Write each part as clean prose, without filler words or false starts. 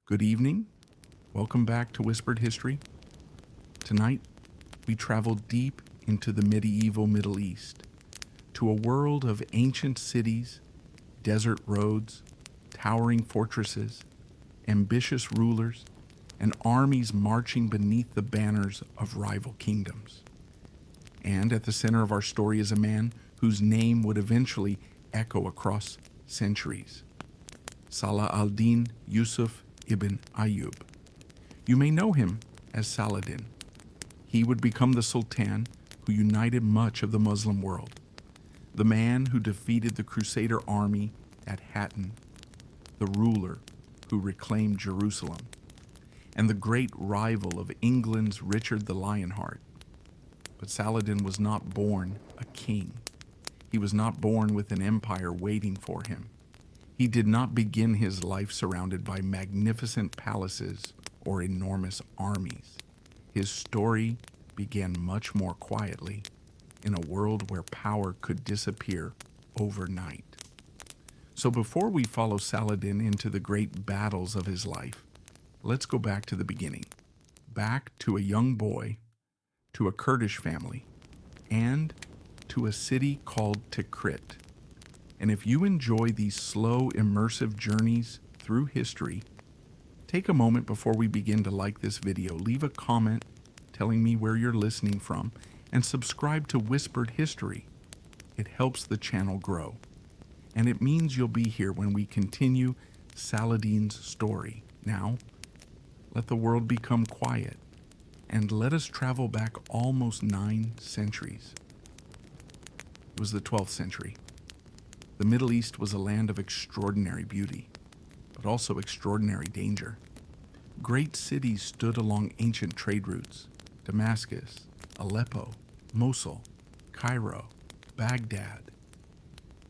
Good evening. Welcome back to Whispered History. Tonight, we travel deep into the medieval Middle East, to a world of ancient cities, desert roads, towering fortresses, ambitious rulers, and armies marching beneath the banners of rival kingdoms. And at the center of our story is a man whose name would eventually echo across centuries: Saladin Yusuf ibn Ayyub. You may know him as Saladin. He would become the Sultan who united much of the Muslim world, the man who defeated the Crusader army at Hattin, the ruler who reclaimed Jerusalem, and the great rival of England's Richard the Lionheart. But Saladin was not born a king. He was not born with an empire waiting for him. He did not begin his life surrounded by magnificent palaces or enormous armies. His story began much more quietly, in a world where power could disappear overnight. So before we follow Saladin into the great battles of his life, let's go back to the beginning, back to a young boy, to a Kurdish family, and to a city called Tikrit. And if you enjoy these slow, immersive journeys through history, take a moment before we begin to like this video, leave a comment telling me where you're listening from, and subscribe to Whispered History. It helps the channel grow, and it means you'll be here when we continue Saladin's story. Now, let the world become quiet, and let us travel back almost 9 centuries. It was the 12th century. The Middle East was a land of extraordinary beauty, but also extraordinary danger. Great cities stood along ancient trade routes: Damascus, Aleppo, Mosul, Cairo, Baghdad.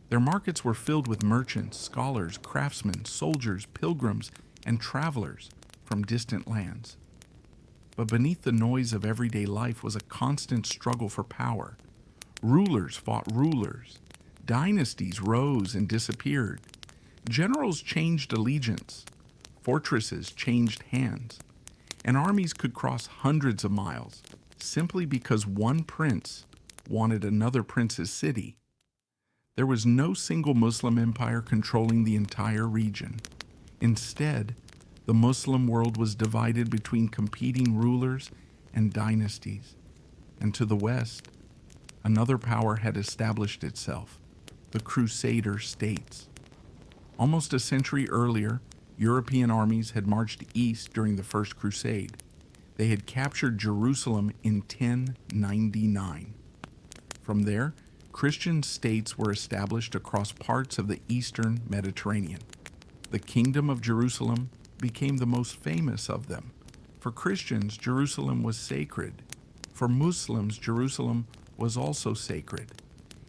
Their markets were filled with merchants, scholars, craftsmen, soldiers, pilgrims, and travelers from distant lands. But beneath the noise of everyday life was a constant struggle for power. Rulers fought rulers. Dynasties rose and disappeared. Generals changed allegiance. Fortresses changed hands. And armies could cross hundreds of miles simply because one prince wanted another prince's city. There was no single Muslim empire controlling the entire region. Instead, the Muslim world was divided between competing rulers and dynasties. And to the west, another power had established itself: the Crusader states. Almost a century earlier, European armies had marched east during the First Crusade. They had captured Jerusalem in 1099. From there, Christian states were established across parts of the eastern Mediterranean. The Kingdom of Jerusalem became the most famous of them. For Christians, Jerusalem was sacred. For Muslims, Jerusalem was also sacred.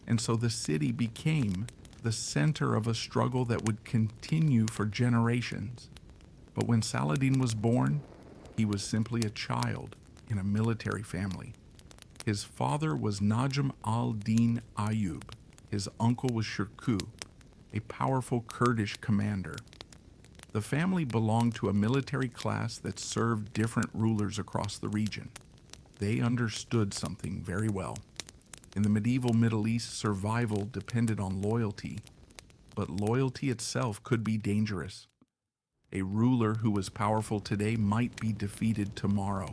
And so the city became the center of a struggle that would continue for generations. But when Saladin was born, he was simply a child in a military family. His father was Najm al-Din Ayyub. His uncle was Shirkuh, a powerful Kurdish commander. The family belonged to a military class that served different rulers across the region. They understood something very well. In the medieval Middle East, survival depended on loyalty, but loyalty itself could be dangerous. A ruler who was powerful today might be defeated tomorrow.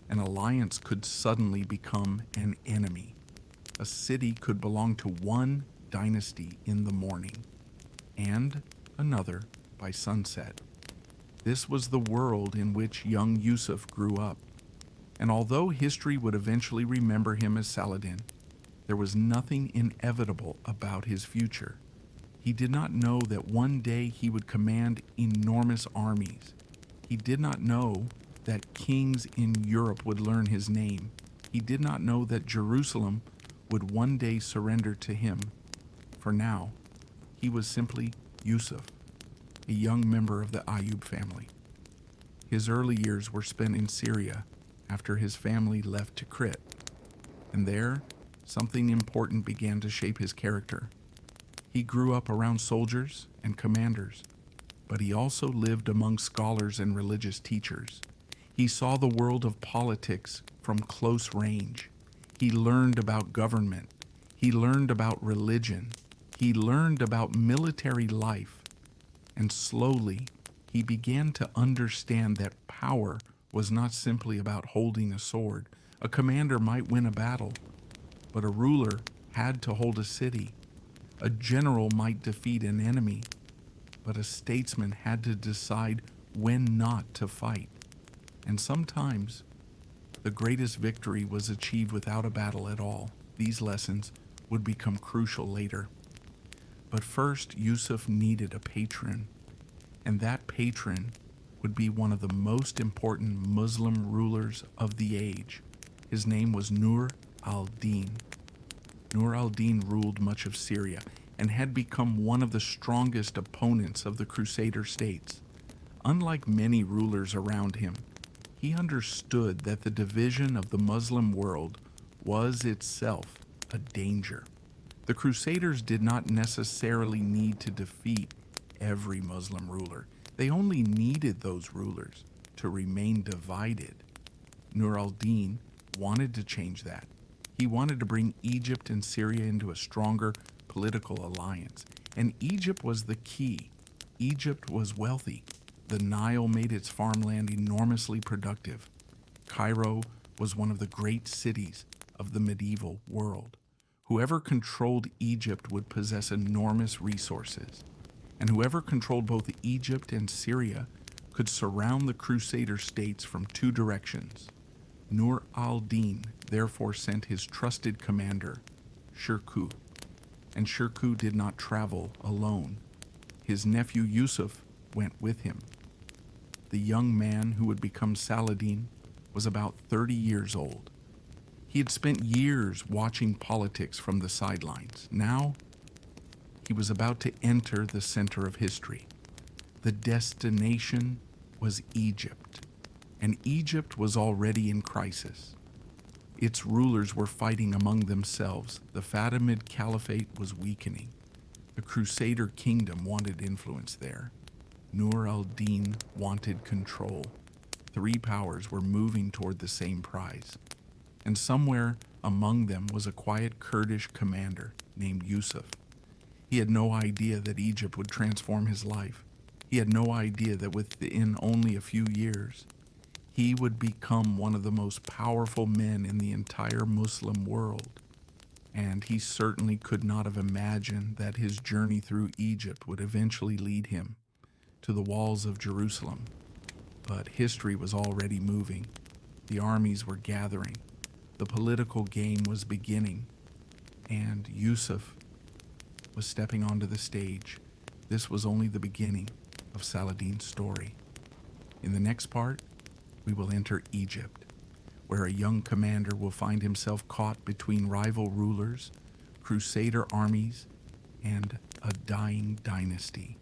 An alliance could suddenly become an enemy. A city could belong to one dynasty in the morning, and another by sunset. This was the world in which young Yusuf grew up. And although history would eventually remember him as Saladin, there was nothing inevitable about his future. He did not know that one day he would command enormous armies. He did not know that kings in Europe would learn his name. He did not know that Jerusalem would one day surrender to him. For now, he was simply Yusuf, a young member of the Ayyub family. His early years were spent in Syria after his family left Tikrit, and there, something important began to shape his character. He grew up around soldiers and commanders. but he also lived among scholars and religious teachers. He saw the world of politics from close range. He learned about government. He learned about religion. He learned about military life. And slowly, he began to understand that power was not simply about holding a sword. A commander might win a battle, but a ruler had to hold a city. A general might defeat an enemy, but a statesman had to decide when not to fight. And sometimes, the greatest victory was achieved without a battle at all. These lessons would become crucial later. But first, Yusuf needed a patron, and that patron would be one of the most important Muslim rulers of the age. His name was Nur al-Din. Nur al-Din ruled much of Syria and had become one of the strongest opponents of the Crusader states. Unlike many rulers around him, he understood that the division of the Muslim world was itself a danger. The Crusaders did not necessarily need to defeat every Muslim ruler. They only needed those rulers to remain divided. Nur al-Din wanted to change that. He wanted to bring Egypt and Syria into a stronger political alliance. And Egypt was the key. Egypt was wealthy. The Nile made its farmland enormously productive. Cairo was one of the great cities of the medieval world. Whoever controlled Egypt would possess enormous resources. And whoever controlled both Egypt and Syria could surround the Crusader states from two directions. Nur al-Din therefore sent his trusted commander, Shirkuh. And Shirkuh did not travel alone. His nephew Yusuf went with him. The young man who would become Saladin was about 30 years old. He had spent years watching politics from the sidelines. Now, he was about to enter the center of history. The destination was Egypt, and Egypt was already in crisis. Its rulers were fighting among themselves. The Fatimid Caliphate was weakening. The Crusader kingdom wanted influence there. Nur al-Din wanted control. Three powers were moving toward the same prize. And somewhere among them was a quiet Kurdish commander named Yusuf. He had no idea that Egypt would transform his life. He had no idea that within only a few years, he would become one of the most powerful men in the entire Muslim world. And he certainly could not have imagined that his journey through Egypt would eventually lead him to the walls of Jerusalem. But history was already moving. The armies were gathering. The political game was beginning. And Yusuf was stepping onto the stage. This was only the beginning of Saladin's story. In the next part, we will enter Egypt, where a young commander will find himself caught between rival rulers, Crusader armies, and a dying dynasty.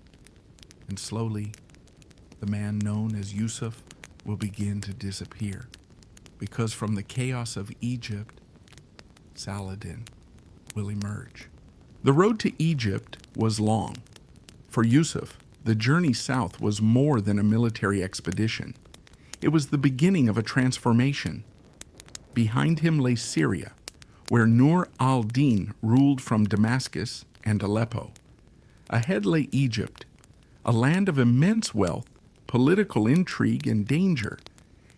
And slowly, the man known as Yusuf will begin to disappear, because from the chaos of Egypt, Saladin will emerge. The road to Egypt was long. For Yusuf, the journey south was more than a military expedition. It was the beginning of a transformation. Behind him lay Syria, where Nur al-Din ruled from Damascus and Aleppo. Ahead lay Egypt, a land of immense wealth, political intrigue, and danger.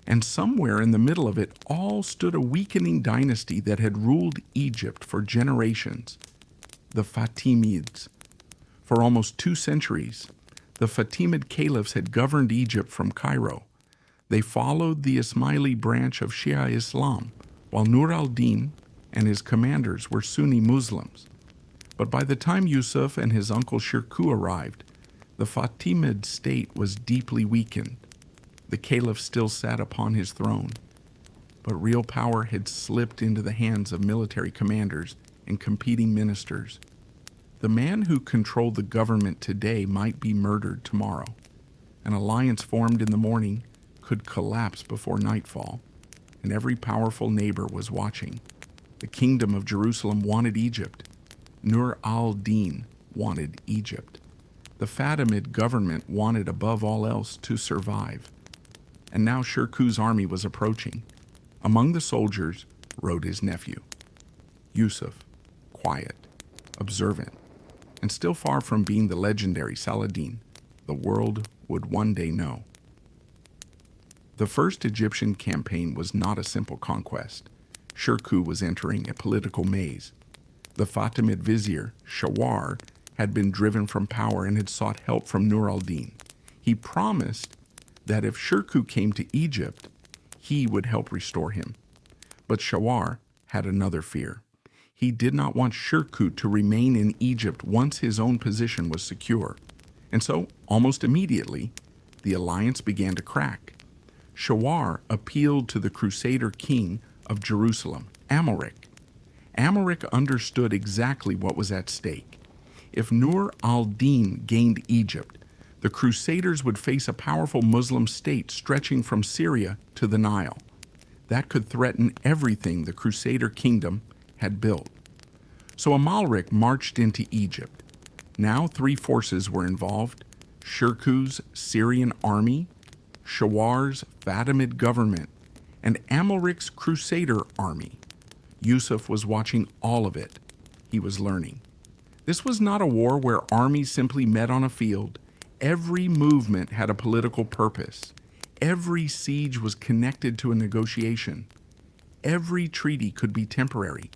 And somewhere in the middle of it all stood a weakening dynasty that had ruled Egypt for generations, the Fatimids. For almost 2 centuries, the Fatimid caliphs had governed Egypt from Cairo. They followed the Ismaili branch of Shia Islam, while Nur al-Din and his commanders were Sunni Muslims. But by the time Yusuf and his uncle Shirkuh arrived, the Fatimid state was deeply weakened. The caliph still sat upon his throne, but real power had slipped into the hands of military commanders and competing ministers. The man who controlled the government today might be murdered tomorrow. An alliance formed in the morning could collapse before nightfall, and every powerful neighbor was watching. The kingdom of Jerusalem wanted Egypt. Nur al-Din wanted Egypt. The Fatimid government wanted above all else to survive, and now Shirkuh's army was approaching. Among the soldiers rode his nephew, Yusuf, quiet, observant, and still far from being the legendary Saladin the world would one day know. The first Egyptian campaign was not a simple conquest. Shirkuh was entering a political maze. The Fatimid vizier, Shawar, had been driven from power and had sought help from Nur al-Din. He promised that if Shirkuh came to Egypt, he would help restore him. But Shawar had another fear. He did not want Shirkuh to remain in Egypt once his own position was secure. And so, almost immediately, the alliance began to crack. Shawar appealed to the Crusader king of Jerusalem, Amalric. Amalric understood exactly what was at stake. If Nur al-Din gained Egypt, the Crusaders would face a powerful Muslim state stretching from Syria to the Nile. That could threaten everything the Crusader kingdom had built. So Amalric marched into Egypt. Now 3 forces were involved: Shirkuh's Syrian army, Shawar's Fatimid government, and Amalric's Crusader army. Yusuf was watching all of it. He was learning. This was not a war where armies simply met on a field. Every movement had a political purpose. Every siege was connected to a negotiation. Every treaty could be temporary,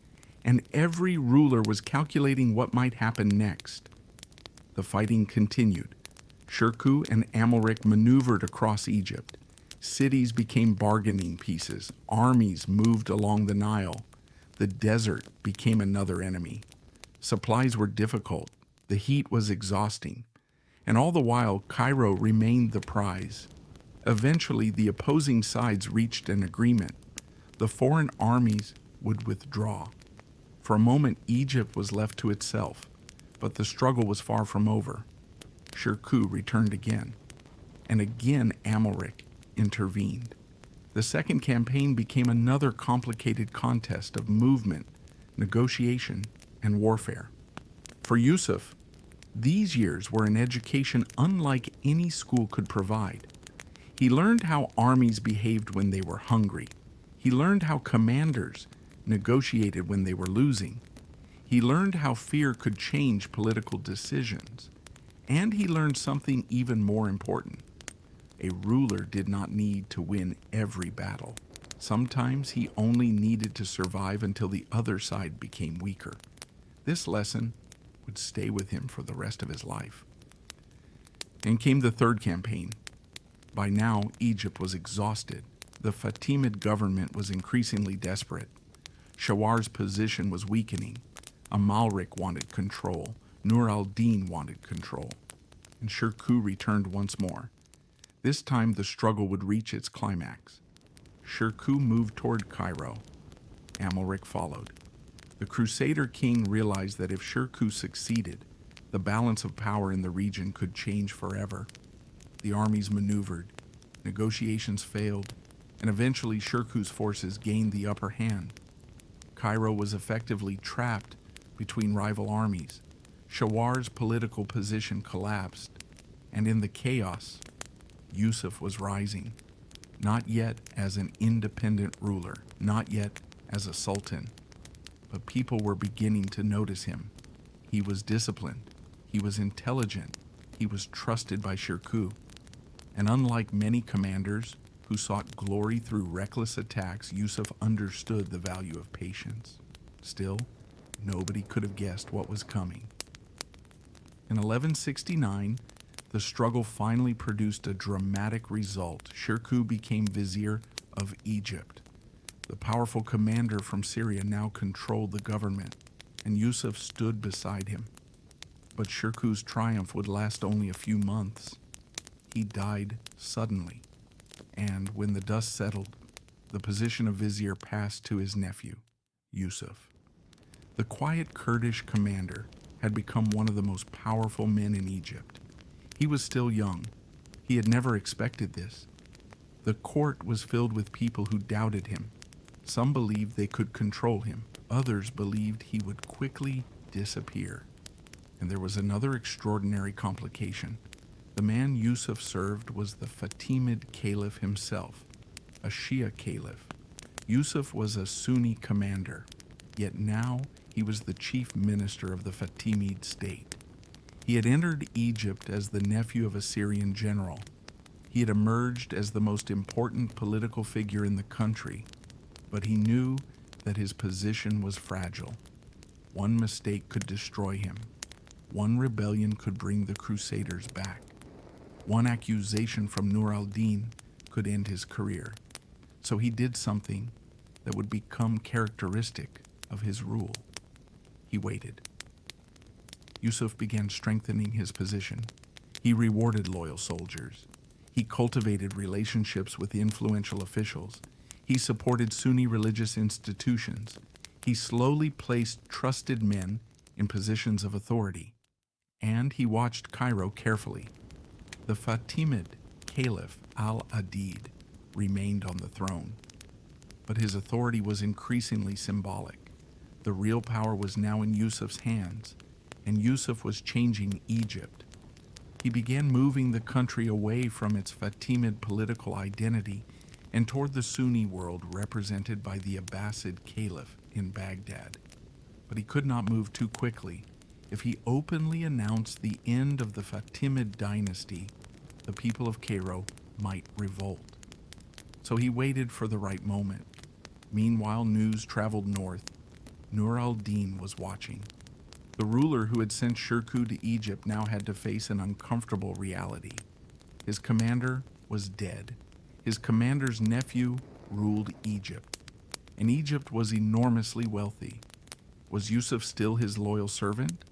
and every ruler was calculating what might happen next. The fighting continued. Shirkuh and Amalric maneuvered across Egypt. Cities became bargaining pieces. Armies moved along the Nile. The desert became another enemy. Supplies were difficult. The heat was exhausting. And all the while, Cairo remained the prize. Eventually, the opposing sides reached an agreement. The foreign armies would withdraw. For a moment, Egypt was left to itself, but the struggle was far from over. Shirkuh returned again, and again Amalric intervened. The second campaign became another complicated contest of movement, negotiation, and warfare. For Yusuf, these years were an education unlike any school could provide. He learned how armies behaved when they were hungry. He learned how commanders negotiated when they were losing. He learned how fear could change political decisions. And he learned something even more important. A ruler did not need to win every battle. Sometimes he only needed to survive until the other side became weaker. This lesson would stay with him for the rest of his life. And came the third campaign. By now, Egypt was exhausted. The Fatimid government was increasingly desperate. Shawar's position was weakening. Amalric wanted control. Nur al-Din wanted control. And Shirkuh returned once more. This time the struggle would reach its climax. Shirkuh moved toward Cairo. Amalric followed. The Crusader king realized that if Shirkuh succeeded, the balance of power in the region could change forever. The armies maneuvered, negotiations failed, and eventually Shirkuh's forces gained the upper hand. Cairo was effectively trapped between rival armies. Shawar's political position collapsed, and in the chaos, Yusuf was rising, not yet as an independent ruler, not yet as a sultan, but people were beginning to notice him. He was disciplined, he was intelligent, he was trusted by Shirkuh, and unlike many commanders who sought glory through reckless attacks, Yusuf understood the value of patience. Still, nobody could have guessed what was coming. In 1169, the struggle finally produced a dramatic result. Shirkuh became vizier of Egypt. The powerful commander from Syria now controlled the government, and Yusuf stood beside him. But Shirkuh's triumph would last only a few months. He died suddenly, and when the dust settled, the position of vizier passed to his nephew, Yusuf. The quiet Kurdish commander had become one of the most powerful men in Egypt. He was still young. He had never expected this. The court was filled with people who doubted him. Some believed they could control him. Others believed he would quickly disappear. And there was another extraordinary complication. The man Yusuf served was the Fatimid Caliph himself, a Shia Caliph. Yusuf was a Sunni commander, yet now he was the chief minister of the Fatimid state. He had entered Egypt as the nephew of a Syrian general. He had emerged as the most important political figure in the country, but he knew that his position was fragile. One mistake could destroy him. One rebellion could bring the Crusaders back. One accusation from Nur al-Din could end his career. So he did something that would become characteristic of his rule. He waited. Yusuf began strengthening his position. He rewarded loyal soldiers. He cultivated relationships with influential officials. He supported Sunni religious institutions. He slowly placed trusted men in positions of authority. And he watched Cairo carefully. The Fatimid Caliph al-Adid remained on the throne, but his authority was increasingly symbolic. The real power was now in Yusuf's hands, and Yusuf was changing Egypt. He began moving the country away from its Fatimid political identity and toward the Sunni world represented by the Abbasid Caliph in Baghdad. But he could not move too quickly. If he openly announced the end of the Fatimid dynasty, the people of Cairo might revolt. So he waited for the right moment. Meanwhile, news traveled north. Nur al-Din was watching. The ruler who had sent Shirkuh to Egypt now had to face an uncomfortable reality. His commander was dead. His commander's nephew ruled Egypt, and Egypt was enormously wealthy. Was Yusuf still his loyal servant,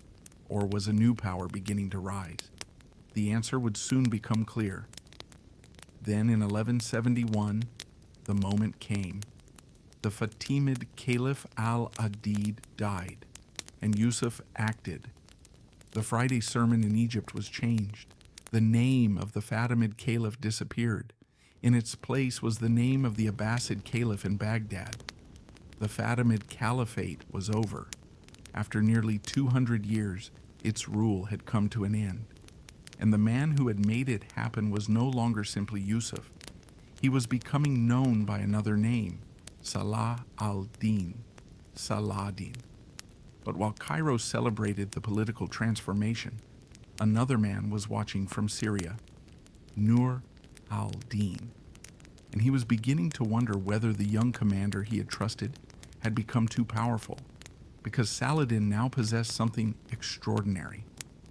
or was a new power beginning to rise? The answer would soon become clear. Then in 1171, the moment came. The Fatimid Caliph al-Adid died, and Yusuf acted. The Friday sermon in Egypt was changed. The name of the Fatimid Caliph disappeared. In its place was the name of the Abbasid Caliph in Baghdad. The Fatimid Caliphate was over. After nearly 200 years, its rule had come to an end. And the man who had made it happen was no longer simply Yusuf. He was becoming known by another name, Salah al-Din, Saladin. But while Cairo celebrated the political transformation, another man was watching from Syria, Nur al-Din. And he was beginning to wonder whether the young commander he had trusted had become too powerful, because Saladin now possessed something extraordinary: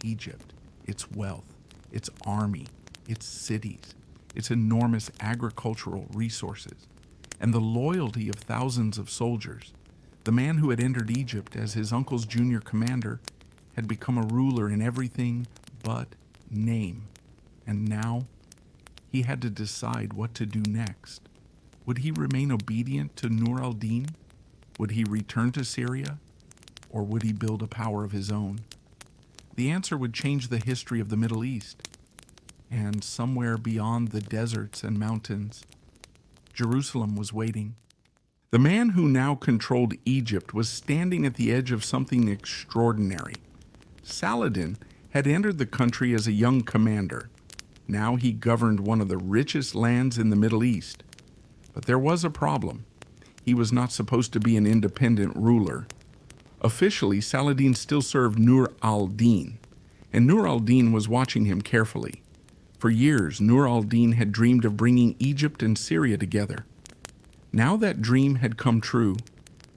Egypt, its wealth, its army, its cities, its enormous agricultural resources, and the loyalty of thousands of soldiers. The man who had entered Egypt as his uncle's junior commander had become a ruler in everything but name. And now he had to decide what to do next. Would he remain obedient to Nur al-Din? Would he return to Syria? Or would he build a power of his own? The answer would change the history of the Middle East. And somewhere beyond the deserts and mountains, Jerusalem was waiting. The man who now controlled Egypt was standing at the edge of something extraordinary. Saladin had entered the country as a young commander. Now he governed one of the richest lands in the Middle East. But there was a problem. He was not supposed to be an independent ruler. Officially, Saladin still served Nur al-Din, and Nur al-Din was watching him carefully. For years, Nur al-Din had dreamed of bringing Egypt and Syria together. Now that dream had come true,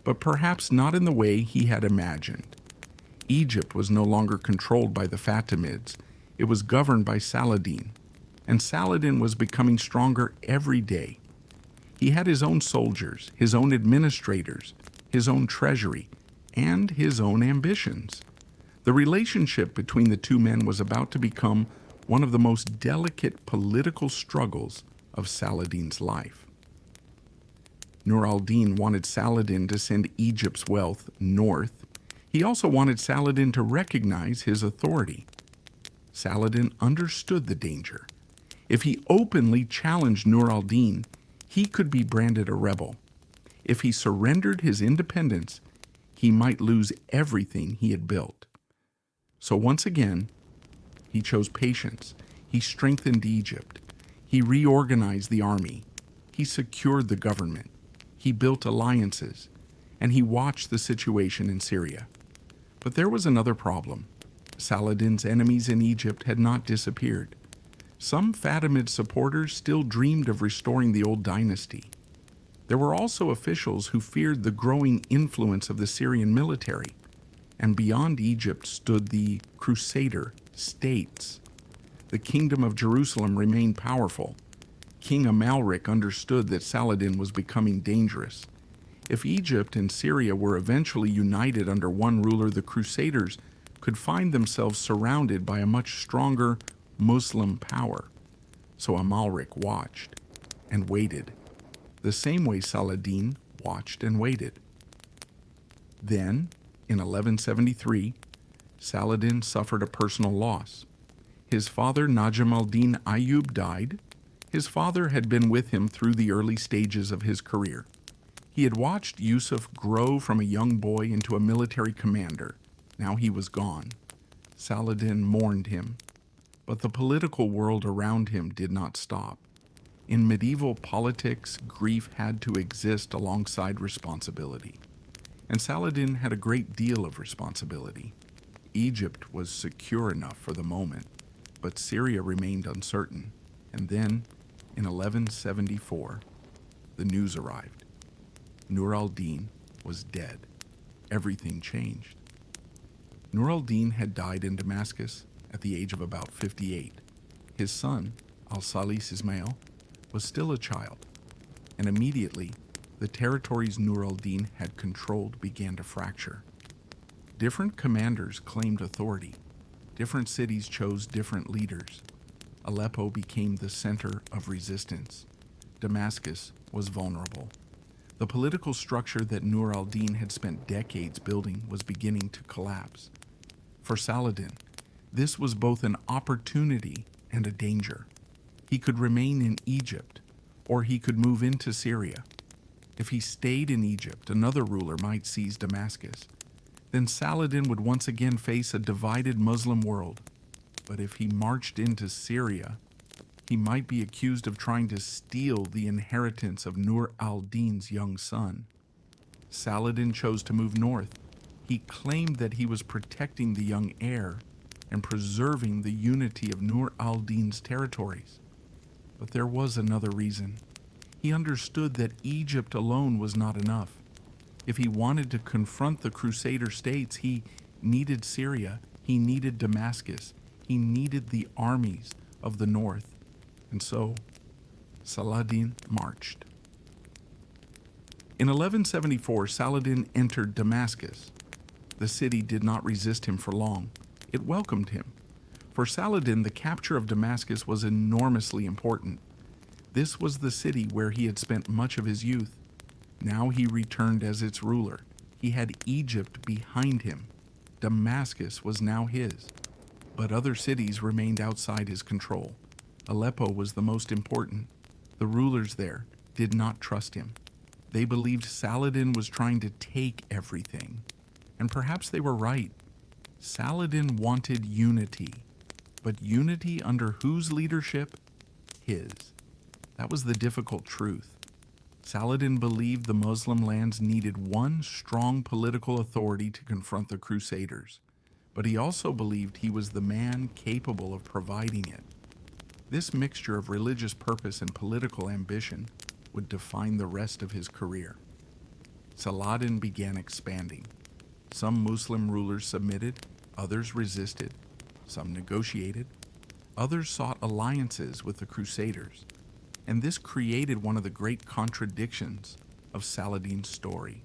but perhaps not in the way he had imagined. Egypt was no longer controlled by the Fatimids. It was governed by Saladin, and Saladin was becoming stronger every day. He had his own soldiers, his own administrators, his own treasury, and his own ambitions. The relationship between the two men was about to become one of the most delicate political struggles of Saladin's life. Nur al-Din wanted Saladin to send Egypt's wealth north. He also wanted Saladin to recognize his authority. Saladin understood the danger. If he openly challenged Nur al-Din, he could be branded a rebel. If he surrendered his independence, he might lose everything he had built. So once again, he chose patience. He strengthened Egypt. He reorganized the army. He secured the government. He built alliances. And he watched the situation in Syria. But there was another problem. Saladin's enemies in Egypt had not disappeared. Some Fatimid supporters still dreamed of restoring the old dynasty. There were also officials who feared the growing influence of the Syrian military. And beyond Egypt stood the Crusader states. The kingdom of Jerusalem remained powerful. King Amalric understood that Saladin was becoming dangerous. If Egypt and Syria were eventually united under one ruler, the Crusaders could find themselves surrounded by a much stronger Muslim power. So Amalric watched and waited, the same way Saladin watched and waited. Then, in 1173, Saladin suffered a personal loss. His father, Najm al-Din Ayyub, died. His father had been with him through the early stages of his career. He had watched Yusuf grow from a young boy into a military commander. Now he was gone. Saladin mourned him. But the political world around him did not stop. In medieval politics, grief had to exist alongside responsibility. And Saladin had a great deal of responsibility. Egypt was secure enough for the moment, but Syria remained uncertain. And then, in 1174, the news arrived. Nur al-Din was dead. Everything changed. Nur al-Din had died in Damascus at the age of about 58. His son, al-Salis Ismail, was still a child, and immediately the territories Nur al-Din had controlled began to fracture. Different commanders claimed authority. Different cities chose different leaders. Aleppo became the center of resistance. Damascus was vulnerable. The political structure that Nur al-Din had spent decades building was beginning to collapse. For Saladin, this was both an opportunity and a danger. He could remain in Egypt, or he could move into Syria. If he stayed in Egypt, another ruler might seize Damascus. Then Saladin would once again face a divided Muslim world. But if he marched into Syria, he might be accused of trying to steal the inheritance of Nur al-Din's young son. Saladin chose to move north. He claimed that he was protecting the young heir and preserving the unity of Nur al-Din's territories. But there was another reason. He understood that Egypt alone was not enough. If he wanted to confront the Crusader states, he needed Syria, he needed Damascus, he needed the armies of the north. And so, Saladin marched. In 1174, Saladin entered Damascus. The city did not resist him for long. It welcomed him. For Saladin, the capture of Damascus was enormously important. This was the city where he had spent much of his youth. Now he returned as its ruler. He had Egypt behind him. Damascus was now his. But other cities remained outside his control. Aleppo was the most important. The rulers there did not trust him. They believed Saladin was trying to take everything. And perhaps they were right. Saladin wanted unity. But unity under whose leadership? His. That was the difficult truth. Saladin believed the Muslim lands needed one strong political authority to confront the Crusaders. But he also believed he was the man capable of providing it. This mixture of religious purpose and political ambition would define the rest of his career. Saladin began expanding. Some Muslim rulers submitted, others resisted, some negotiated, others sought alliances with the Crusaders. And this created one of the great contradictions of Saladin's story.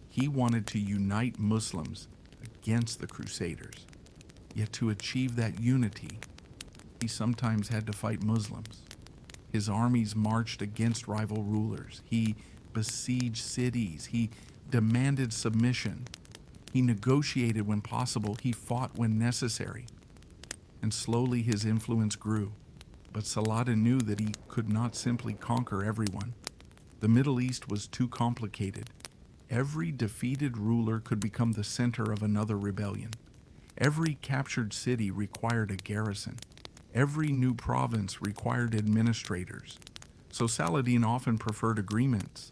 He wanted to unite Muslims against the Crusaders. Yet to achieve that unity, he sometimes had to fight Muslims. His armies marched against rival rulers. He besieged cities. He demanded submission. He negotiated when possible. He fought when necessary. And slowly his influence grew. But Saladin knew that he could not simply conquer everyone. The Middle East was too complicated. Every defeated ruler could become the center of another rebellion. Every captured city required a garrison. Every new province required administrators. So Saladin often preferred agreements.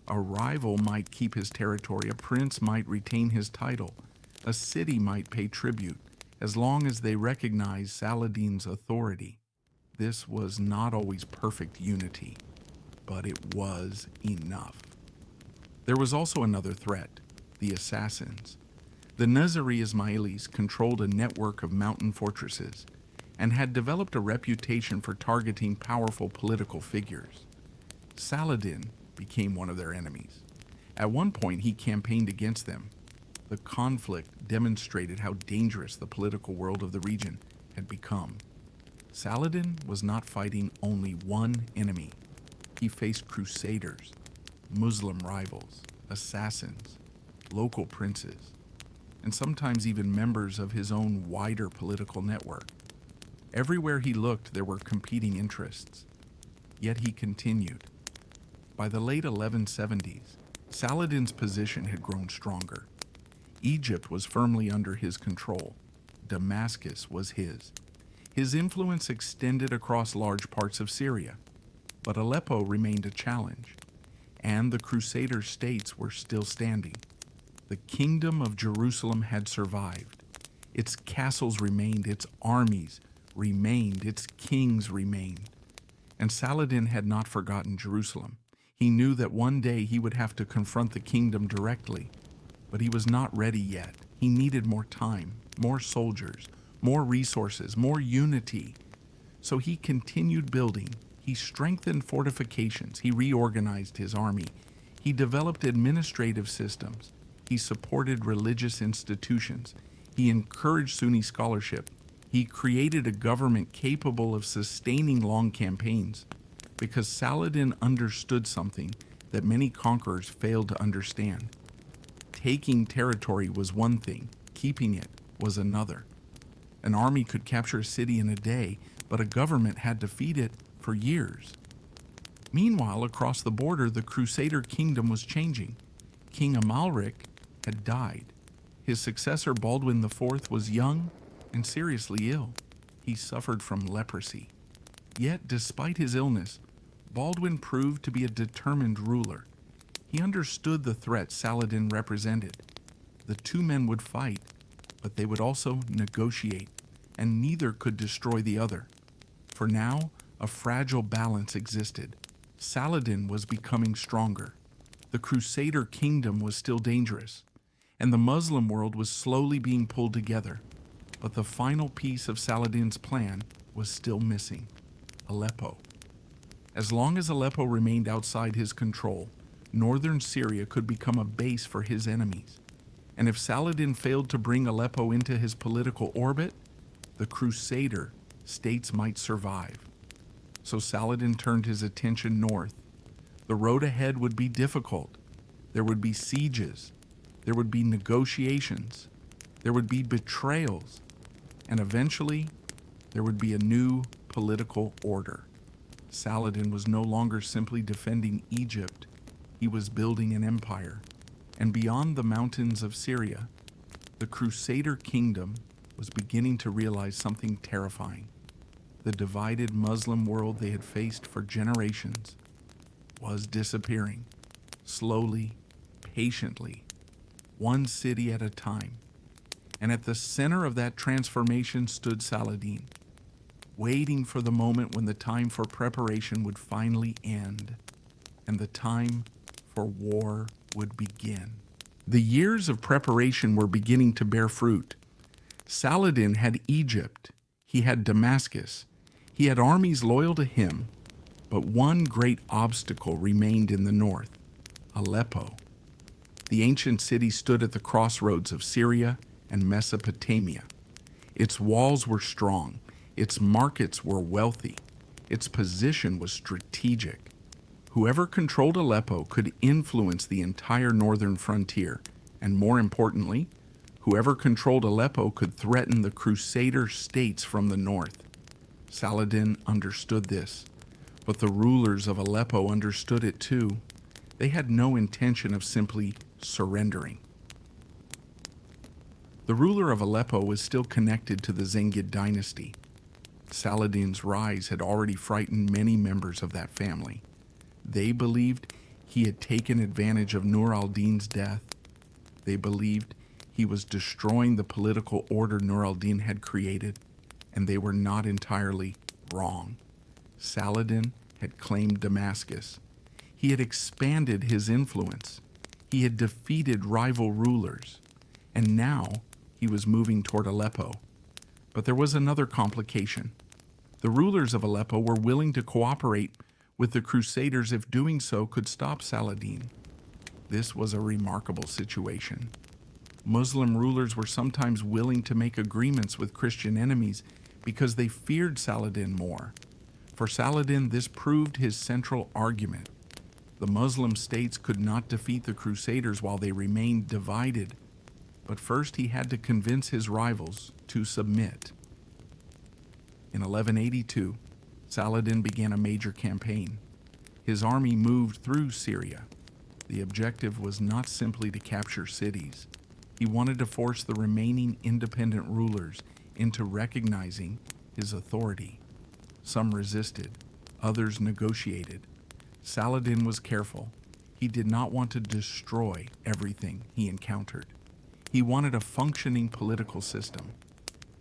A rival might keep his territory, a prince might retain his title, a city might pay tribute, as long as they recognized Saladin's authority. This was not always perfect unity, but it was enough. There was also another threat, the assassins. The Nizari Ismailis controlled a network of mountain fortresses and had developed a reputation for targeting powerful political figures. Saladin became one of their enemies. At one point, he campaigned against them. The conflict demonstrated how dangerous the political world of the region had become. Saladin was not fighting only one enemy. He faced crusaders, Muslim rivals, assassins, local princes, and sometimes even members of his own wider political network. Everywhere he looked, there were competing interests. Yet he continued. By the late 1170s, Saladin's position had grown stronger. Egypt was firmly under his control. Damascus was his. His influence extended across large parts of Syria, but Aleppo remained a challenge, and the Crusader states were still standing. The kingdom of Jerusalem had survived. Its castles remained, its armies remained, its kings remained. And Saladin had not forgotten Jerusalem. He knew that one day he would have to confront the kingdom directly, but he was not ready yet. He needed more time, more soldiers, more resources, more unity. So he continued building. He strengthened fortifications. He reorganized his army. He developed administrative systems. He supported religious institutions. He encouraged Sunni scholarship. He created a government capable of sustaining long campaigns, because Saladin understood something that many conquerors failed to understand. Taking territory was one thing, keeping it was another. An army could capture a city in a day, but a government had to feed it for years. Meanwhile, across the border, the Crusader kingdom was changing. King Amalric had died. His successor, Baldwin IV, was young and seriously ill. He suffered from leprosy. Yet, despite his illness, Baldwin proved to be a determined ruler. He understood the threat Saladin represented. The two men would fight, but they would also negotiate, and neither could destroy the other. For now, a fragile balance existed. Saladin was becoming stronger. The Crusader kingdom was still dangerous, and the Muslim world was slowly being pulled together. But the final piece of Saladin's plan was still missing: Aleppo. As long as Aleppo remained outside his control, northern Syria could become a base for his enemies. And if Saladin failed to bring Aleppo into his political orbit, the Crusader states might survive. So Saladin turned his attention north. The road ahead would be difficult. There would be sieges. There would be negotiations. There would be betrayals. And eventually, there would be a new political order. Saladin was no longer simply defending Egypt. He was building an empire. And beyond the mountains of Syria, the Crusader kingdom was beginning to realize something terrifying. The divided Muslim world they had faced for generations was disappearing, slowly, patiently, one city at a time. And at the center of that transformation stood Saladin, waiting for the moment when the time for preparation would finally end, and the time for war would begin. The years of preparation were beginning to bear fruit. Saladin had Egypt, he had Damascus, he had armies loyal to him, but one great obstacle remained in the north: Aleppo. The ancient city stood at the crossroads of Syria and Mesopotamia. Its walls were strong, its markets were wealthy, its position was strategic. Whoever controlled Aleppo could influence the entire northern frontier, and more importantly, whoever controlled Aleppo could threaten the Crusader states from the north. Saladin understood this, but the rulers of Aleppo understood it too. They had no intention of simply surrendering. The ruler of Aleppo was still connected to the Zengid dynasty. Saladin's rise had already frightened many members of that family. They believed he had taken advantage of Nur al-Din's death. They believed he was destroying the political order Nur al-Din had created, and they were not entirely wrong. Saladin had claimed Damascus. He had expanded his influence. He had defeated rival rulers, and now he was moving toward Aleppo. But there was another complication. The rulers of Aleppo were willing to cooperate with the Crusaders if doing so could stop Saladin. This was a remarkable situation. Muslim rulers were sometimes willing to make agreements with Christian enemies because they feared Saladin more. For Saladin, this proved his central argument. The Muslim states could not defeat the Crusaders while they remained divided, but first he had to convince his rivals to submit. In 1182, Saladin began a major campaign. His army moved through Syria. The objective was not simply to capture cities. He wanted to force the remaining independent rulers into recognizing his authority. Some resisted, others negotiated. Saladin was careful. He did not want to destroy everything he encountered. He wanted a functioning political system.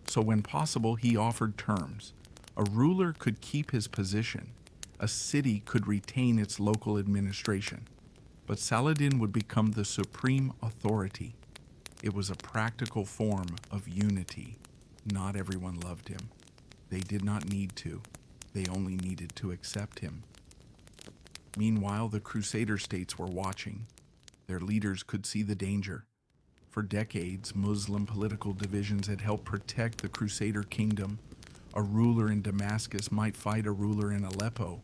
So when possible, he offered terms. A ruler could keep his position. A city could retain its local administration. But Saladin would become the supreme authority. It was a practical form of unity. Not everyone loved him. They did not need to. They only needed to accept him. Meanwhile, the Crusader states were watching. Their leaders could see the danger. For decades, Muslim political divisions had helped protect the Crusader kingdom. A ruler in Damascus might fight a ruler in Aleppo.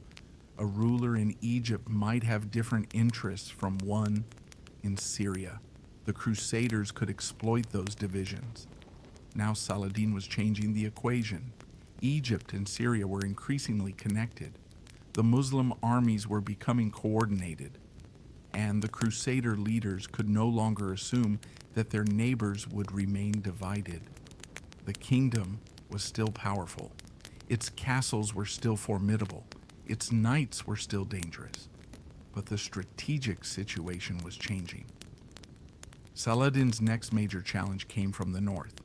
A ruler in Egypt might have different interests from one in Syria. The Crusaders could exploit those divisions. Now Saladin was changing the equation. Egypt and Syria were increasingly connected. The Muslim armies were becoming coordinated, and the Crusader leaders could no longer assume that their neighbors would remain divided. The kingdom was still powerful. Its castles were still formidable. Its knights were still dangerous. But the strategic situation was changing. Saladin's next major challenge came from the north.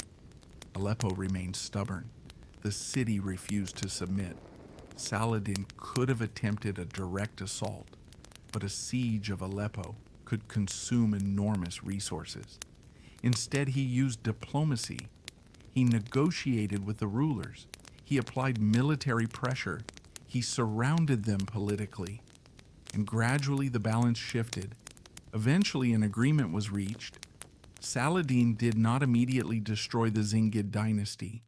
Aleppo remained stubborn. The city refused to submit. Saladin could have attempted a direct assault, but a siege of Aleppo could consume enormous resources. Instead, he used diplomacy. He negotiated with the rulers. He applied military pressure. He surrounded them politically. And gradually the balance shifted. Eventually an agreement was reached. Saladin did not immediately destroy the Zengid dynasty.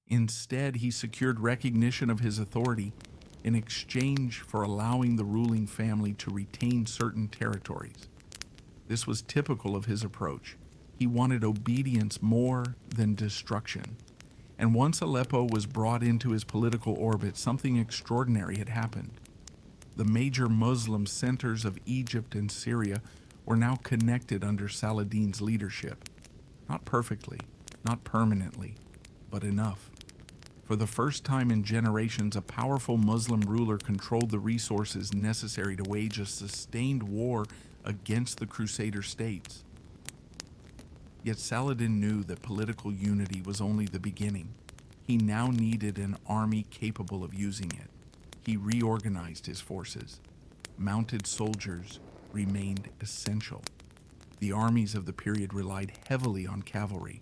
Instead, he secured recognition of his authority in exchange for allowing the ruling family to retain certain territories. This was typical of his approach. He wanted obedience more than destruction. And once Aleppo was brought into his political orbit, something extraordinary had happened. The major Muslim centers of Egypt and Syria were now connected under Saladin's leadership. Not perfectly, not permanently, but enough. For the first time in generations, a powerful Muslim ruler controlled the resources necessary to wage a sustained war against the Crusader states. Yet Saladin knew that political unity was only the beginning. He now needed an army capable of using it. He reorganized his forces. Mounted soldiers remained essential. The armies of the period relied heavily on cavalry.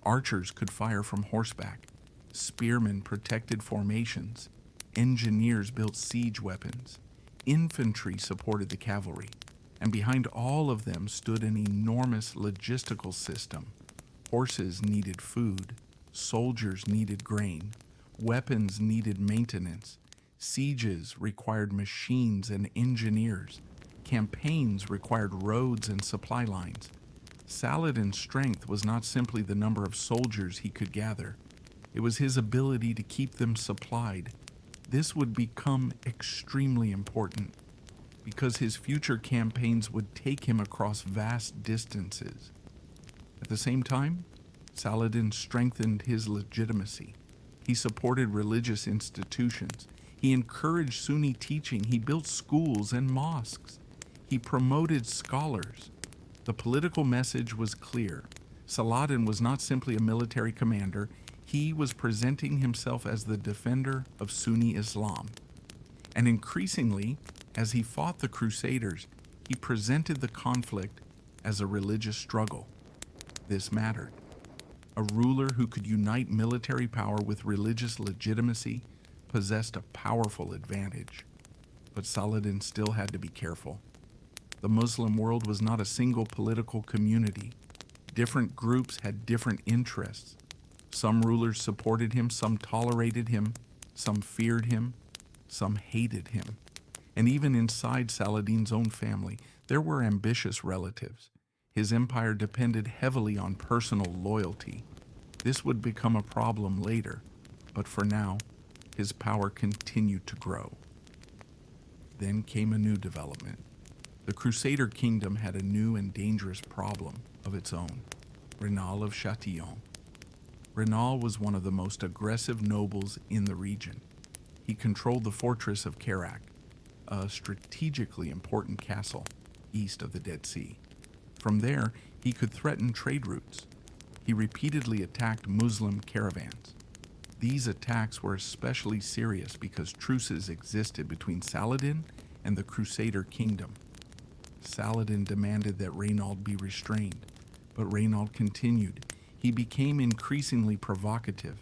Archers could fire from horseback. Spearmen protected formations. Engineers built siege weapons. Infantry supported the cavalry. And behind all of them stood an enormous logistical system. Horses needed food. Soldiers needed grain. Weapons needed maintenance. Sieges required machines and engineers. Campaigns required roads and supply lines. Saladin's strength was not simply the number of soldiers he could gather. It was his ability to keep them supplied. This would become extremely important because his future campaigns would take him across vast distances. At the same time, Saladin strengthened his legitimacy. He supported religious institutions. He encouraged Sunni teaching. He built schools and mosques. He promoted scholars. The political message was clear. Saladin was not simply a military commander. He was presenting himself as the defender of Sunni Islam. And increasingly, as he fought the Crusaders, he presented the conflict as a religious struggle. This mattered. A ruler who could unite military power with religious legitimacy possessed a powerful advantage. But Saladin still had to be careful. The Muslim world was not a single political community. Different groups had different interests. Some rulers supported him, some tolerated him, some feared him, some hated him. And even inside Saladin's own family, there were ambitious relatives. His empire depended heavily on personal loyalty. This would become a problem later, but for now, his power continued to grow. Then came a new development. The Crusader kingdom had a new and dangerous problem of its own, Raynal of Chatillon. Raynal was one of the most aggressive nobles in the region. He controlled the fortress of Kerak, a strategically important castle east of the Dead Sea. From there, he could threaten trade routes. He repeatedly attacked Muslim caravans. These attacks were especially serious because truces existed between Saladin and the Crusader kingdom. Saladin demanded that Raynal be restrained, but Raynal continued. He became increasingly provocative.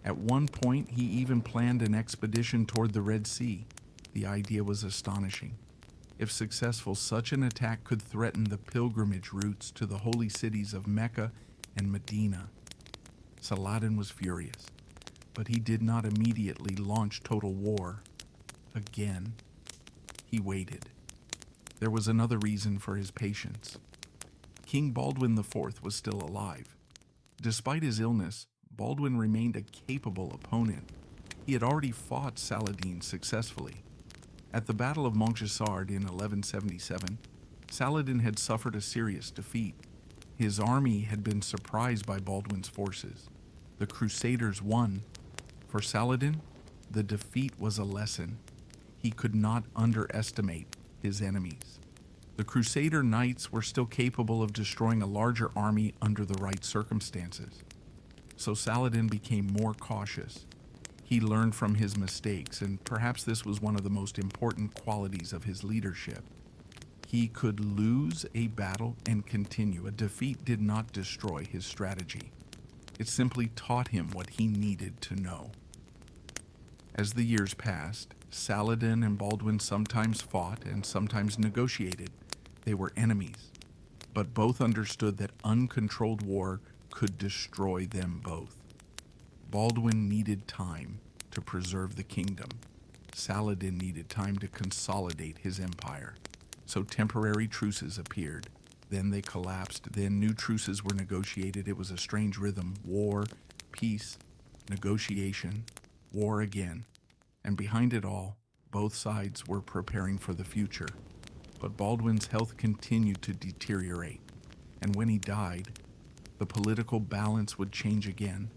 At one point, he even planned an expedition toward the Red Sea. The idea was astonishing. If successful, such an attack could threaten the pilgrimage routes to the holy cities of Mecca and Medina. Saladin was furious, but he did not immediately launch total war. Again, he waited. There was another reason for his patience. King Baldwin IV was still alive. Despite his illness, Baldwin remained a capable opponent. He had already fought Saladin successfully. At the Battle of Montgisard in 1177, Saladin had suffered a serious defeat. His army had been surprised by Baldwin's forces. The Crusaders won. For Saladin, the defeat was a lesson. He could not underestimate his enemies. The Crusader knights were still capable of destroying a larger army under the right circumstances. So Saladin became more cautious. He learned from his mistakes, and perhaps this was one of the most important qualities of his leadership. He could lose a battle and continue. A defeat did not destroy his strategy. It simply taught him what he needed to know. As the years passed, Saladin and Baldwin sometimes fought and sometimes negotiated. They were enemies, but both understood that uncontrolled war could destroy them both. Baldwin needed time to preserve the kingdom. Saladin needed time to consolidate his empire. So temporary truces appeared. Then they collapsed. Then new truces were negotiated. It was a strange rhythm. War, peace, negotiation, war again. And behind it all, both sides were preparing for the future. But Baldwin's health continued to deteriorate. And when he died, the political balance would change again.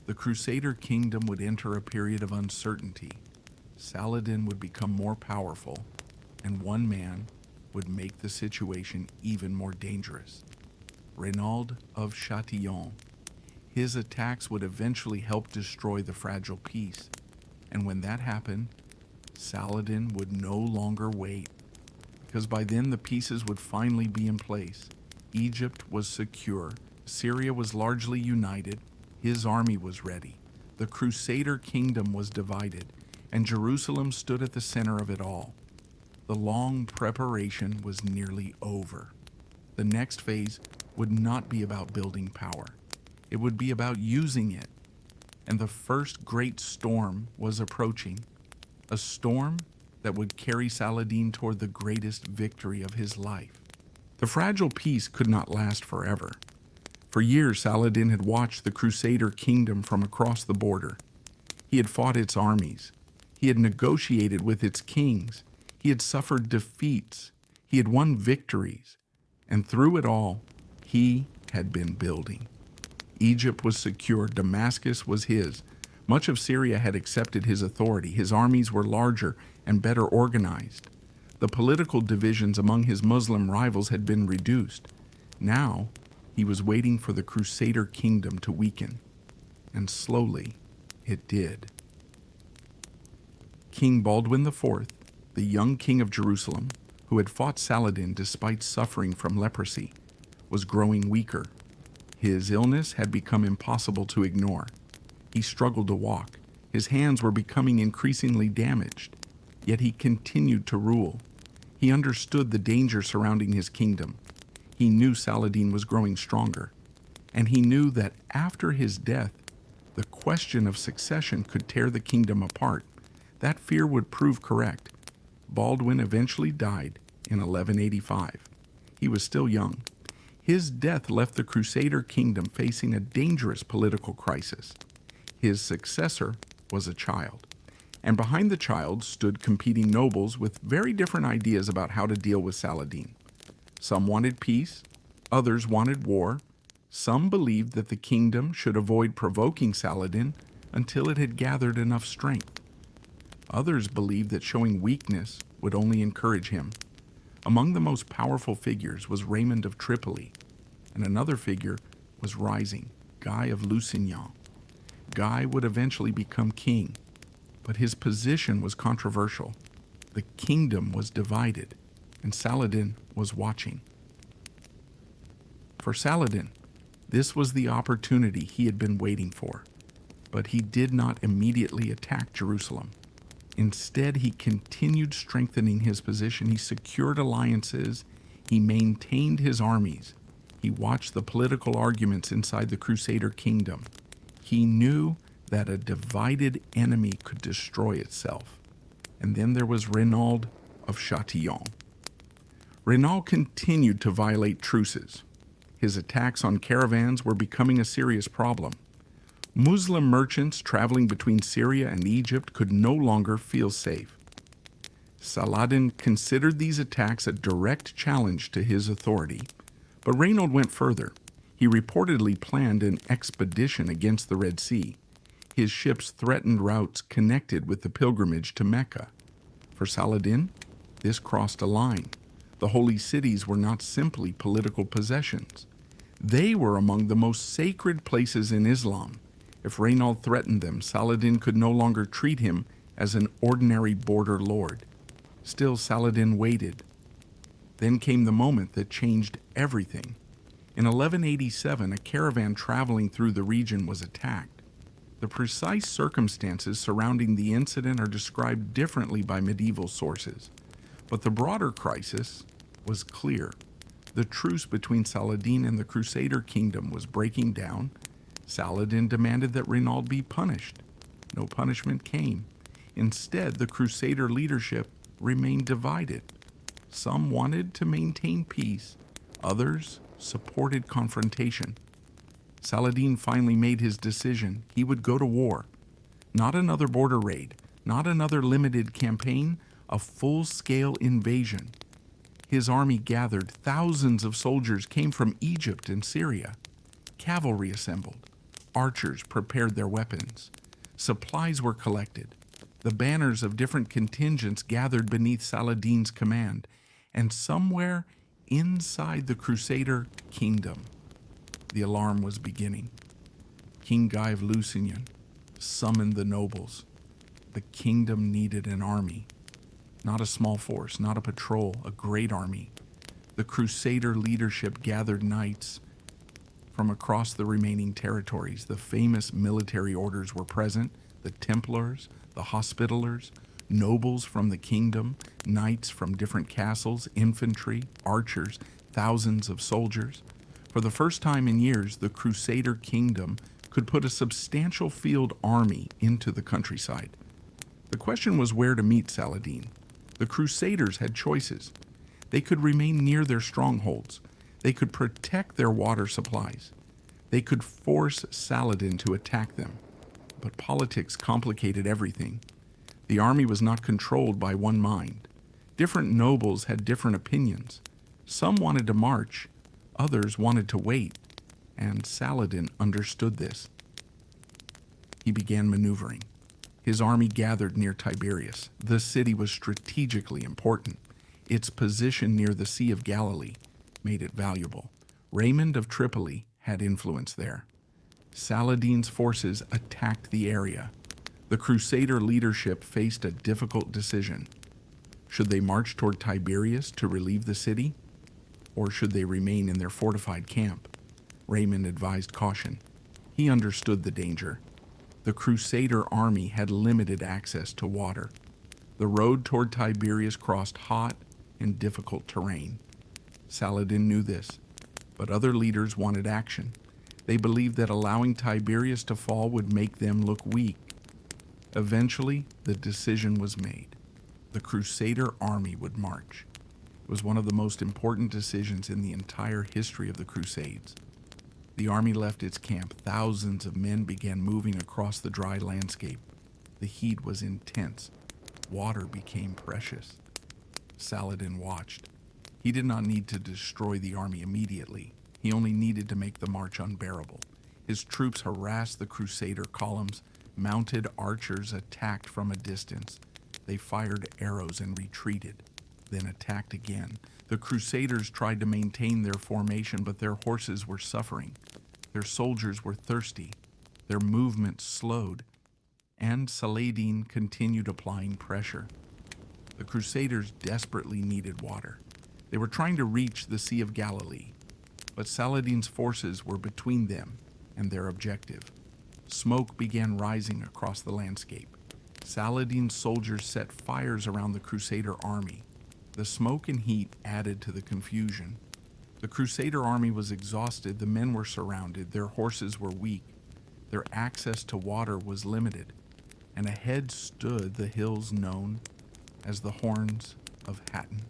The Crusader kingdom would enter a period of uncertainty. Saladin would become more powerful, and one man would make the situation even more dangerous. Raynald of Chatillon. His attacks would eventually help destroy the fragile peace. And when that happened, Saladin would no longer wait, because by then the pieces would finally be in place. Egypt was secure. Syria was largely united. His army was ready. The Crusader kingdom was divided, and Jerusalem stood at the center of it all. The long preparation was nearly over. The next phase would not be about building power. It would be about using it. And the first great storm was approaching, a storm that would carry Saladin toward the greatest victory of his life. The fragile peace could not last forever. For years, Saladin had watched the Crusader kingdom from across the border. He had fought its armies. He had negotiated with its kings. He had suffered defeats. He had won victories. And through it all, he had been building. Egypt was secure. Damascus was his. Much of Syria had accepted his authority. His armies were larger and better organized. The political divisions among his Muslim rivals had been reduced. Now, he was waiting for the Crusader kingdom to weaken. And slowly, it did. King Baldwin IV, the young king of Jerusalem, who had fought Saladin despite suffering from leprosy, was growing weaker. His illness had become impossible to ignore. He struggled to walk. His hands were becoming increasingly damaged. Yet he continued to rule. He understood the danger surrounding his kingdom. He knew Saladin was growing stronger. And he knew that after his death, the question of succession could tear the kingdom apart. That fear would prove correct. Baldwin eventually died in 1185. He was still young. His death left the Crusader kingdom facing a dangerous political crisis. His successor was a child. And behind the child stood competing nobles with very different ideas about how to deal with Saladin. Some wanted peace, others wanted war. Some believed that the kingdom should avoid provoking Saladin until it had gathered enough strength. Others believed that showing weakness would only encourage him. Among the most powerful figures was Raymond of Tripoli, and another figure was rising, Guy of Lusignan. Guy would eventually become king, but his position was controversial. The kingdom was divided, and Saladin was watching. For Saladin, this was the opportunity he had been waiting for, but he did not immediately attack Jerusalem. Instead, he continued strengthening his position. He secured alliances. He maintained his armies. He watched the political arguments inside the Crusader kingdom. He knew that a divided enemy could destroy itself. And then there was Renaud of Chatillon. Renaud continued to violate truces. His attacks on caravans were becoming a serious problem. Muslim merchants traveling between Syria and Egypt could no longer feel safe. Saladin considered these attacks a direct challenge to his authority, but Renaud went further. He reportedly planned an expedition against the Red Sea. His ships threatened routes connected with the pilgrimage to Mecca. For Saladin, this crossed a line. The holy cities were not simply political possessions. They were among the most sacred places in Islam. If Renaud threatened them, Saladin could no longer treat him as an ordinary border lord. Still, Saladin waited. Then came the moment that changed everything. In 1187, a caravan traveling through the region was attacked. The precise circumstances surrounding the incident are described differently by medieval sources, but the broader crisis was clear. The truce between Saladin and the Crusader kingdom was breaking down. Saladin demanded that Renaud be punished. No punishment came. Instead, the Crusader leadership remained divided. Some wanted to maintain peace, others supported confrontation. Saladin finally made his decision. He would go to war. Not another border raid, not another limited campaign, a full-scale invasion. His army gathered. Thousands of soldiers came from Egypt and Syria. Cavalry assembled. Archers prepared their weapons. Supplies were collected. The banners of different contingents gathered beneath Saladin's command. And somewhere inside the Crusader kingdom, the alarm was beginning. King Guy of Lusignan summoned the nobles. The kingdom needed an army. Not a small force, not a patrol, a great army. The Crusader leadership gathered knights from across the remaining territories. The famous military orders were present: the Templars, the Hospitallers, nobles from the kingdom, knights from different castles, infantry, archers, thousands of soldiers. For the first time in years, the Crusader kingdom could put a substantial field army into the countryside. The question was where to meet Saladin. The Crusaders had choices. They could remain near their strongholds. They could protect their water supplies. They could force Saladin to attack them. But politics complicated everything. The army was not controlled by one mind. Different nobles had different opinions. Some wanted to march, others wanted to wait. and Saladin understood this. He began maneuvering. His army gathered near Tiberias. The city was strategically important. Its position near the Sea of Galilee made it valuable. Raymond of Tripoli had influence there. Saladin's forces attacked the area. The Crusader leadership faced a difficult decision. Should they march toward Tiberias to relieve the city, or should they remain in their fortified camp? Raymond advised caution. He understood the danger. The Crusader army had limited access to water. The road toward Tiberias crossed hot and difficult terrain. Saladin knew this, but other leaders wanted action. They believed that allowing Tiberias to fall would make them look weak. Eventually, the decision was made. The Crusader army would march. It was one of the most important decisions in the entire history of the Crusades. The army left its camp. Thousands of men began moving across the dry landscape. The heat was intense. Water became precious. Saladin watched. He did not need to destroy the army immediately. He only needed to make the march unbearable. His troops harassed the Crusader columns. Mounted archers attacked from a distance. They fired arrows and retreated, then attacked again. The Crusaders tried to maintain their formation, but their horses were suffering. Their soldiers were thirsty. Their movement slowed, and Saladin continued applying pressure. The Crusaders desperately needed water. They were trying to reach the Sea of Galilee, but Saladin's forces were between them and their objective. Smoke began rising across the landscape. Saladin's soldiers set fires around the Crusader army. The smoke and heat added to the confusion. The Crusader army was exhausted. The men were surrounded. Their horses were weak. Their access to water was limited. And ahead stood the hills known as the Horns of Hattin.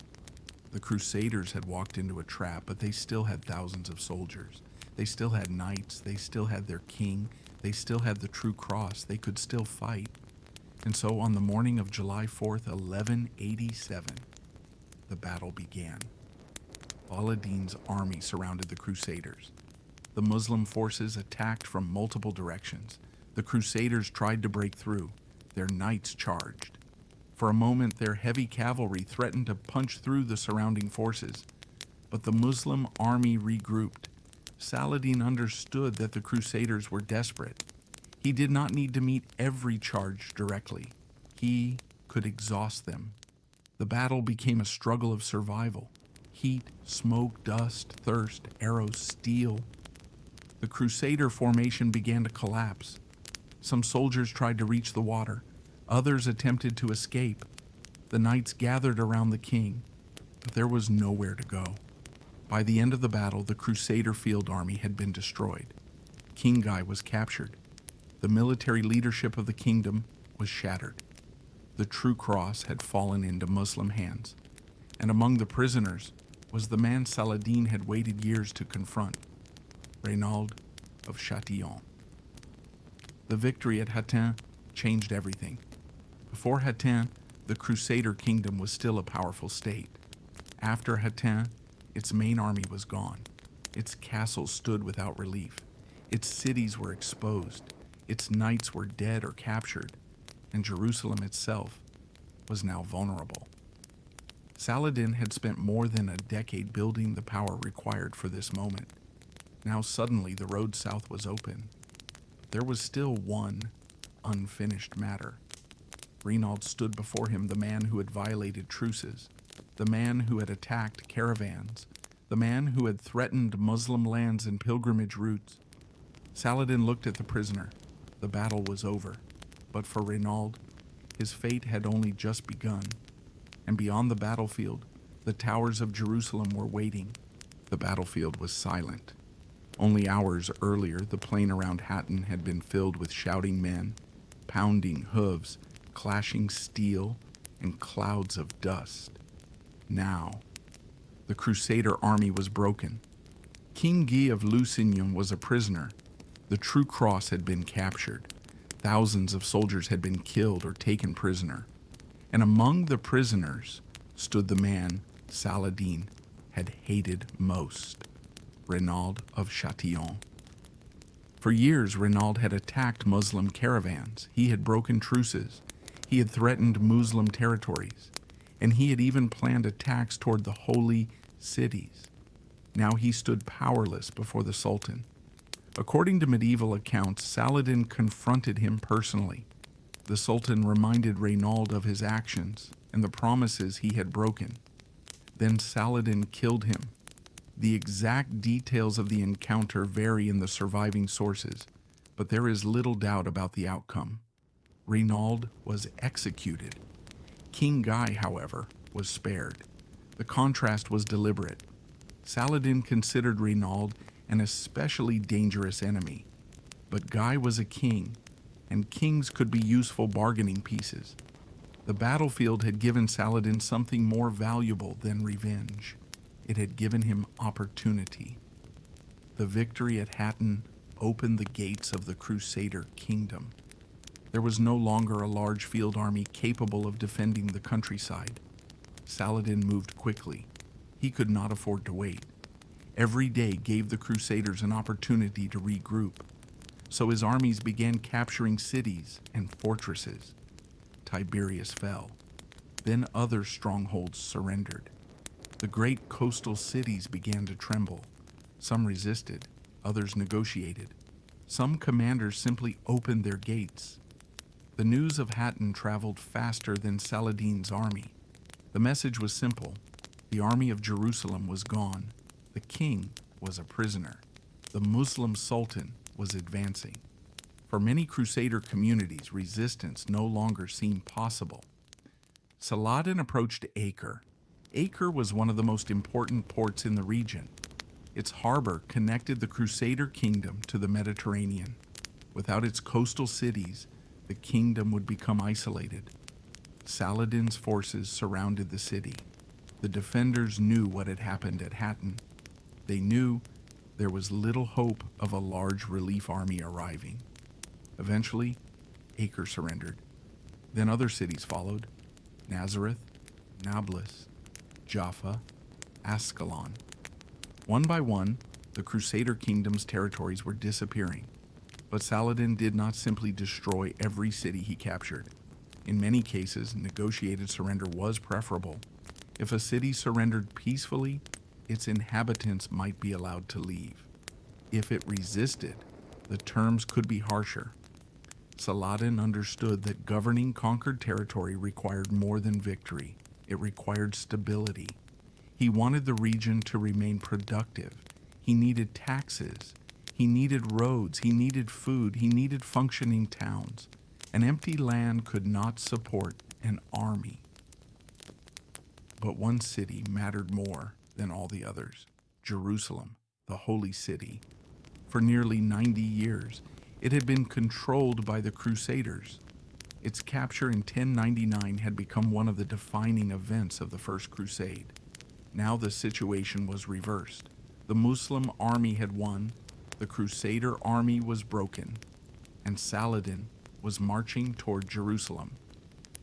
The Crusaders had walked into a trap, but they still had thousands of soldiers. They still had knights. They still had their king. They still had the true cross. They could still fight. And so on the morning of July 4th, 1187, the battle began. Saladin's army surrounded the Crusaders. The Muslim forces attacked from multiple directions. The Crusaders tried to break through. Their knights charged. For a moment, their heavy cavalry threatened to punch through the surrounding forces. But the Muslim army regrouped. Saladin understood that the Crusaders were desperate. He did not need to meet every charge directly. He could exhaust them. The battle became a struggle of survival. Heat, smoke, dust, thirst, arrows, steel. The Crusader formation began to collapse. Some soldiers tried to reach the water. Others attempted to escape. The knights gathered around the king, but there was nowhere to go. By the end of the battle, the Crusader field army had been destroyed. King Guy was captured. The military leadership of the kingdom was shattered. The true cross had fallen into Muslim hands, and among the prisoners was the man Saladin had waited years to confront, Reynald of Chatillon. The victory at Hattin changed everything. Before Hattin, the Crusader kingdom was still a powerful state. After Hattin, its main army was gone. Its castles stood without relief. Its cities were exposed. Its knights were dead or captured, and Jerusalem itself was now vulnerable. Saladin had spent more than a decade building the power required for this moment. Now suddenly the road south was open. But there was still one unfinished matter. Reynald stood before him, the man who had violated truces, the man who had attacked caravans, the man who had threatened Muslim lands and pilgrimage routes. Saladin looked at the prisoner. The battle was over, but for Reynald, his fate had only just begun. And beyond the battlefield, the towers of Jerusalem were waiting. The battlefield was silent. Only hours earlier, the plain around Hattin had been filled with shouting men, pounding hooves, clashing steel, and clouds of dust. Now, the Crusader army was broken. King Guy of Lusignan was a prisoner. The true cross had been captured. Thousands of soldiers had been killed or taken prisoner. And among the prisoners stood the man Saladin had hated most, Reynald of Chatillon. For years, Renaud had attacked Muslim caravans. He had broken truces. He had threatened Muslim territories. And he had even planned attacks toward the holy cities. Now he stood powerless before the Sultan. According to medieval accounts, Saladin confronted him personally. The Sultan reminded Renaud of his actions and the promises he had broken. Then Saladin killed him. The exact details of the encounter vary in the surviving sources, but there is little doubt about the outcome. Renaud was executed. King Guy, however, was spared. The contrast was deliberate. Saladin considered Renaud an especially dangerous enemy. But Guy was a king, and kings could be useful bargaining pieces. The battlefield had given Saladin something more valuable than revenge. It had given him opportunity. The victory at Hattin opened the gates of the Crusader kingdom. There was no longer a large field army capable of defending the countryside. Saladin moved quickly. He could not afford to wait. Every day gave the Crusaders an opportunity to regroup. So his armies began capturing cities and fortresses. Tiberias fell. Then other strongholds surrendered. The great coastal cities began to tremble. Some resisted, others negotiated. Some commanders simply opened their gates. The news of Hattin traveled faster than Saladin's army. The message was simple. The army of Jerusalem was gone. The king was a prisoner. The Muslim Sultan was advancing. For many Crusader communities, resistance no longer seemed possible. Saladin approached Acre. Acre was one of the most important ports in the region. Its harbor connected the Crusader kingdom to the Mediterranean. Without its coastal cities, the kingdom would become isolated. Saladin's forces surrounded the city. The defenders knew what had happened at Hattin. They knew there was little hope of a large relief army arriving. Eventually, Acre surrendered. Then other cities followed: Nazareth, Nablus, Jaffa, Ascalon. One by one, the Crusader kingdom's territories were disappearing. But Saladin did not simply destroy every city he captured. In many cases, negotiated surrender was preferable. If a city surrendered peacefully, its inhabitants might be allowed to leave. If it resisted, the terms could be harsher. Saladin understood that governing conquered territory required more than victory. It required stability. He wanted the region to remain productive. He needed taxes. He needed roads. He needed food. He needed functioning towns. An empty land could not support an army. But one city mattered more than all the others: Jerusalem, the holy city. For nearly 90 years, it had been controlled by the Crusaders. Its capture in 1099 had become one of the defining events of the First Crusade. Now the situation was reversed. The Muslim army had won, the Crusader army was broken, and Saladin was marching toward Jerusalem.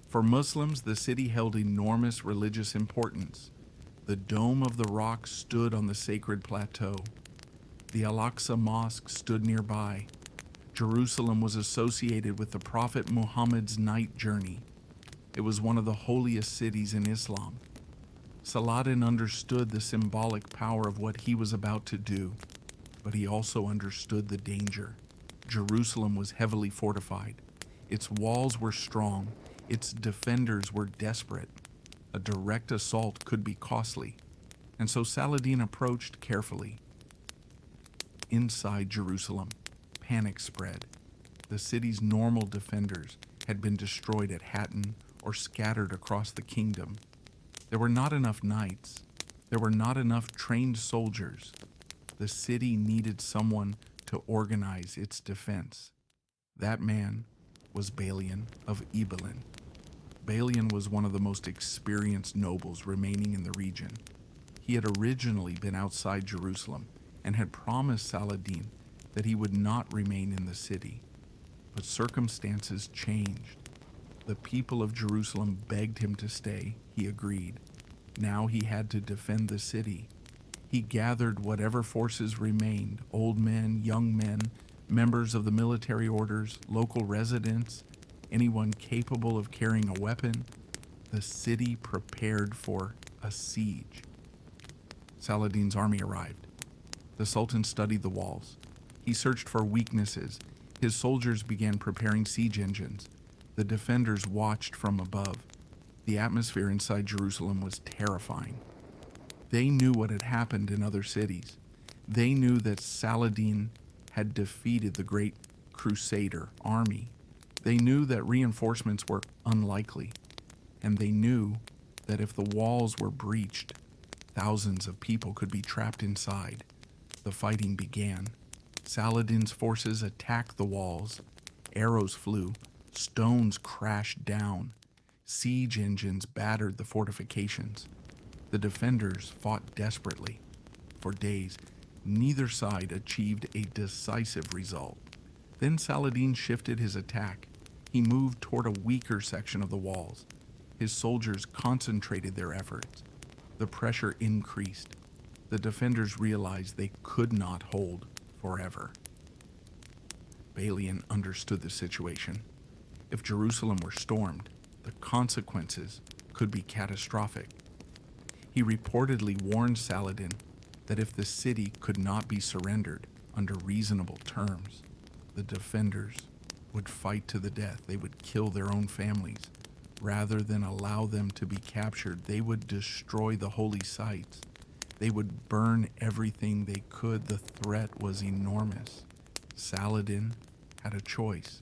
For Muslims, the city held enormous religious importance. The Dome of the Rock stood on the sacred plateau. The Al-Aqsa Mosque stood nearby. Jerusalem was associated with the Prophet Muhammad's night journey. It was one of the holiest cities in Islam. Saladin understood the symbolic power of what he was about to do, but he also understood the danger. Jerusalem was heavily fortified. Its walls were strong. Its defenders were desperate. A direct assault could be costly, and so Saladin approached carefully. Inside Jerusalem, panic spread. The city's normal defenders had been destroyed at Hattin or scattered across the kingdom. There were not enough knights. There were not enough trained soldiers. The city needed someone to organize its defense. That man was Balian of Ibelin. Balian was one of the most experienced nobles remaining in the region. He had originally been outside Jerusalem and had promised Saladin that he would not remain in the city. But circumstances changed. The people of Jerusalem begged him to stay. He agreed. Now he had to defend the city. He gathered whatever forces remained: old men, young men, Members of the military orders, local residents, anyone capable of carrying a weapon, the city prepared for a siege. Saladin's army arrived. The Sultan studied the walls. He searched for weaknesses. His soldiers began preparing siege engines. The defenders watched from above. The atmosphere inside Jerusalem was terrifying. They knew what had happened in other cities. They knew that Saladin had defeated the great Crusader army. They knew that reinforcements were unlikely, and they knew that if the walls were breached, thousands of people could be trapped inside. The fighting began. Saladin's forces attacked the walls. Arrows flew. Stones crashed down. Siege engines battered the fortifications. The defenders fought desperately. For days, neither side achieved a decisive result. Then Saladin shifted his attack. He moved toward a weaker section of the walls. His soldiers concentrated their efforts. The pressure increased. The defenders realized they could not hold forever. Balian understood the situation. If Jerusalem were stormed, the consequences could be catastrophic. He reportedly warned Saladin that if the city could not be surrendered under reasonable terms, the defenders would fight to the death. They would kill their own families. Rather than allow them to be captured, they would destroy the holy sites. They would burn everything they could. The threat was enormous. Saladin had a choice.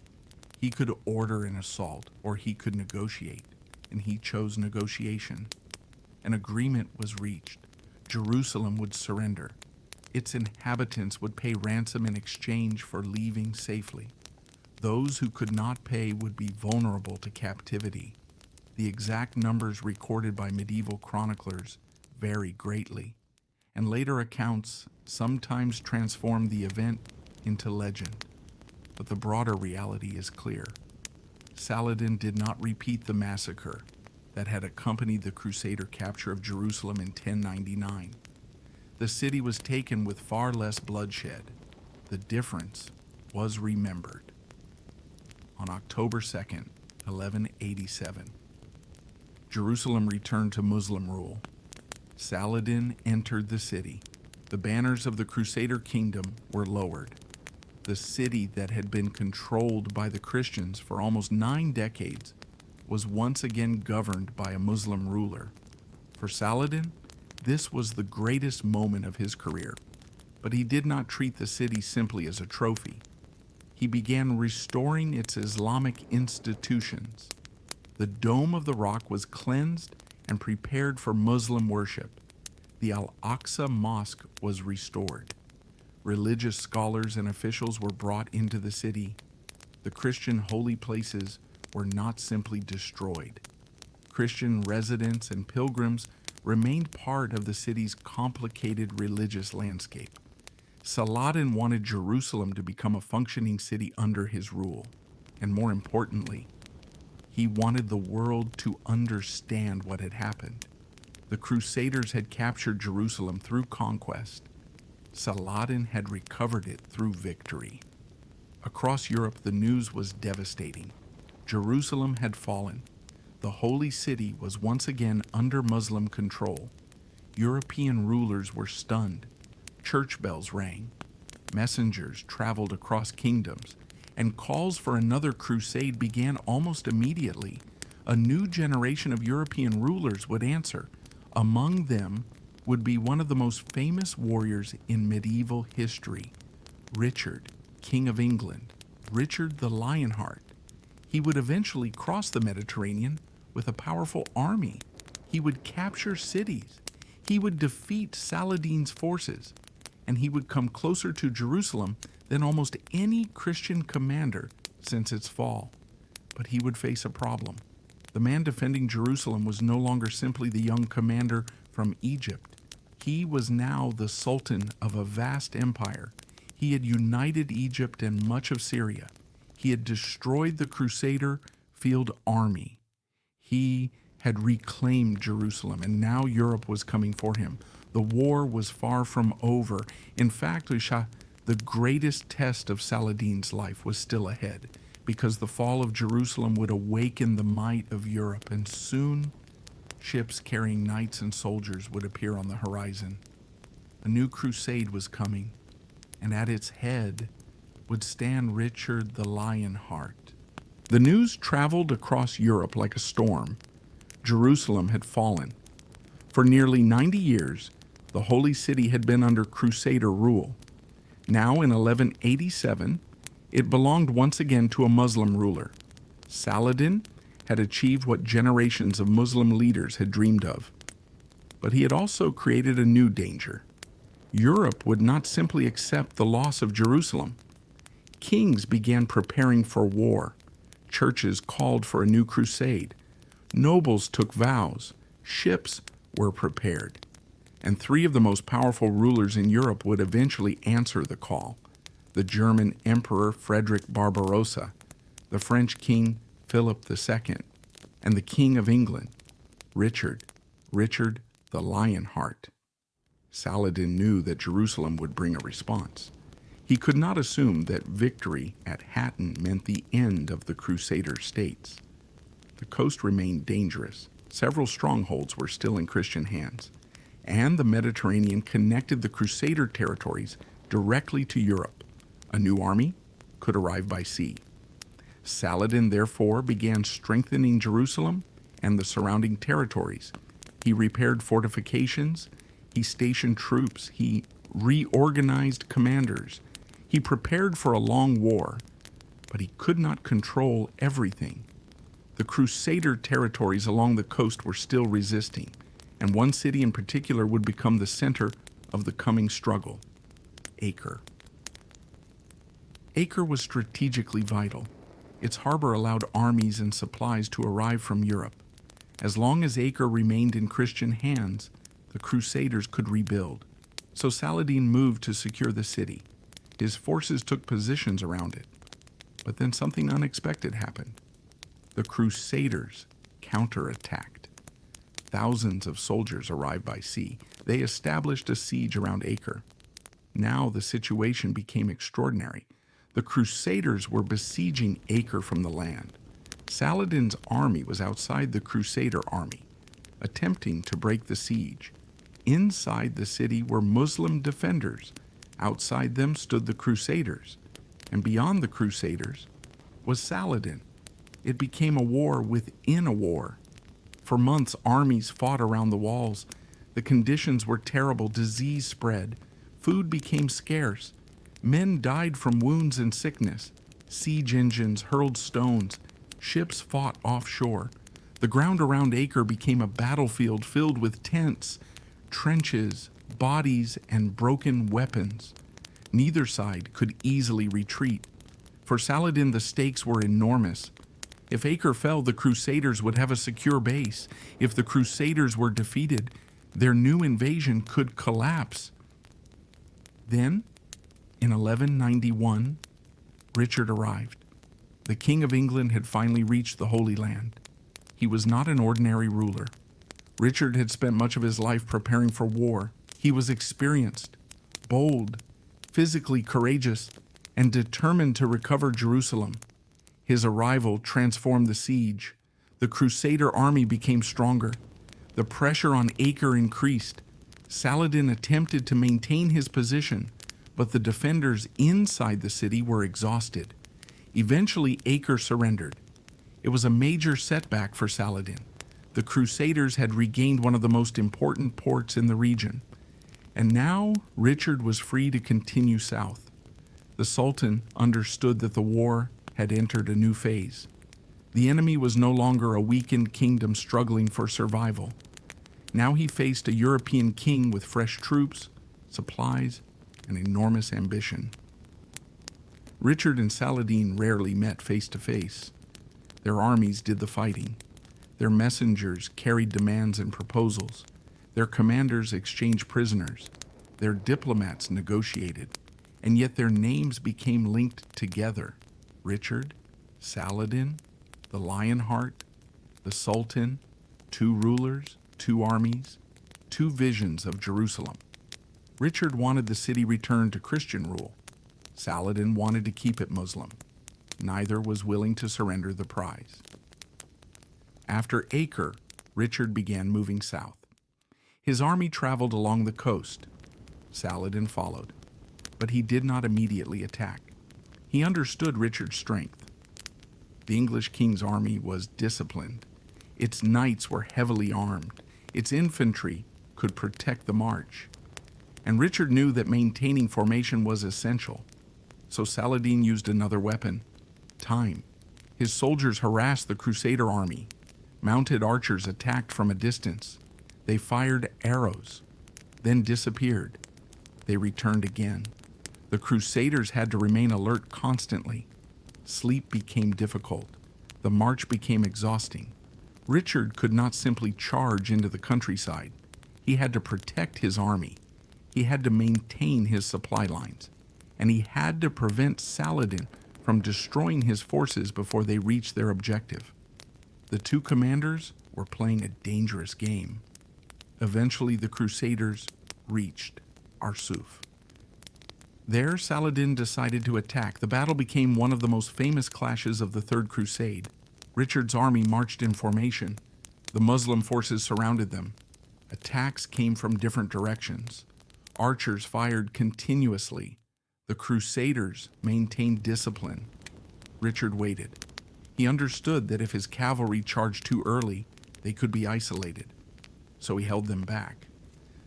He could order an assault or he could negotiate, and he chose negotiation. An agreement was reached. Jerusalem would surrender. Its inhabitants would pay ransom in exchange for leaving safely. Those who could not pay would be vulnerable to captivity. The exact numbers recorded by medieval chroniclers vary greatly, and later accounts sometimes transform the event into legend. But the broader reality is clear. Saladin did not repeat the massacre that had accompanied the Crusader capture of Jerusalem in 1099. The city was taken with far less bloodshed. The difference was remembered. On October 2nd, 1187, Jerusalem returned to Muslim rule. Saladin entered the city. The banners of the Crusader kingdom were lowered. The city that had been controlled by the Christians for almost 9 decades was once again governed by a Muslim ruler. For Saladin, this was the greatest moment of his career, but he did not treat the city simply as a trophy. He began restoring its Islamic institutions. The Dome of the Rock was cleansed and prepared for Muslim worship. The Al-Aqsa Mosque was restored. Religious scholars and officials were brought into the city. The Christian holy places were not simply destroyed. Christian residents and pilgrims remained part of the city's complicated religious landscape. Saladin wanted Jerusalem to become a functioning city under his rule, and more importantly, he wanted the world to understand what had happened. The Crusaders had captured Jerusalem through conquest. Saladin had recovered it through victory. Across Europe, the news was devastating. Jerusalem had fallen. The holy city was once again under Muslim control. European rulers were stunned. Church bells rang. Messengers traveled across kingdoms, and calls for another crusade began almost immediately. A new generation of European rulers would answer. Among them would be one of the most famous warriors in medieval history, Richard, King of England, Richard the Lionheart. He would eventually cross the Mediterranean with a powerful army. He would capture cities. He would defeat Saladin's forces, and he would come closer to Jerusalem than almost any Christian commander since its fall. But he would face a problem. The man defending Jerusalem was no longer simply the young commander from Egypt. He was now the Sultan of a vast empire. He had united Egypt and much of Syria. He had destroyed the Crusader field army. He had reclaimed Jerusalem, and now Europe was coming for him. The war was far from over. In fact, The greatest test of Saladin's life was still ahead, because the fall of Jerusalem would awaken the might of Europe, and soon ships carrying knights and soldiers would appear on the horizon. A new crusade was coming, and at its head would stand Richard the Lionheart. The news traveled across Europe like a storm. Jerusalem had fallen. For nearly 90 years, the Holy City had been under Crusader rule. Now, in 1187, it belonged once again to a Muslim ruler. Saladin had achieved what generations of Muslim leaders had dreamed of. But he had also created a new danger. Europe would not simply accept the loss of Jerusalem. Kings began preparing for war. Churches called for a new crusade. Nobles took vows. Ships were prepared. And three of the most powerful rulers in Europe would eventually answer the call: the German Emperor Frederick Barbarossa, the French King Philip II, and the King of England, Richard the Lionheart. Saladin knew that Jerusalem would bring a response. He could not assume that victory at Hattin meant the end of the Crusader states. The coast remained dangerous. Several strongholds were still in Christian hands, and the Mediterranean connected the Crusader territories directly to Europe. A new army could arrive by sea. Saladin therefore began strengthening Jerusalem and the surrounding territories. He repaired fortifications, he stationed troops, he reorganized commanders. He prepared for a long war, but he could not control everything. The Crusader territories along the coast were still resisting, and one city in particular would become the center of the coming struggle: Acre. Acre was strategically vital. Its harbor allowed armies and supplies to arrive from Europe. As long as Acre remained in Christian hands, the Crusaders could rebuild. So Saladin moved to secure the city. His forces took positions around it. But then something unexpected happened. The Crusaders counterattacked. Thousands of soldiers arrived by sea. They established a siege around Acre. Now the situation became extraordinary. The Crusaders were besieging Acre from the land. Saladin's army was outside the Crusader army, attempting to break the siege. Inside the city were Muslim defenders. Outside them stood the Crusaders. And beyond the Crusaders was Saladin. It became a war within a war. For months, armies fought around the walls. The conditions were terrible. Disease spread. Food became scarce. Men died from wounds and sickness. Siege engines hurled stones. Ships fought offshore. The ground around Acre became a battlefield filled with tents, trenches, bodies, and broken weapons. Neither side could easily retreat. For Saladin, the stakes were enormous. If Acre fell, the Crusaders would have a secure base. If the Crusaders were defeated, their new invasion could collapse. Then, in 1191, Richard arrived. The King of England had finally reached the Holy Land. He was not an ordinary ruler. Richard had spent much of his life preparing for war. He was experienced, bold, physically courageous, and determined to recover Jerusalem. His arrival transformed the siege. The Crusader army became stronger. The pressure on Acre increased. Saladin attempted to maintain his position, but the defenders inside the city were exhausted. Eventually, Acre surrendered. It was a major setback for Saladin. The Crusaders had regained one of the most important ports in the region. And now Richard was free to continue south. The Sultan understood that the war had entered a new phase. The enemy was no longer a weakened kingdom struggling for survival. Now he faced a European king with fresh troops, supplies, and enormous ambition. Richard and Saladin rarely met face to face. Their armies did the fighting. Their messengers carried demands and proposals. Their commanders exchanged prisoners. Their diplomats negotiated. And yet their names became linked together. Richard, Saladin, the Lionheart, the Sultan, two rulers, two armies, two visions of Jerusalem. Richard wanted the city returned to Christian rule. Saladin wanted to keep it Muslim. Neither was willing to surrender the prize. After Acre, Richard began moving south. His army traveled along the coast. Saladin followed, but he did not immediately attack. He understood Richard's strength. The English king's army was disciplined. Its knights were heavily armed. Its infantry could protect the march. And Richard knew that maintaining formation was essential. So Saladin used another weapon, time. His soldiers harassed the Crusader army. Mounted archers attacked from a distance. They fired arrows, then disappeared. They returned again. The Crusaders had to remain alert constantly. Sleep became difficult. The march became exhausting. Richard could not simply charge into the countryside. He had to protect his army. He had to maintain his supply lines. And he had to prevent Saladin from destroying his forces before they reached their objective. The two commanders were playing a dangerous game. Eventually, the Crusaders reached Arsuf. There, Saladin decided to attack. The battle became one of the most famous clashes of the Third Crusade. Richard's army marched in formation. The Muslim forces surrounded them. Attacks came from different directions. Archers fired continuously. The Crusaders maintained discipline. Richard waited. He understood that if his cavalry charged too early, they could be isolated. So he held them back.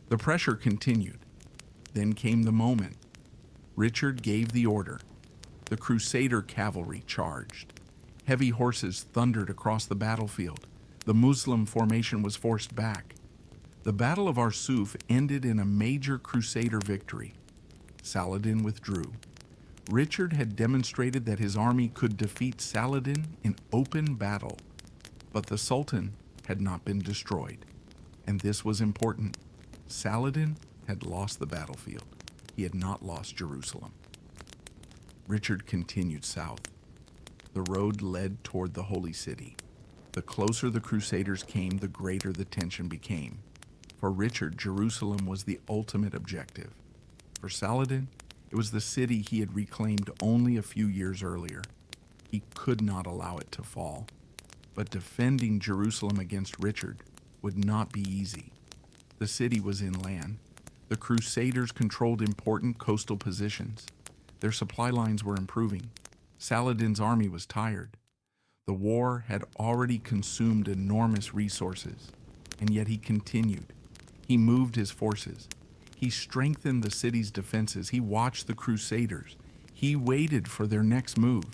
The pressure continued. Then came the moment. Richard gave the order. The Crusader cavalry charged. Heavy horses thundered across the battlefield. The Muslim formation was forced back. The Battle of Arsuf ended in a major Crusader victory. Saladin withdrew. Richard had demonstrated that his army could defeat Saladin in open battle, but the Sultan had not been destroyed. And this was important. Saladin had lost the battlefield. He had not lost Jerusalem. Richard continued south. The road led toward the Holy City. The closer the Crusaders came, the greater the tension became. For Richard, Jerusalem was the ultimate objective. For Saladin, it was the city he had reclaimed only a few years earlier. He could not allow it to fall. But defending Jerusalem against Richard would not be easy. The city was inland. The Crusaders controlled important coastal positions. Their supply lines were improving. Saladin's army was tired. The war had already consumed enormous resources, and yet he continued. He moved his forces. He strengthened the city's defenses. He watched the Crusaders. He waited for their next move.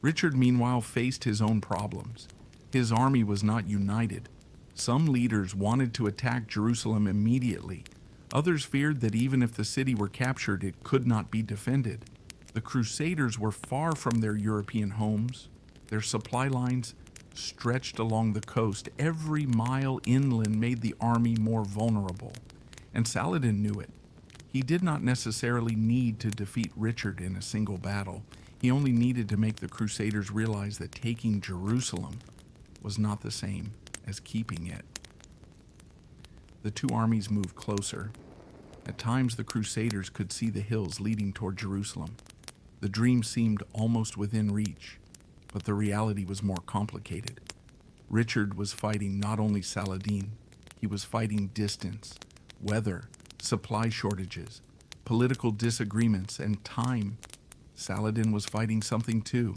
Richard, meanwhile, faced his own problems. His army was not united. Some leaders wanted to attack Jerusalem immediately. Others feared that even if the city were captured, it could not be defended. The Crusaders were far from their European homes. Their supply lines stretched along the coast. Every mile inland made the army more vulnerable. And Saladin knew it. He did not necessarily need to defeat Richard in a single battle. He only needed to make the Crusaders realize that taking Jerusalem was not the same as keeping it. The two armies moved closer. At times, the Crusaders could see the hills leading toward Jerusalem. The dream seemed almost within reach, but the reality was more complicated. Richard was fighting not only Saladin, he was fighting distance, weather, supply shortages, political disagreements, and time. Saladin was fighting something too.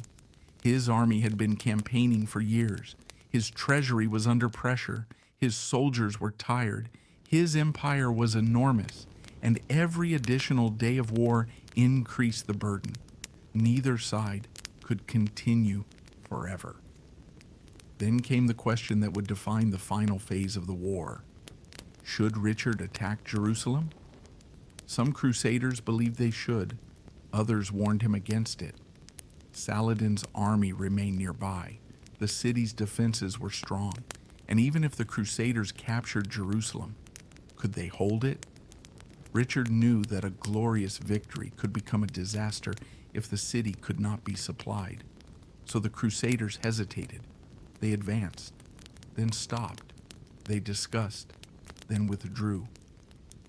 His army had been campaigning for years. His treasury was under pressure. His soldiers were tired. His empire was enormous, and every additional day of war increased the burden. Neither side could continue forever. Then came the question that would define the final phase of the war. Should Richard attack Jerusalem? Some Crusaders believed they should. Others warned him against it. Saladin's army remained nearby. The city's defenses were strong. And even if the Crusaders captured Jerusalem, could they hold it? Richard knew that a glorious victory could become a disaster if the city could not be supplied. So the Crusaders hesitated. They advanced, then stopped. They discussed, then withdrew.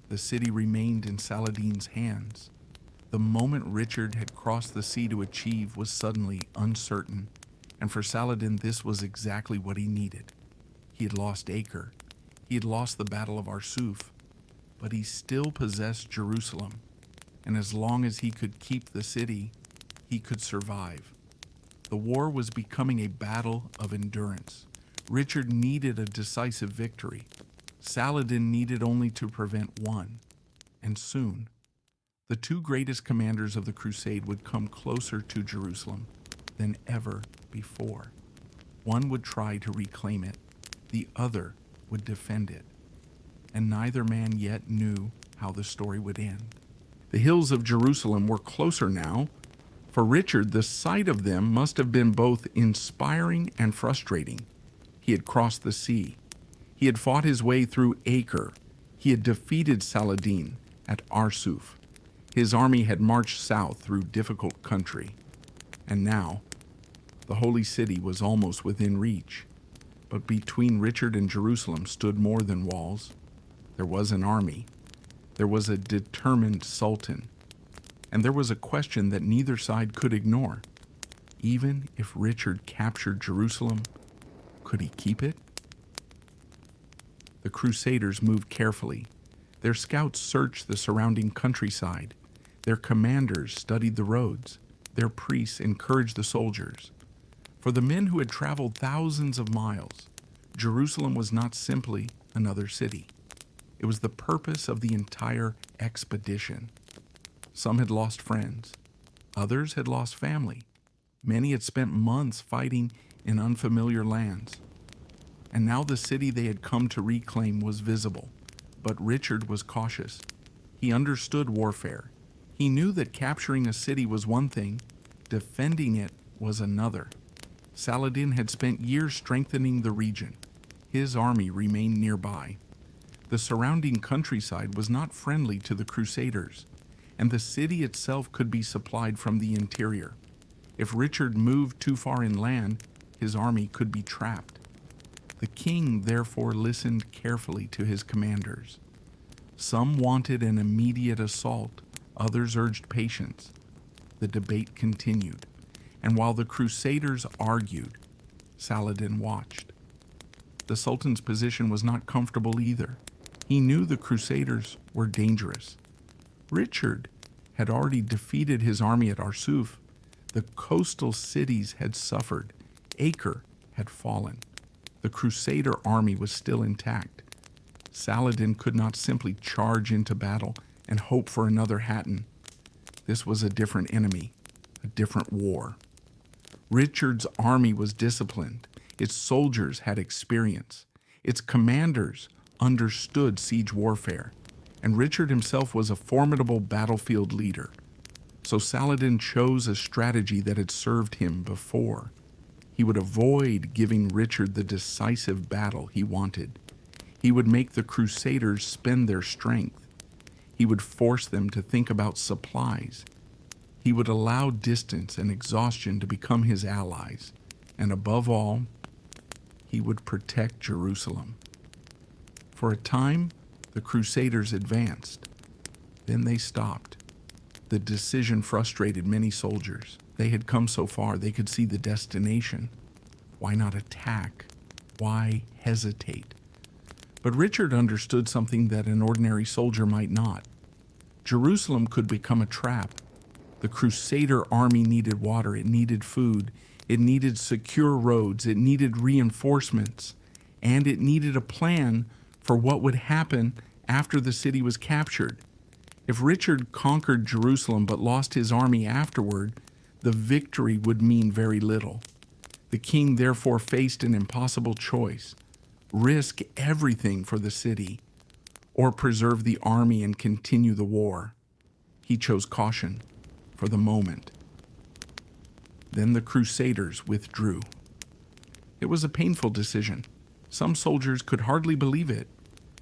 The city remained in Saladin's hands. The moment Richard had crossed the sea to achieve was suddenly uncertain, and for Saladin this was exactly what he needed. He had lost Acre, he had lost the Battle of Arsuf, but he still possessed Jerusalem, and as long as he could keep the city, he could survive. The war was becoming a battle of endurance. Richard needed a decisive victory. Saladin needed only to prevent one, and soon, the two greatest commanders of the Crusade would come closer to Jerusalem than ever before. One would try to reclaim it, the other would defend it, and neither man yet knew how the story would end. The hills of Jerusalem were closer now. For Richard, the sight of them must have been both inspiring and frustrating. He had crossed the sea. He had fought his way through Acre. He had defeated Saladin at Arsuf. His army had marched south through difficult country. And now, the holy city was almost within reach. But between Richard and Jerusalem stood more than walls. There was an army. There was a determined Sultan. And there was a question that neither side could ignore. Even if Richard captured Jerusalem, could he keep it? The Crusaders moved carefully. Their scouts searched the surrounding countryside. Their commanders studied the roads. Their priests encouraged the soldiers. For the men who had traveled thousands of miles, Jerusalem was not simply another city. It was the purpose of the entire expedition. Some had lost friends. Others had lost family. Many had spent months fighting in unfamiliar lands. And now the city they had come to reclaim was visible. But Richard was cautious. He understood warfare. He knew that capturing a city was one thing, defending it was another. Saladin had spent years strengthening the region. His army remained nearby. The surrounding countryside was not friendly to the Crusaders, and the city itself could be supplied from the interior. If Richard moved too far inland, his army could be trapped. The king therefore listened carefully to his commanders. Some wanted an immediate assault, others urged patience. The debate continued, and while the Crusaders argued, Saladin watched. The Sultan's position was not comfortable either. He knew the Crusaders were dangerous. Richard had already defeated his army at Arsuf. The coastal cities had suffered. Acre had fallen. The Crusader army was still intact. Saladin could not simply charge into battle and hope for another Hattin. This was a different enemy, a different war. Richard's army was disciplined. Its soldiers had experience. Its commanders understood siege warfare. And Richard himself was a formidable battlefield leader. So Saladin chose a strategy that had served him before. He would avoid giving Richard the decisive battle he wanted. He would make the Crusaders spend their strength. He would force them to think about supplies. He would allow distance and exhaustion to become his allies. And above all, he would protect Jerusalem. For a time, the Crusaders advanced. Then they stopped. The decision frustrated many soldiers. They had come so far, they could see the destination. Why not attack? Why hesitate? But Richard understood something that an ordinary soldier might not. Jerusalem could become a trap. The Crusader army needed water, it needed food, it needed secure roads, it needed reinforcements, and it needed a plan for what would happen after the city was captured. If Richard conquered Jerusalem but lost his army afterward, the victory would mean very little. The king therefore faced an impossible choice: risk everything for the city, or preserve the army and continue the war. He chose caution for the moment. Then the Crusaders withdrew. It was a painful decision. Some soldiers could hardly believe it.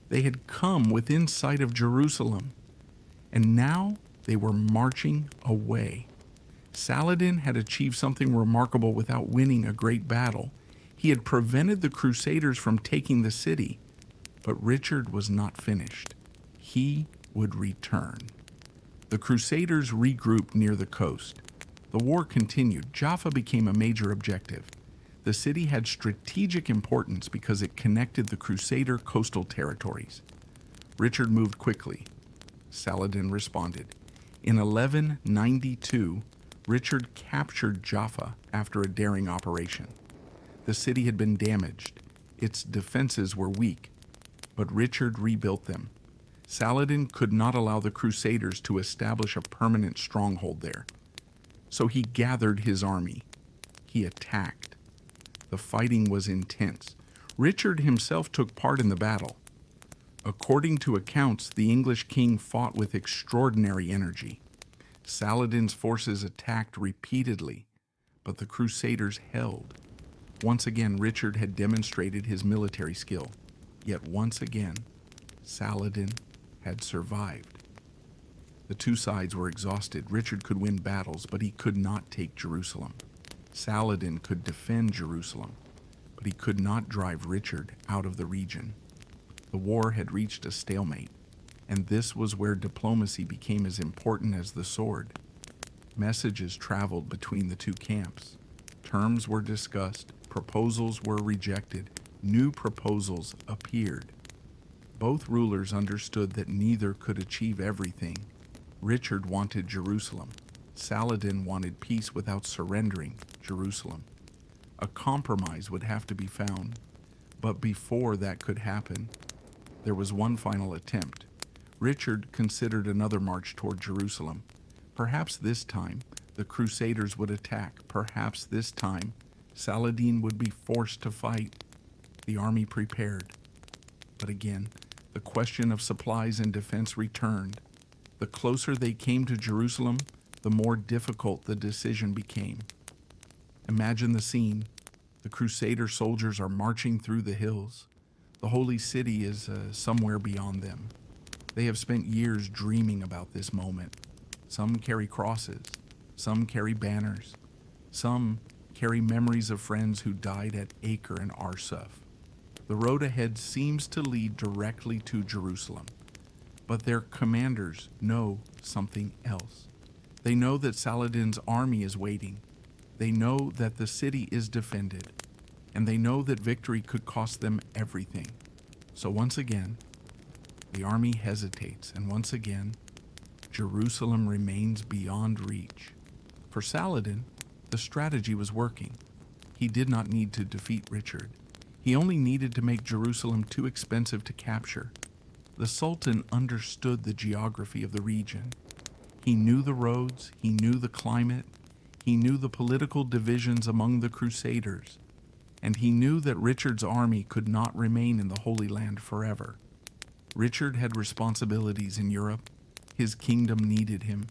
They had come within sight of Jerusalem, and now they were marching away. Saladin had achieved something remarkable without winning a great battle. He had prevented the Crusaders from taking the city, but Richard was not finished. He would return. The Crusaders regrouped near the coast. The war continued. Jaffa became a major objective. The city had strategic importance because it connected the Crusader coastal territories. Richard moved quickly. Saladin responded. In 1192, Richard captured Jaffa after a daring operation. The city had been damaged. Its defenses were weak, but Richard rebuilt them. Saladin could not allow the Crusaders to establish a permanent stronghold there. So he gathered his army. He attacked. The fighting was intense. Richard himself took part in the battle. According to accounts, the English king fought with extraordinary energy. Saladin's forces attacked repeatedly, but the Crusaders held. Once again, Richard had demonstrated his military skill. Yet once again, Saladin had survived. The two sides were exhausted. Richard could win battles, but he could not take Jerusalem. Saladin could defend Jerusalem, but he could not drive Richard out of the region. The war had reached a stalemate, and this was where diplomacy became as important as the sword. Messages traveled between the two camps. Terms were discussed, proposals were rejected, new proposals appeared. Both rulers understood that neither could achieve everything. Richard wanted Jerusalem. Saladin wanted peace without surrendering Jerusalem. A compromise would have to be found, but before that could happen, there was one final attempt. Richard considered another march toward Jerusalem. Perhaps this time the Crusaders would attack. Perhaps this time Saladin would be forced to fight. The army prepared. But again, the question of supplies and defense returned. The closer they came to Jerusalem, the more difficult the decision became. Imagine the scene. The Crusader soldiers are marching through the hills. The holy city is somewhere beyond them. They have spent years dreaming about this moment. Some carry crosses. Some carry banners. Some carry memories of friends who died at Acre and Arsuf. The road ahead seems to lead directly to Jerusalem, but their commanders know something else. They know that Saladin's army is waiting. They know that the city is defended, and they know that victory could cost them everything. So once again, the army hesitates, and once again, Jerusalem remains beyond reach. For Saladin, the strategy was working. He did not need to defeat Richard. He only needed to make Jerusalem too expensive to capture. The Sultan understood the geography of the region. He knew the roads, he knew the climate, he knew the political divisions among the Crusaders, and he knew that Richard's army could not remain in the Holy Land forever. Richard had responsibilities in Europe. His kingdom needed him.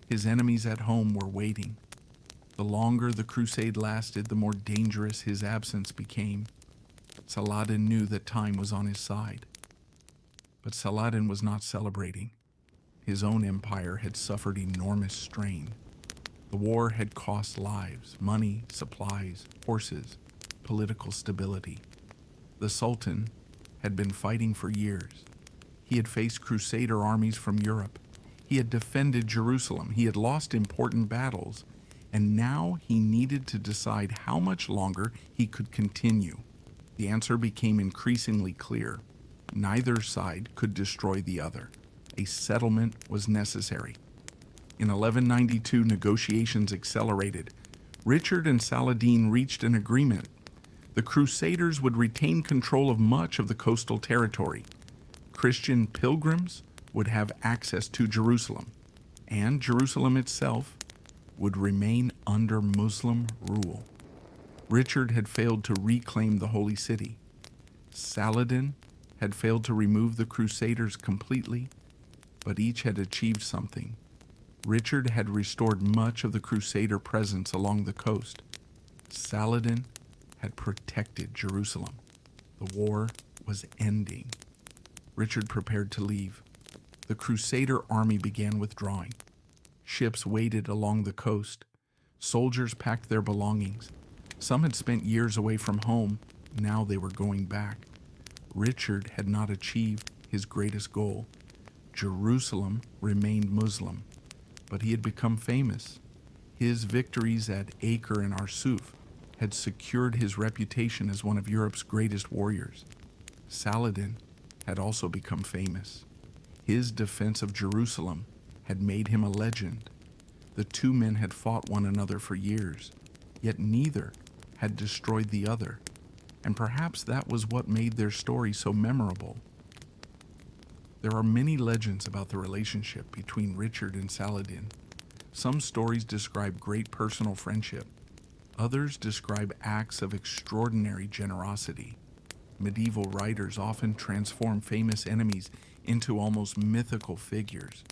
His enemies at home were waiting. The longer the crusade lasted, the more dangerous his absence became. Saladin knew that time was on his side. But Saladin was not celebrating. His own empire had suffered enormous strain. The war had cost lives, money, supplies, horses, political stability. The Sultan had been fighting for years. He had faced Crusader armies from Europe. He had defended Jerusalem. He had lost important battles. And now he needed to decide how much longer he could continue. The answer became increasingly clear. Neither side could destroy the other. A settlement was necessary. In 1192, negotiations accelerated. Richard and Saladin reached an agreement. The Crusaders would retain control of much of the coastal territory. Christian pilgrims would have access to Jerusalem, and Jerusalem itself would remain under Muslim rule. Richard had failed to reclaim the holy city. Saladin had failed to remove the Crusaders completely, but each had achieved something. Richard had restored much of the Crusader presence along the coast. Saladin had protected Jerusalem. The war was ending. Richard prepared to leave. The Crusader army began withdrawing. Ships waited along the coast. Soldiers packed their belongings. Some had spent years away from home. Now they were going back. Richard had not achieved his greatest goal. Jerusalem remained Muslim. but he had become famous. His victories at Acre and Arsuf had secured his reputation as one of Europe's greatest warriors. Saladin had also become famous. His defense of Jerusalem had made him a legend. The two men had fought one another for years, yet neither had destroyed the other, and perhaps that was what made their story so memorable. There are many legends about the relationship between Richard and Saladin. Some stories describe great personal friendship. Others describe acts of extraordinary generosity. Medieval writers often transform famous enemies into almost mythical figures.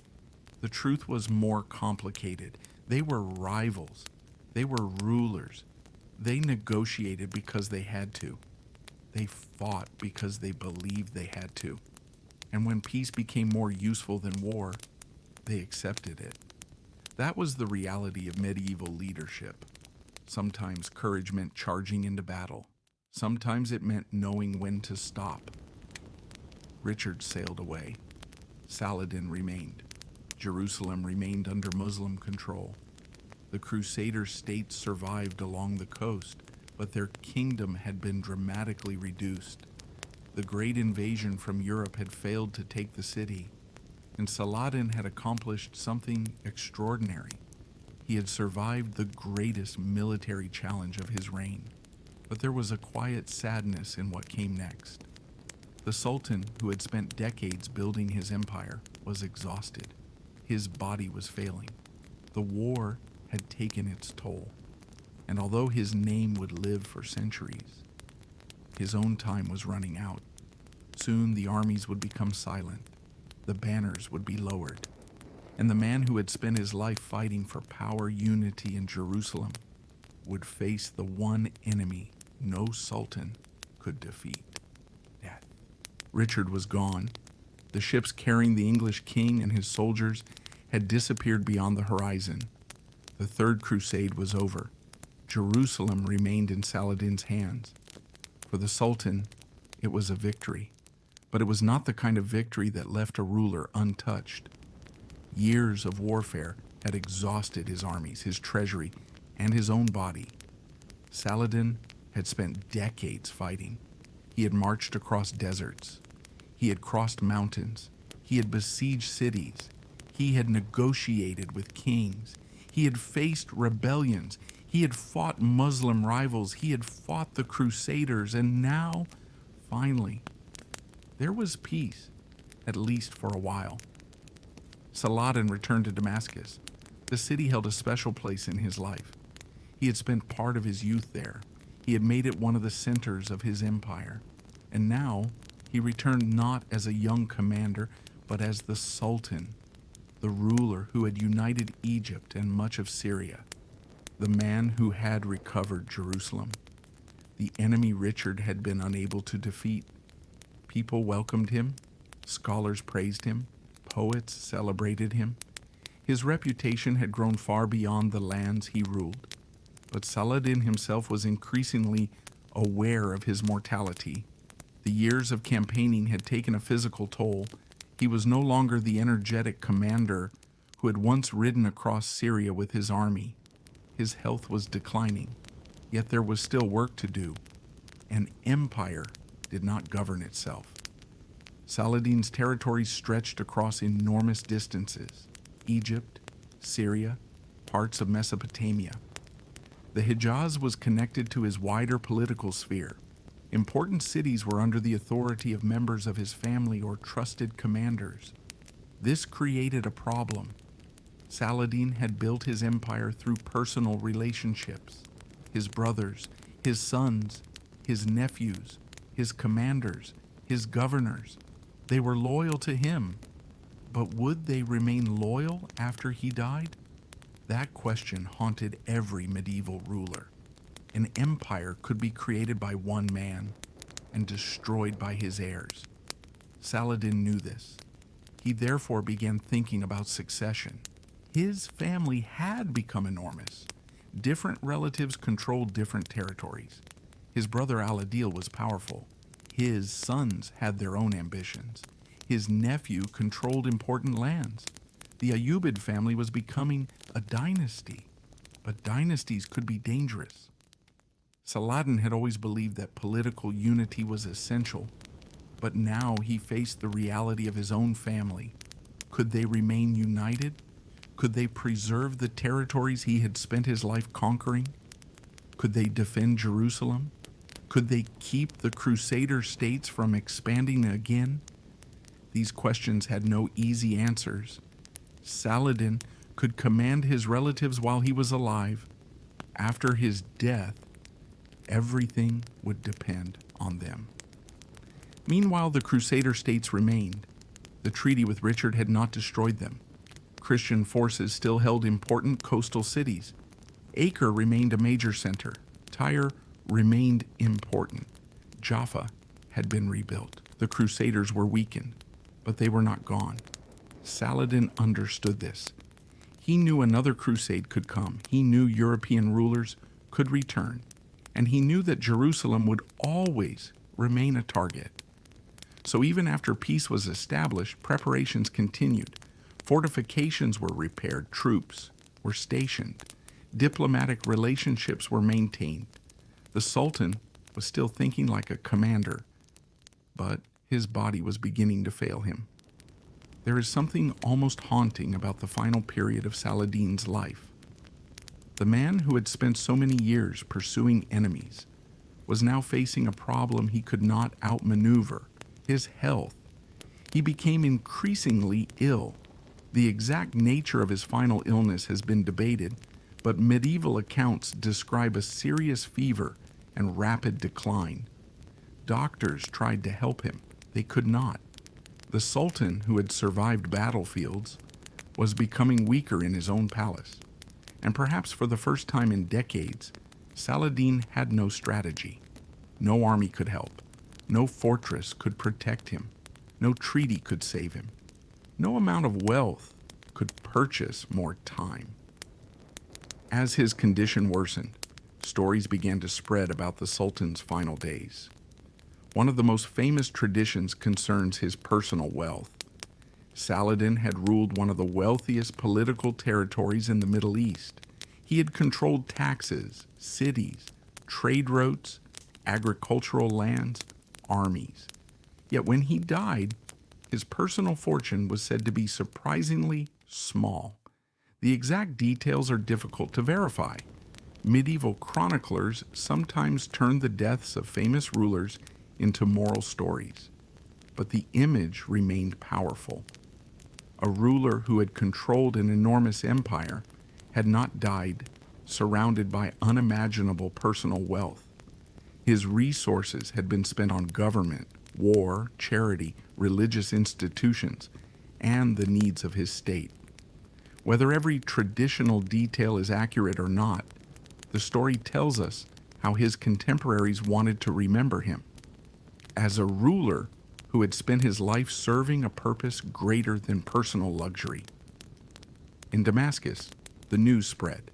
The truth was more complicated. They were rivals. They were rulers. They negotiated because they had to. They fought because they believed they had to. And when peace became more useful than war, they accepted it. That was the reality of medieval leadership. Sometimes courage meant charging into battle. Sometimes it meant knowing when to stop. Richard sailed away. Saladin remained. Jerusalem remained under Muslim control. The Crusader states survived along the coast, but their kingdom had been dramatically reduced. The great invasion from Europe had failed to take the city, and Saladin had accomplished something extraordinary. He had survived the greatest military challenge of his reign, but there was a quiet sadness in what came next. The Sultan, who had spent decades building his empire, was exhausted. His body was failing. The war had taken its toll, and although his name would live for centuries, his own time was running out. Soon the armies would become silent, the banners would be lowered, and the man who had spent his life fighting for power, unity, in Jerusalem would face the one enemy no sultan could defeat: death. Richard was gone. The ships carrying the English king and his soldiers had disappeared beyond the horizon. The Third Crusade was over. Jerusalem remained in Saladin's hands. For the Sultan, it was a victory, but it was not the kind of victory that left a ruler untouched. Years of warfare had exhausted his armies, his treasury, and his own body. Saladin had spent decades fighting. He had marched across deserts. He had crossed mountains. He had besieged cities. He had negotiated with kings. He had faced rebellions. He had fought Muslim rivals. He had fought the Crusaders. And now, finally, there was peace, at least for a while. Saladin returned to Damascus. The city held a special place in his life. He had spent part of his youth there. He had made it one of the centers of his empire. And now, he returned not as a young commander, but as the Sultan, the ruler who had united Egypt and much of Syria, the man who had recovered Jerusalem, the enemy Richard had been unable to defeat. People welcomed him, scholars praised him, poets celebrated him. His reputation had grown far beyond the lands he ruled, but Saladin himself was increasingly aware of his mortality. The years of campaigning had taken a physical toll. He was no longer the energetic commander who had once ridden across Syria with his army. His health was declining, yet there was still work to do. An empire did not govern itself. Saladin's territories stretched across enormous distances: Egypt, Syria, parts of Mesopotamia. The Hijaz was connected to his wider political sphere. Important cities were under the authority of members of his family or trusted commanders. This created a problem. Saladin had built his empire through personal relationships. His brothers, his sons, his nephews, his commanders, his governors, they were loyal to him. But would they remain loyal after he died? That question haunted every medieval ruler. An empire could be created by one man and destroyed by his heirs. Saladin knew this. He therefore began thinking about succession. His family had become enormous. Different relatives controlled different territories. His brother Al-Adil was powerful. His sons had their own ambitions. His nephew controlled important lands. The Ayyubid family was becoming a dynasty, but dynasties could be dangerous. Saladin had always believed that political unity was essential, but now he faced the reality of his own family. Could they remain united? Could they preserve the territories he had spent his life conquering? Could they defend Jerusalem? Could they keep the Crusader states from expanding again? These questions had no easy answers. Saladin could command his relatives while he was alive. After his death, everything would depend on them. Meanwhile, the Crusader states remained. The treaty with Richard had not destroyed them. Christian forces still held important coastal cities. Acre remained a major center. Tyre remained important. Jaffa had been rebuilt. The Crusaders were weakened, but they were not gone. Saladin understood this. He knew another crusade could come. He knew European rulers could return, and he knew that Jerusalem would always remain a target. So even after peace was established, preparations continued. Fortifications were repaired, troops were stationed, diplomatic relationships were maintained. The Sultan was still thinking like a commander, but his body was beginning to fail him. There is something almost haunting about the final period of Saladin's life. The man who had spent so many years pursuing enemies was now facing a problem he could not outmaneuver: his health. He became increasingly ill. The exact nature of his final illness has been debated, but medieval accounts describe a serious fever and rapid decline. Doctors tried to help him. They could not. The Sultan, who had survived battlefields, was becoming weaker in his own palace. And perhaps for the first time in decades, Saladin had no strategy. No army could help. No fortress could protect him. No treaty could save him. No amount of wealth could purchase more time. As his condition worsened, stories began to spread about the Sultan's final days. One of the most famous traditions concerns his personal wealth. Saladin had ruled one of the wealthiest political territories in the Middle East. He had controlled taxes, cities, trade routes, agricultural lands, armies. Yet when he died, his personal fortune was said to be surprisingly small. The exact details are difficult to verify. Medieval chroniclers sometimes turned the deaths of famous rulers into moral stories, but the image remained powerful. A ruler who had controlled an enormous empire had not died surrounded by unimaginable personal wealth. His resources had been spent on government, war, charity, religious institutions, and the needs of his state. Whether every traditional detail is accurate or not, the story tells us how his contemporaries wanted to remember him as a ruler who had spent his life serving a purpose greater than personal luxury. In Damascus, the news spread.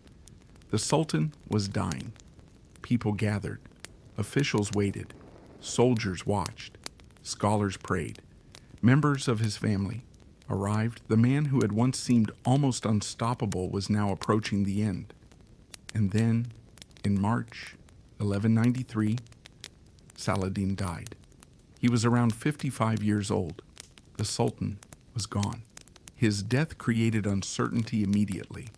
The Sultan was dying. People gathered. Officials waited. Soldiers watched. Scholars prayed. Members of his family arrived. The man who had once seemed almost unstoppable was now approaching the end. And then, in March 1193, Saladin died. He was around 55 years old. The Sultan was gone. His death created uncertainty immediately.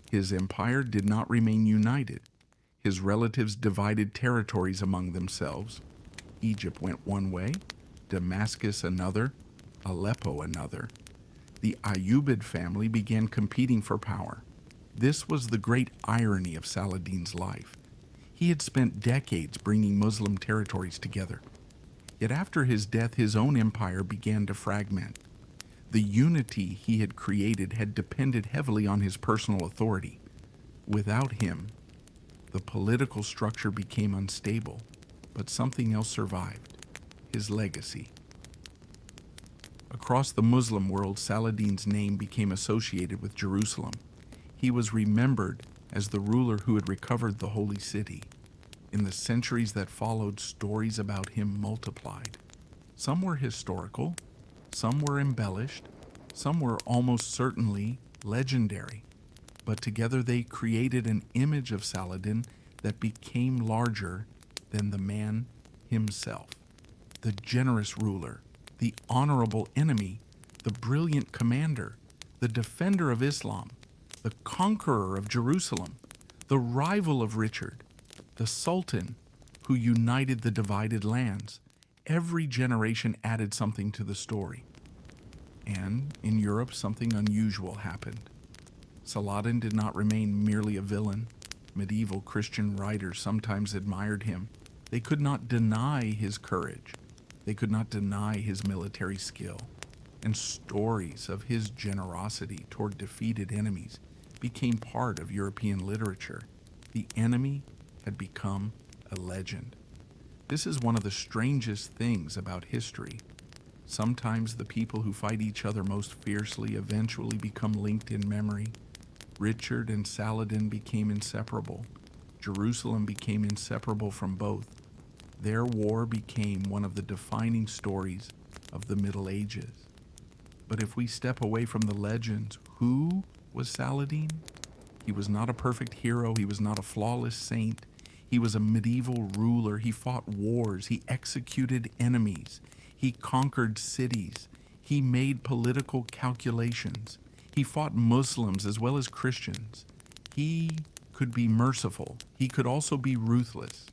His empire did not remain united. His relatives divided territories among themselves. Egypt went one way, Damascus another, Aleppo another. The Ayyubid family began competing for power. This was the great irony of Saladin's life. He had spent decades bringing Muslim territories together. Yet after his death, his own empire began to fragment. The unity he had created had depended heavily on his personal authority. Without him, the political structure became unstable, but something else survived: his legacy. Across the Muslim world, Saladin's name became associated with Jerusalem. He was remembered as the ruler who had recovered the holy city. In the centuries that followed, stories about him multiplied. Some were historical, some were embellished, Some were almost certainly legendary, but together they created an image of Saladin that became larger than the man himself. The generous ruler, the honorable enemy, the brilliant commander, the defender of Islam, the conqueror of Jerusalem, the rival of Richard, the Sultan who united the divided lands. Every generation added something to the story. And in Europe, something unusual happened. Saladin did not remain merely a villain. Medieval Christian writers sometimes admired him. They could not deny his courage. They could not deny his military skill. And stories of his generosity toward defeated enemies became part of European literature. The enemy had become a legend. This is one of the strangest things about history. Sometimes the people who fight each other most fiercely eventually become linked in memory. Richard and Saladin became inseparable. Jerusalem became inseparable from both. Their war became one of the defining stories of the Middle Ages. But if we step away from the legends, who was Saladin? He was not a perfect hero. He was not a flawless saint. He was a medieval ruler. He fought wars. He executed enemies. He conquered cities. He made political calculations. He fought Muslims as well as Christians. He could be merciful. He could also be ruthless.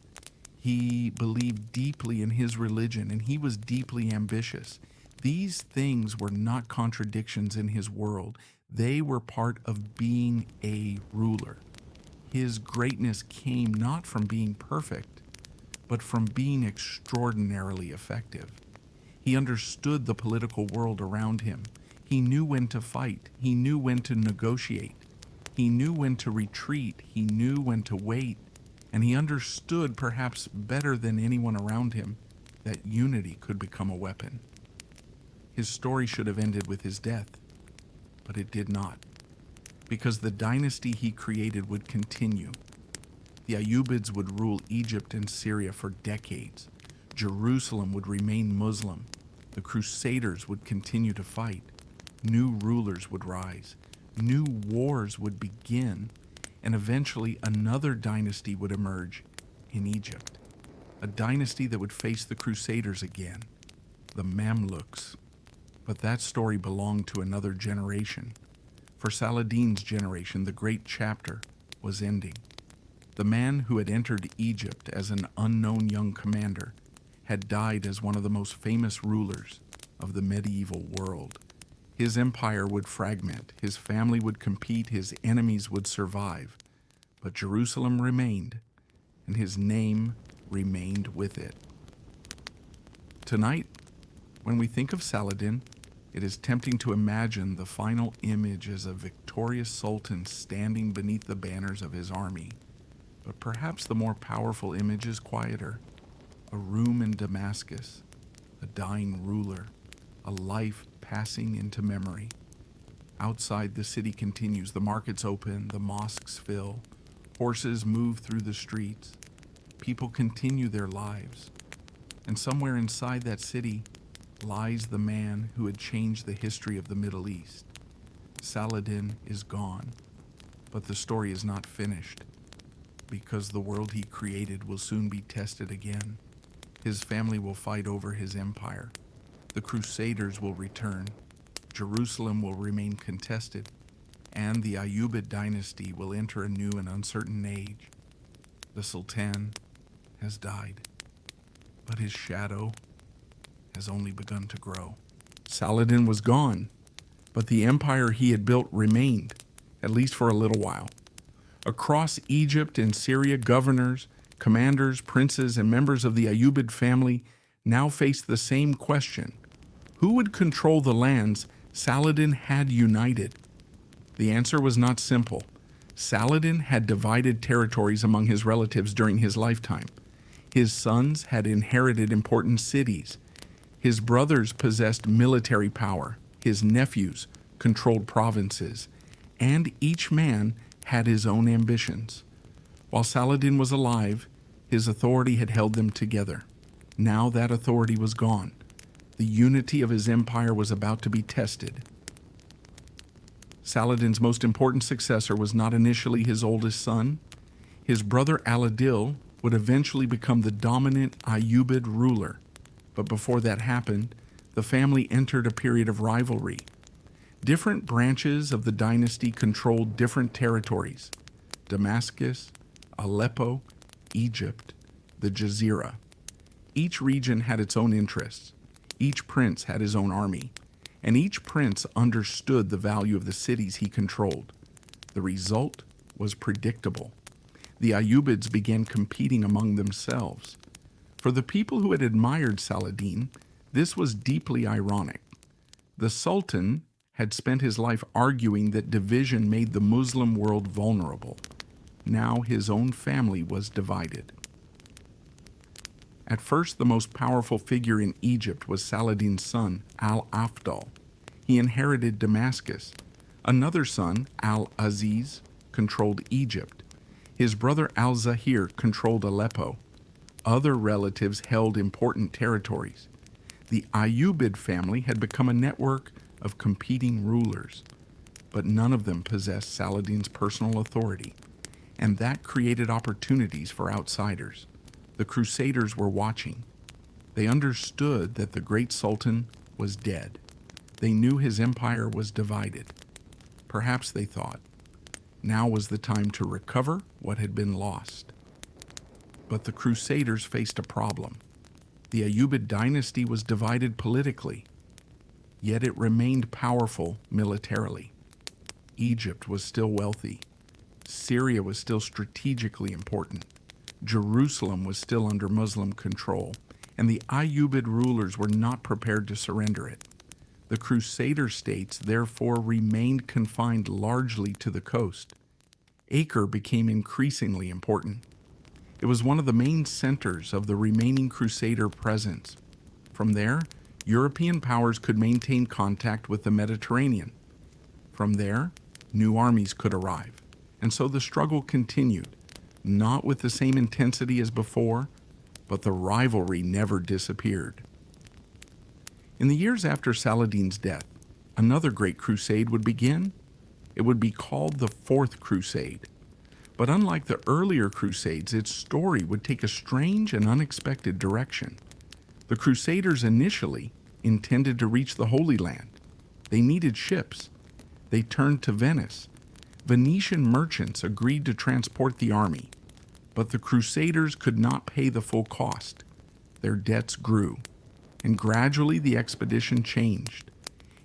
He believed deeply in his religion, and he was deeply ambitious. These things were not contradictions in his world. They were part of being a ruler. His greatness came not from being perfect, but from being extraordinarily effective. He understood the political world around him. He knew when to fight. He knew when to negotiate. He knew when to retreat. He knew when to wait. And he understood, perhaps better than anyone around him, that unity could become a weapon. His story should have ended with his death, but it did not, because the dynasty he created would continue. The Ayyubids would rule Egypt and Syria for decades. Jerusalem would remain Muslim. The Crusaders would continue to fight. New rulers would rise. New wars would begin, and eventually another dynasty would emerge in Egypt. A dynasty that would face the Crusaders again, the Mamluks. But that story belonged to another generation. For Saladin's generation, the great chapter was ending. The man who had entered Egypt as an unknown young commander had died as one of the most famous rulers of the medieval world. His empire would fragment, his family would compete, his enemies would survive. But Jerusalem remained, and his name remained with it. Tonight, when we think of Saladin, it is tempting to imagine the final image as a victorious sultan standing beneath the banners of his army. But perhaps the more powerful image is quieter. A room in Damascus, a dying ruler, a life passing into memory. Outside, the city continues. The markets open, the mosques fill, horses move through the streets. People continue their lives. And somewhere inside that city lies the man who had changed the history of the Middle East. Saladin is gone, but the story is not finished, because the world he created will soon be tested again. His family will fight over his empire. The Crusaders will return. Jerusalem will remain contested, and the Ayyubid dynasty will enter a new and uncertain age. The Sultan has died, but his shadow has only begun to grow. Saladin was gone, but the empire he had built remained, at least for a little while. Across Egypt and Syria, governors, commanders, princes, and members of the Ayyubid family now faced the same question. Who would control the lands Saladin had united? The answer was not simple. Saladin had divided territories among his relatives during his lifetime. His sons had inherited important cities. His brothers possessed military power. His nephews controlled provinces. And each man had his own ambitions. While Saladin was alive, his authority had held them together. Now that authority was gone. The unity of his empire was about to be tested. Saladin's most important successor was not initially his oldest son. His brother Aladil would eventually become the dominant Ayyubid ruler. But before that happened, the family entered a period of rivalry. Different branches of the dynasty controlled different territories: Damascus, Aleppo, Egypt, the Jazeera. Each region had its own interests. Each prince had his own army, and each prince understood the value of the cities he controlled. The result was predictable. The Ayyubids began competing among themselves. For the people who had admired Saladin, this was deeply ironic. The Sultan had spent his life arguing that division made the Muslim world vulnerable. Now his own family was divided. At first, the most powerful figure in Egypt was Saladin's son, Al-Afdal. He inherited Damascus. Another son, Al-Aziz, controlled Egypt. His brother Al-Zahir controlled Aleppo. Other relatives held important territories. The Ayyubid family had become a network of competing rulers, but none of them possessed Saladin's personal authority, and that created opportunities for outsiders. The Crusaders were watching. They understood that the great Sultan was dead. They knew his empire was divided. Perhaps they thought, now was the time to recover what had been lost. But the Crusaders faced a problem. The Ayyubid dynasty was divided politically, yet it remained powerful militarily. Egypt was still wealthy. Syria was still strategically important. Jerusalem was still under Muslim control, and the Ayyubid rulers were not prepared to surrender it. The Crusader states therefore remained confined largely to the coast. Acre became increasingly important. It was one of the main centers of the remaining Crusader presence. From there, European powers could maintain contact with the Mediterranean. From there, new armies could arrive. And so the struggle continued, not with the same intensity as before, but the rivalry never disappeared. In the years after Saladin's death, another great crusade would begin. It would be called the Fourth Crusade. But unlike the earlier crusades, its story would take a strange and unexpected direction. The Crusaders initially intended to reach the Holy Land. They needed ships. They turned to Venice. Venetian merchants agreed to transport the army, but the Crusaders could not pay the full cost. Their debts grew, and gradually the expedition changed.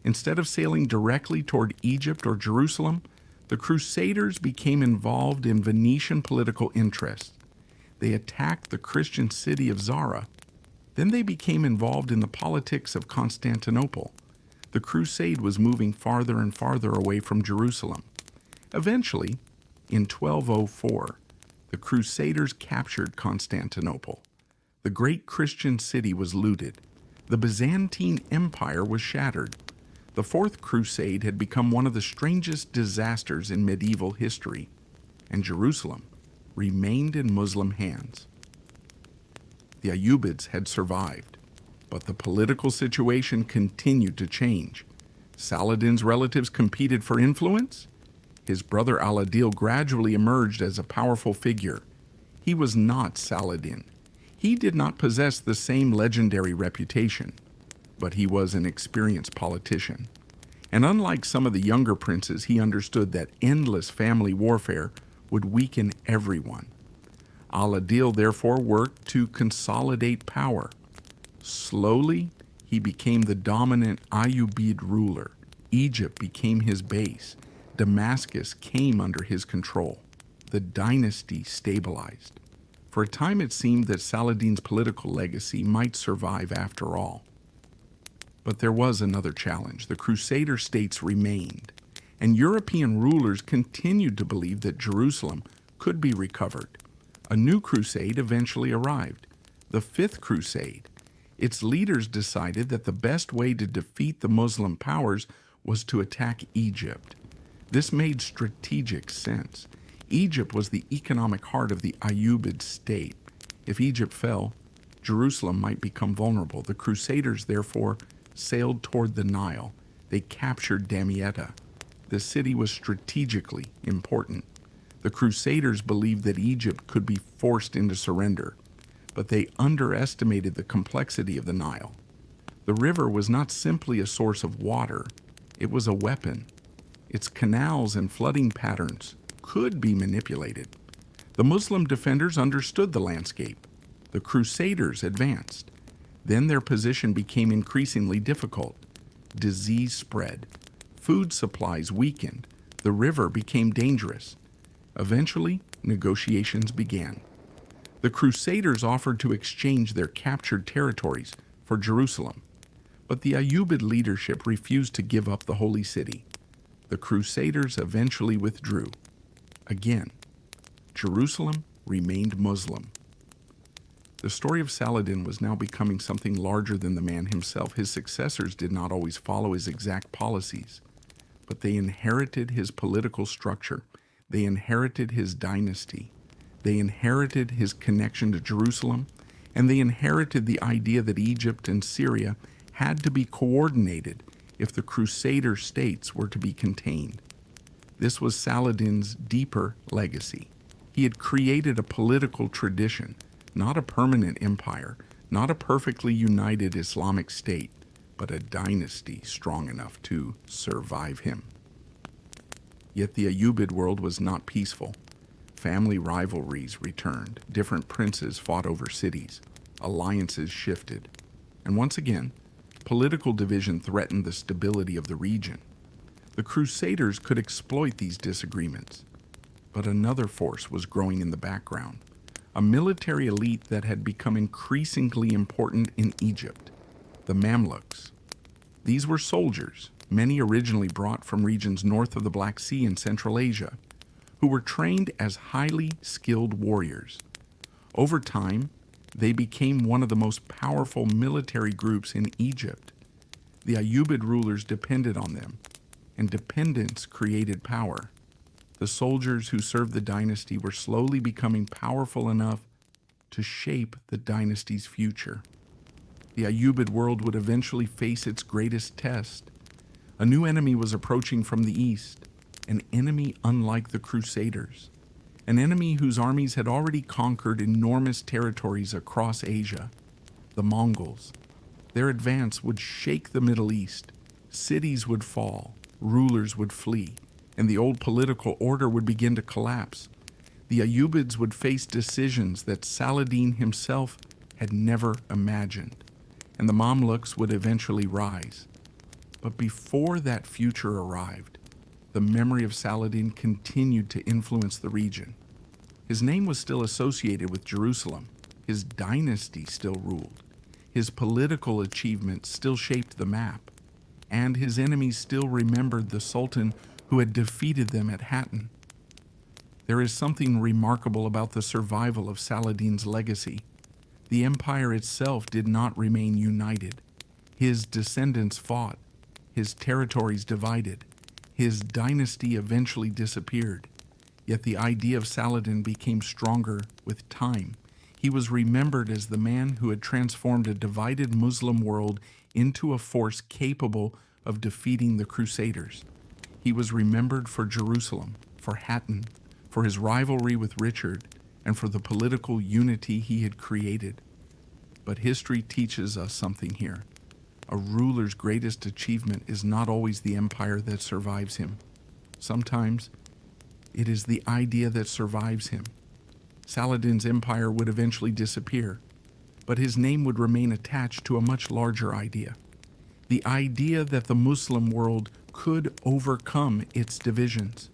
Instead of sailing directly toward Egypt or Jerusalem, the Crusaders became involved in Venetian political interests. They attacked the Christian city of Zara. Then they became involved in the politics of Constantinople. The crusade was moving farther and farther away from Jerusalem. Eventually, in 1204, the Crusaders captured Constantinople. The great Christian city was looted. The Byzantine Empire was shattered. The Fourth Crusade had become one of the strangest disasters in medieval history, and Jerusalem remained in Muslim hands. The Ayyubids had survived, but the political situation continued to change. Saladin's relatives competed for influence. His brother Aladil gradually emerged as a powerful figure. He was not Saladin. He did not possess the same legendary reputation, but he was an experienced politician. And unlike some of the younger princes, he understood that endless family warfare would weaken everyone. Aladil therefore worked to consolidate power. Slowly, he became the dominant Ayyubid ruler. Egypt became his base. Damascus came under his control. The dynasty stabilized. For a time it seemed that Saladin's political legacy might survive after all. But there was another challenge. The Crusader states remained, and European rulers continued to believe that Jerusalem could be recovered. A new crusade eventually arrived, the Fifth Crusade. Its leaders decided that the best way to defeat the Muslim powers was to attack Egypt. This made strategic sense. Egypt was the economic heart of the Ayyubid state. If Egypt fell, Jerusalem might become vulnerable. The Crusaders, therefore, sailed toward the Nile. They captured Damietta. The city was strategically important. The Crusaders believed that Egypt could be forced into surrender, but they underestimated the complexity of the Nile. The river was not simply a source of water, it was a weapon. Its canals and flooding patterns could be manipulated. The Muslim defenders understood the landscape. The Crusaders advanced. Then their position became increasingly difficult. Disease spread. Food supplies weakened. The river became dangerous. Eventually, negotiations began. The Crusaders offered to exchange their captured territories for Jerusalem, but the Ayyubid leadership refused to give up the holy city. The Crusaders eventually withdrew. Again, Jerusalem remained Muslim. The story of Saladin was now becoming something larger than the man himself. His successors did not always follow his exact policies, but they inherited his political structure. They inherited his dynasty. They inherited his connection to Jerusalem, and they inherited the idea that Egypt and Syria had to be coordinated if the Crusader states were to be contained. This was Saladin's deeper legacy. He had created a political tradition, not a permanent empire, not a perfectly united Islamic state, but a dynasty strong enough to survive him. Yet the Ayyubid world was not peaceful. Family rivalries returned. Different princes fought over cities. Alliances shifted. And once again, political division threatened the stability of the region. The Crusaders could exploit these disagreements. But another force was growing in the background, a military elite that had become increasingly important in Egypt, the Mamluks. These were soldiers, many originally brought from regions north of the Black Sea in Central Asia, who were trained as highly skilled warriors. Over time, they became one of the most powerful military groups in Egypt. The Ayyubid rulers depended on them, and dependence created power. The soldiers who served the dynasty were slowly becoming powerful enough to shape the dynasty's future. The Ayyubid world would eventually face its greatest test. A new enemy was approaching from the east, an enemy unlike the Crusaders, an enemy whose armies had already conquered enormous territories across Asia, the Mongols. Their advance would shake the Middle East. Cities would fall, rulers would flee, and the old political order would begin to collapse. The Ayyubids would face decisions that Saladin himself had never imagined, and the Mamluks would eventually rise. But before that future arrived, the memory of Saladin continued to influence the region. His name was still associated with Jerusalem. His dynasty still ruled. His political achievements still shaped the map. And his enemies still remembered the Sultan who had defeated them at Hattin. There is something remarkable about the survival of Saladin's legacy. The empire itself did not remain united. His descendants fought. His territories divided. His dynasty eventually disappeared. Yet the idea of Saladin became stronger with time. He was remembered as the man who had transformed a divided Muslim world into a force capable of defeating the Crusaders. He was remembered for Jerusalem, for Hattin, for his rivalry with Richard, and for the political unity he had created. But history teaches us something here. A ruler's greatest achievement is not always the empire that survives him. Sometimes it is the idea that survives him. Saladin's empire would eventually disappear, but his name would remain attached to a much larger idea. The idea that the Muslim world could overcome its divisions.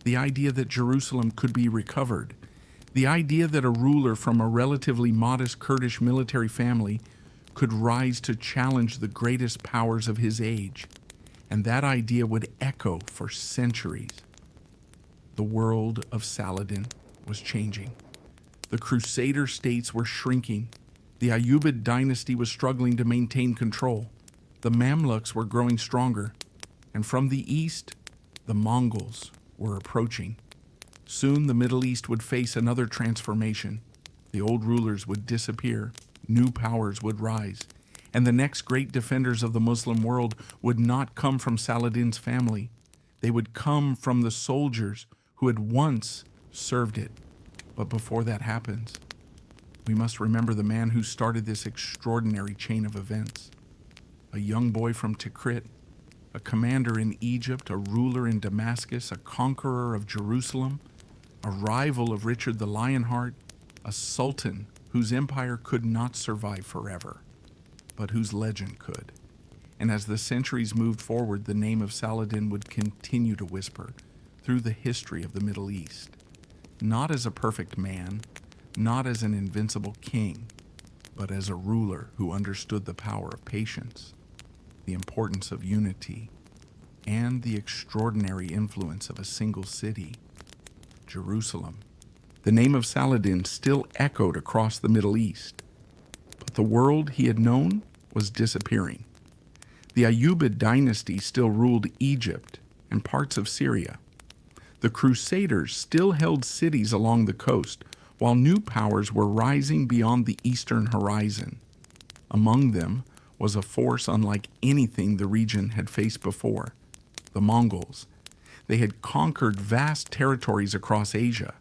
The idea that Jerusalem could be recovered. The idea that a ruler from a relatively modest Kurdish military family could rise to challenge the greatest powers of his age. And that idea would echo for centuries. The world of Saladin was changing. The Crusader states were shrinking. The Ayyubid dynasty was struggling to maintain control. The Mamluks were growing stronger. And from the east, the Mongols were approaching. Soon the Middle East would face another transformation. The old rulers would disappear. New powers would rise. And the next great defenders of the Muslim world would not come from Saladin's family. They would come from the soldiers who had once served it. But before that happens, we must remember the man who started this extraordinary chain of events. A young boy from Tikrit, a commander in Egypt, a ruler in Damascus, a conqueror of Jerusalem, a rival of Richard the Lionheart, a sultan whose empire could not survive forever, but whose legend could. And as the centuries moved forward, the name of Saladin would continue to whisper through the history of the Middle East, not as a perfect man, not as an invincible king, but as a ruler who understood the power of patience, the importance of unity, and the extraordinary influence of a single city, Jerusalem. The name of Saladin still echoed across the Middle East, but the world he had known was disappearing. The Ayyubid dynasty still ruled Egypt and parts of Syria. The Crusaders still held cities along the coast, while new powers were rising beyond the eastern horizon. Among them was a force unlike anything the region had faced before, the Mongols. They had conquered vast territories across Asia.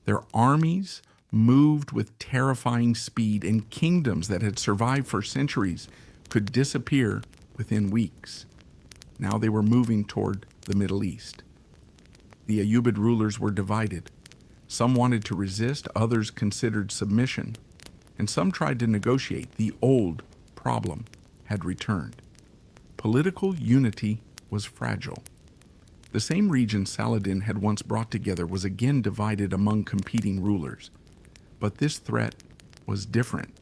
Their armies moved with terrifying speed, and kingdoms that had survived for centuries could disappear within weeks. Now they were moving toward the Middle East. The Ayyubid rulers were divided. Some wanted to resist, others considered submission, and some tried to negotiate. The old problem had returned. Political unity was fragile. The same region Saladin had once brought together was again divided among competing rulers. But this threat was different.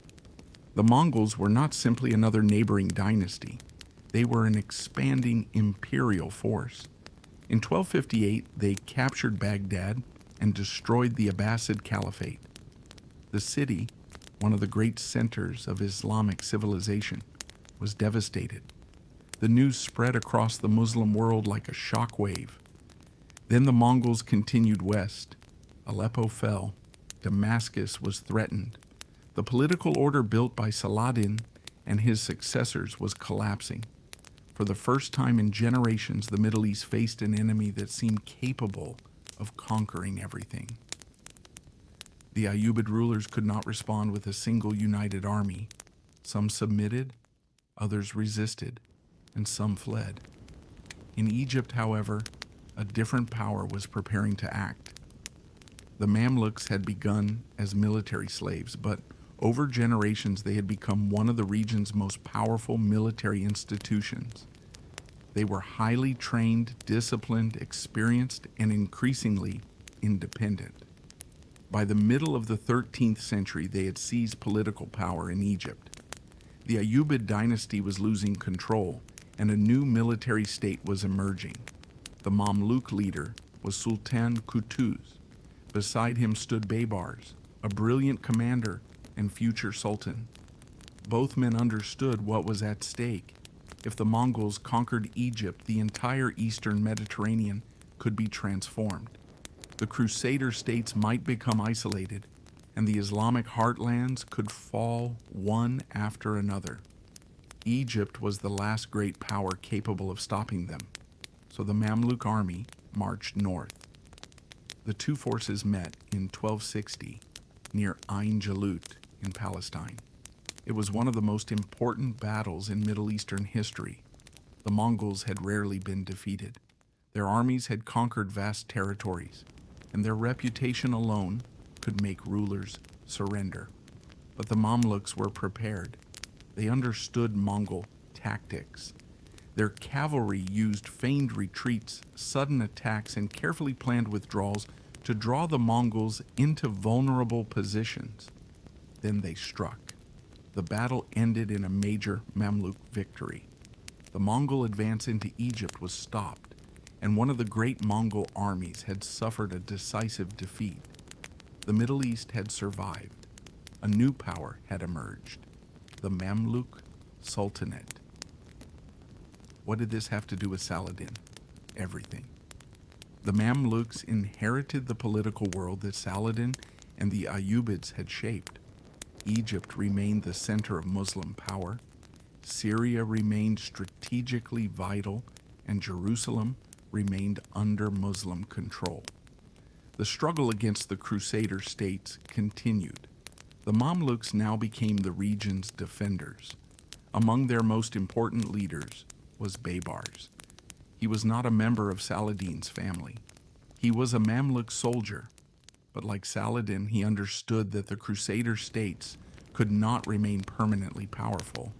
The Mongols were not simply another neighboring dynasty. They were an expanding imperial force. In 1258, they captured Baghdad and destroyed the Abbasid Caliphate. The city, one of the great centers of Islamic civilization, was devastated. The news spread across the Muslim world like a shockwave. Then the Mongols continued west. Aleppo fell. Damascus was threatened. The political order built by Saladin and his successors was collapsing. For the first time in generations, the Middle East faced an enemy that seemed capable of conquering everything. The Ayyubid rulers could not respond with a single united army. Some submitted, others resisted, and some fled. In Egypt, however, a different power was preparing to act. The Mamluks had begun as military slaves, but over generations they had become one of the region's most powerful military institutions. They were highly trained, disciplined, experienced, and increasingly independent. By the middle of the 13th century, they had seized political power in Egypt. The Ayyubid dynasty was losing control, and a new military state was emerging. The Mamluk leader was Sultan Qutuz. Beside him stood Baybars, a brilliant commander and future sultan. Both men understood what was at stake. If the Mongols conquered Egypt, the entire eastern Mediterranean could be transformed. The Crusader states might become isolated, and the Islamic heartlands could fall one after another. Egypt was the last great power capable of stopping them, so the Mamluk army marched north. The two forces met in 1260 near Ain Jalut in Palestine. It was one of the most important battles in Middle Eastern history. The Mongols had rarely been defeated. Their armies had conquered vast territories, and their reputation alone could make rulers surrender. But the Mamluks were prepared. They understood Mongol tactics. Their cavalry used feigned retreats, sudden attacks, and carefully planned withdrawals to draw the Mongols into vulnerable positions. Then they struck. The battle ended in a major Mamluk victory. The Mongol advance into Egypt was stopped, and one of the great Mongol armies had suffered a decisive defeat. The Middle East had survived. A new power had emerged, the Mamluk Sultanate. What did this have to do with Saladin? Everything. The Mamluks inherited the political world that Saladin and the Ayyubids had shaped. Egypt remained the center of Muslim power. Syria remained strategically vital, and Jerusalem remained under Muslim control. The struggle against the Crusader states continued. The Mamluks now became the region's defenders. Among their most important leaders was Baybars. He was not a member of Saladin's family. He was a Mamluk soldier, but like Saladin, he understood that the Crusader states could not remain permanently powerful.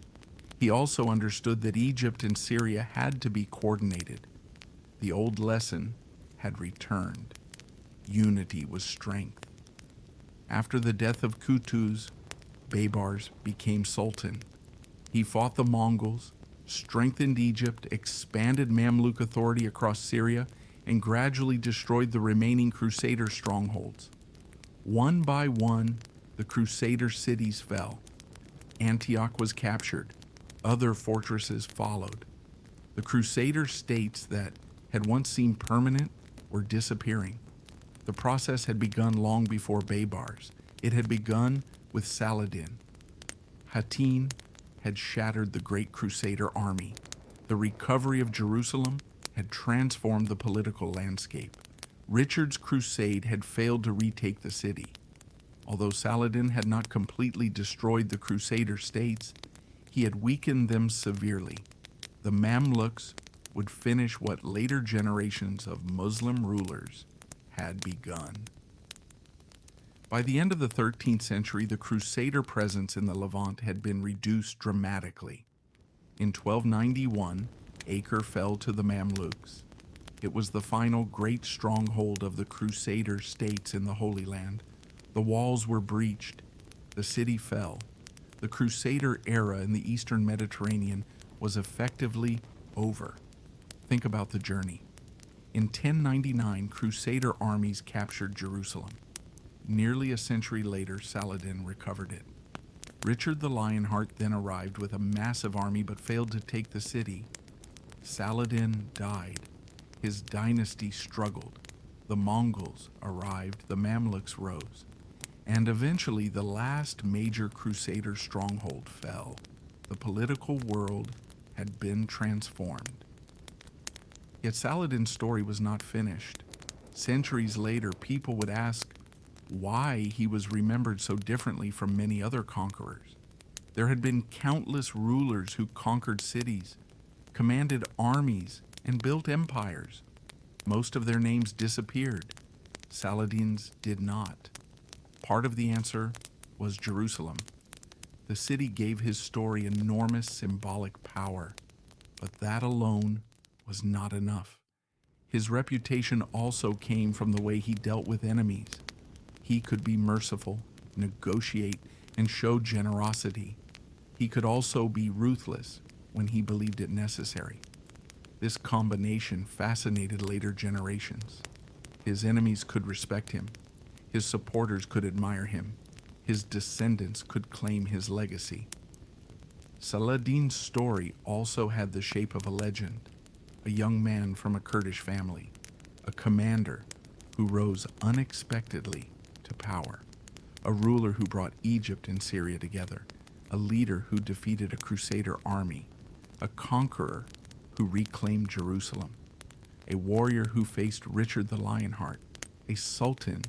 He also understood that Egypt and Syria had to be coordinated. The old lesson had returned. Unity was strength. After the death of Qutuz, Baybars became Sultan. He fought the Mongols, strengthened Egypt, expanded Mamluk authority across Syria, and gradually destroyed the remaining Crusader strongholds. One by one, the Crusader cities fell. Antioch was captured. Other fortresses followed. The Crusader states that had once seemed permanent were disappearing. The process had begun long before Baybars. It had begun with Saladin. Hattin had shattered the great Crusader army. The recovery of Jerusalem had transformed the political landscape. Richard's crusade had failed to retake the city. Although Saladin had not completely destroyed the Crusader states, he had weakened them severely. The Mamluks would finish what later generations of Muslim rulers had begun. By the end of the 13th century, the Crusader presence in the Levant had been reduced dramatically. In 1291, Acre fell to the Mamluks. It was the final great stronghold of the Crusader states in the Holy Land. The walls were breached. The city fell. The Crusader era in the Eastern Mediterranean was effectively over. Think about the journey. In 1099, Crusader armies captured Jerusalem. Nearly a century later, Saladin recovered it. Richard the Lionheart then arrived with a massive army but failed to take the city. Saladin died. His dynasty struggled. The Mongols arrived, the Mamluks rose, and eventually the last major Crusader stronghold fell. The political world had been transformed. Yet Saladin's story was not finished. Centuries later, people would ask why he was remembered so differently from many other conquerors. There had been countless rulers who conquered cities, commanded armies, and built empires. Most of their names disappeared. Saladin's did not. Part of the answer was Jerusalem. The city gave his story enormous symbolic power, but that alone was not enough. His reputation also came from the way he dealt with enemies. He could be merciful, negotiate, and show generosity. He could also be ruthless when he believed it necessary. This combination fascinated later generations. His enemies could respect him. His supporters could admire him. His descendants could claim his legacy. Saladin's story also had the shape of a legend. A young man from a Kurdish family, a commander who rose unexpectedly to power, a ruler who brought Egypt and Syria together, a leader who defeated a Crusader army, a conqueror who reclaimed Jerusalem, a warrior who faced Richard the Lionheart, a sultan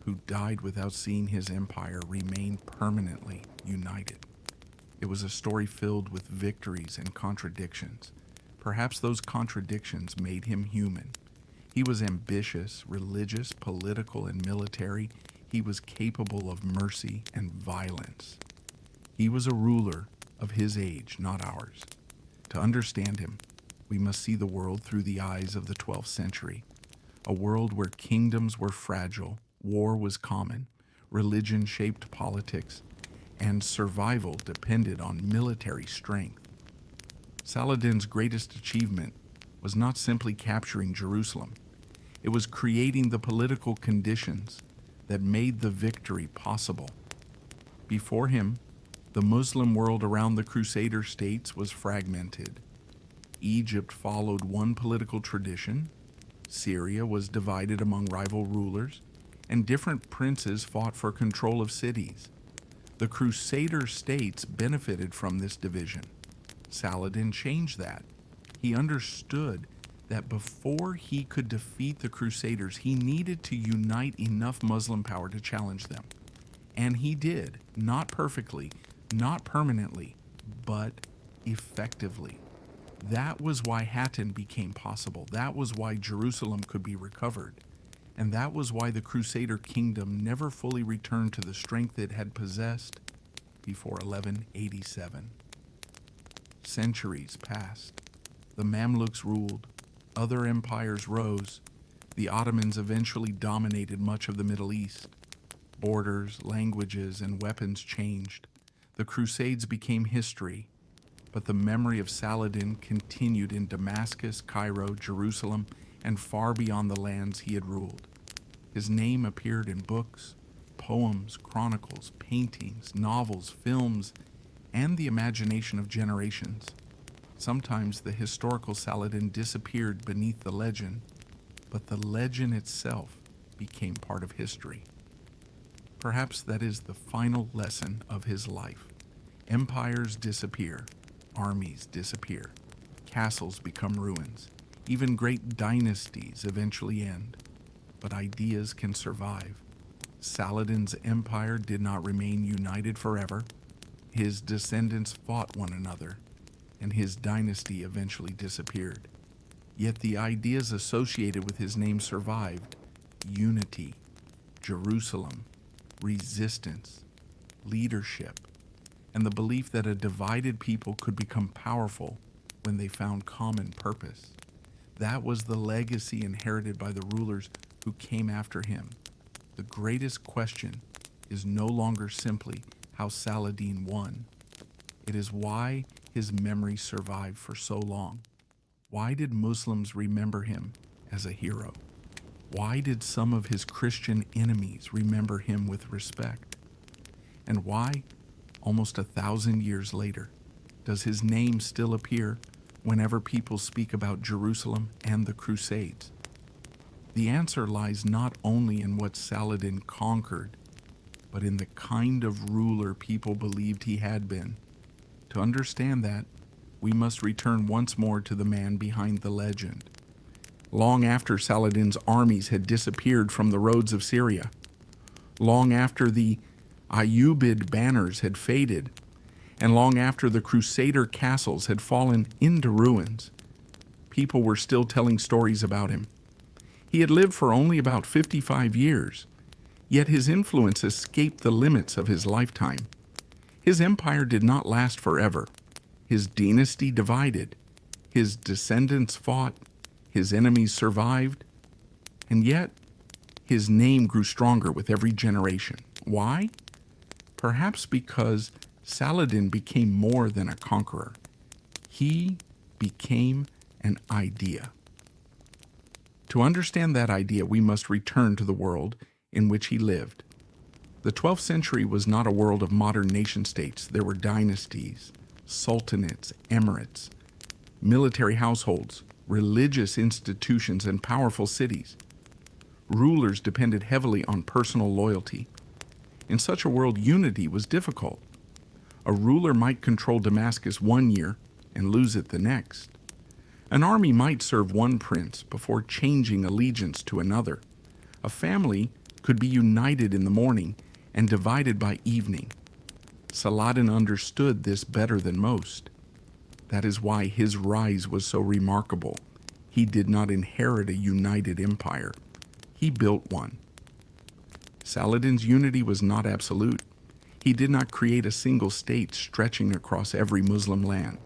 who died without seeing his empire remain permanently united. It was a story filled with victories and contradictions. Perhaps those contradictions made him human. He was ambitious, religious, political, and military. He was capable of mercy and violence. He was a ruler of his age, not ours. To understand him, we must see the world through the eyes of the 12th century, a world where kingdoms were fragile, war was common, religion shaped politics, and survival depended on military strength. Saladin's greatest achievement was not simply capturing Jerusalem. It was creating the political conditions that made the victory possible. Before him, the Muslim world around the Crusader states was fragmented. Egypt followed one political tradition, Syria was divided among rival rulers, and different princes fought for control of cities. The Crusader states benefited from this division. Saladin changed that. He understood that before he could defeat the Crusaders, he needed to unite enough Muslim power to challenge them. And he did, not perfectly, not permanently, but effectively. That was why Hattin became possible. That was why Jerusalem could be recovered. And that was why the Crusader kingdom never fully returned to the strength it had possessed before 1187. Centuries passed. The Mamluks ruled. Other empires rose. The Ottomans eventually dominated much of the Middle East. Borders, languages, and weapons changed. The Crusades became history, but the memory of Saladin continued in Damascus, Cairo, Jerusalem, and far beyond the lands he had ruled. His name appeared in books, poems, chronicles, paintings, novels, films, and the imagination of generations. Sometimes the historical Saladin disappeared beneath the legend, but the legend itself became part of history. Perhaps that is the final lesson of his life. Empires disappear, armies disappear, castles become ruins, even great dynasties eventually end, but ideas can survive. Saladin's empire did not remain united forever. His descendants fought one another, and his dynasty eventually disappeared. Yet the ideas associated with his name survived: unity, Jerusalem, resistance, leadership, and the belief that a divided people could become powerful when they found common purpose. That was the legacy inherited by the rulers who came after him. The greatest question is no longer simply how Saladin won. It is why his memory survived for so long. Why did Muslims remember him as a hero? Why did some of his Christian enemies remember him with respect? And why, almost 1,000 years later, does his name still appear whenever people speak about Jerusalem and the Crusades? The answer lies not only in what Saladin conquered, but in the kind of ruler people believed he had been. To understand that, we must return once more to the man behind the legend. Long after Saladin's armies had disappeared from the roads of Syria, long after the Ayyubid banners had faded, and long after the Crusader castles had fallen into ruins, people were still telling stories about him. He had lived for only about 55 years, yet his influence escaped the limits of his lifetime. His empire did not last forever. His dynasty divided. His descendants fought. His enemies survived. And yet, his name grew stronger with every generation. Why? Perhaps because Saladin became more than a conqueror. He became an idea. To understand that idea, we must return to the world in which he lived. The 12th century was not a world of modern nation-states. There were dynasties, sultanates, emirates, military households, religious institutions, and powerful cities. Rulers depended heavily on personal loyalty. In such a world, unity was difficult. A ruler might control Damascus one year and lose it the next. An army might serve one prince before changing allegiance to another. A family could be united in the morning and divided by evening. Saladin understood this better than most. That is why his rise was so remarkable. He did not inherit a united empire. He built one. Saladin's unity was not absolute. He did not create a single state stretching across every Muslim land.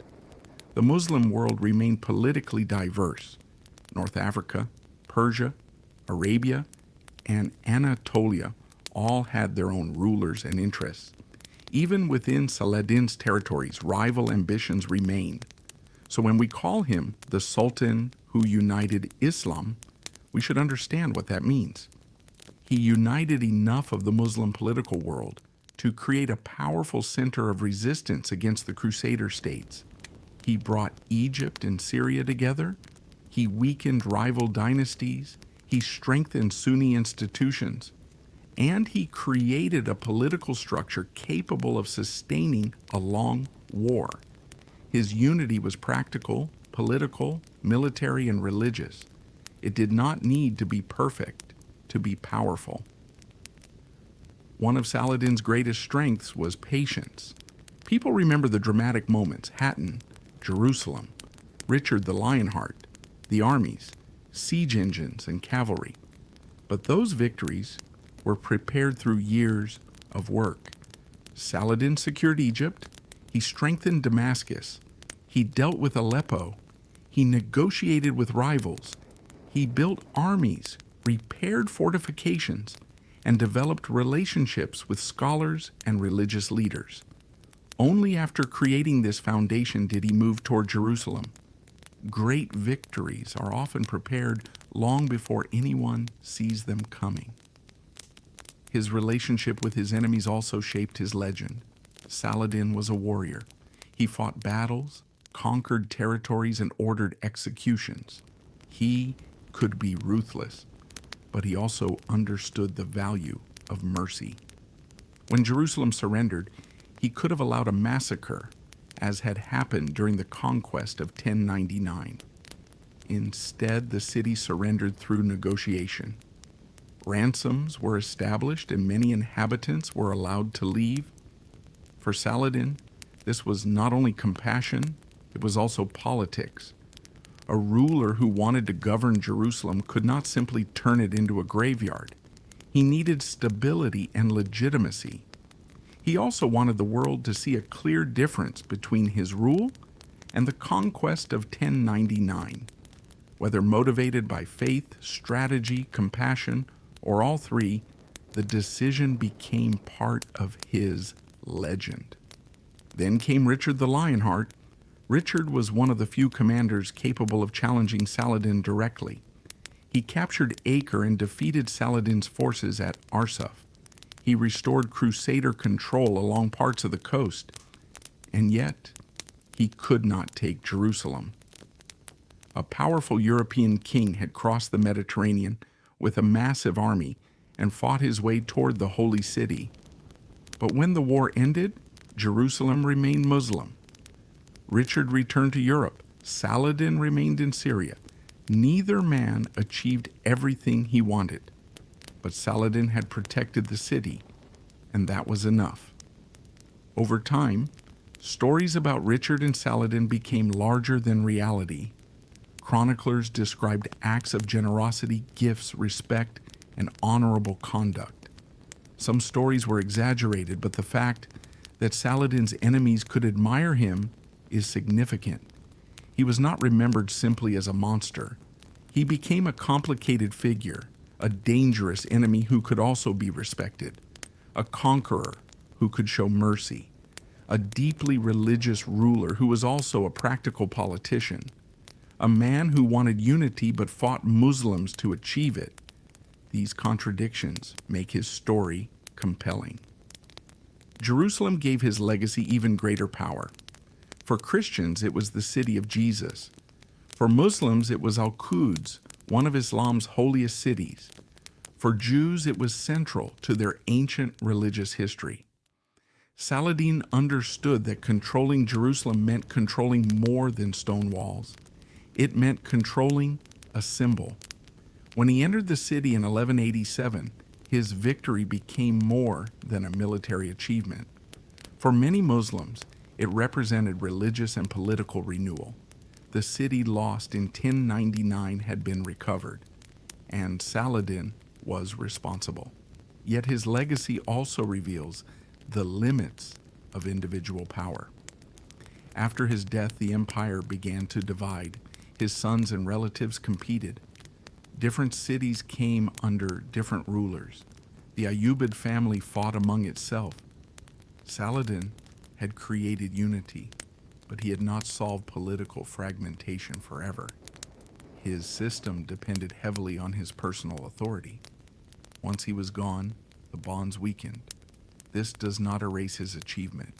The Muslim world remained politically diverse. North Africa, Persia, Arabia, and Anatolia all had their own rulers and interests. Even within Saladin's territories, rival ambitions remained. So when we call him the Sultan who united Islam, we should understand what that means. He united enough of the Muslim political world to create a powerful center of resistance against the Crusader states. He brought Egypt and Syria together. He weakened rival dynasties. He strengthened Sunni institutions. And he created a political structure capable of sustaining a long war. His unity was practical, political, military and religious. It did not need to be perfect to be powerful. One of Saladin's greatest strengths was patience. People remember the dramatic moments: Hattin, Jerusalem, Richard the Lionheart, the armies, siege engines, and cavalry. But those victories were prepared through years of work. Saladin secured Egypt. He strengthened Damascus. He dealt with Aleppo. He negotiated with rivals. He built armies, repaired fortifications, and developed relationships with scholars and religious leaders. Only after creating this foundation did he move toward Jerusalem. Great victories are often prepared long before anyone sees them coming. His relationship with his enemies also shaped his legend. Saladin was a warrior. He fought battles, conquered territories, and ordered executions. He could be ruthless, but he also understood the value of mercy. When Jerusalem surrendered, he could have allowed a massacre, as had happened during the conquest of 1099. Instead, the city surrendered through negotiation. Ransoms were established and many inhabitants were allowed to leave. For Saladin, this was not only compassion, it was also politics. A ruler who wanted to govern Jerusalem could not simply turn it into a graveyard. He needed stability and legitimacy. He also wanted the world to see a clear difference between his rule and the conquest of 1099. Whether motivated by faith, strategy, compassion, or all three, the decision became part of his legend. Then came Richard the Lionheart. Richard was one of the few commanders capable of challenging Saladin directly. He captured Acre and defeated Saladin's forces at Arsuf. He restored Crusader control along parts of the coast, and yet he could not take Jerusalem. A powerful European king had crossed the Mediterranean with a massive army and fought his way toward the holy city. But when the war ended, Jerusalem remained Muslim. Richard returned to Europe. Saladin remained in Syria. Neither man achieved everything he wanted, but Saladin had protected the city, and that was enough. Over time, stories about Richard and Saladin became larger than reality. Chroniclers described acts of generosity, gifts, respect, and honorable conduct. Some stories were exaggerated, but the fact that Saladin's enemies could admire him is significant. He was not remembered simply as a monster. He became a complicated figure, a dangerous enemy who could also be respected, a conqueror who could show mercy, a deeply religious ruler who was also a practical politician, a man who wanted unity but fought Muslims to achieve it. These contradictions make his story compelling. Jerusalem gave his legacy even greater power. For Christians, it was the city of Jesus. For Muslims, it was Al-Quds, one of Islam's holiest cities. For Jews, it was central to their ancient religious history. Saladin understood that controlling Jerusalem meant controlling more than stone walls. It meant controlling a symbol. When he entered the city in 1187, his victory became more than a military achievement. For many Muslims, it represented religious and political renewal. The city lost in 1099 had been recovered, and Saladin was responsible. Yet his legacy also reveals the limits of individual power. After his death, the empire began to divide. His sons and relatives competed. Different cities came under different rulers. The Ayyubid family fought among itself. Saladin had created unity, but he had not solved political fragmentation forever. His system depended heavily on his personal authority. Once he was gone, the bonds weakened. This does not erase his achievement.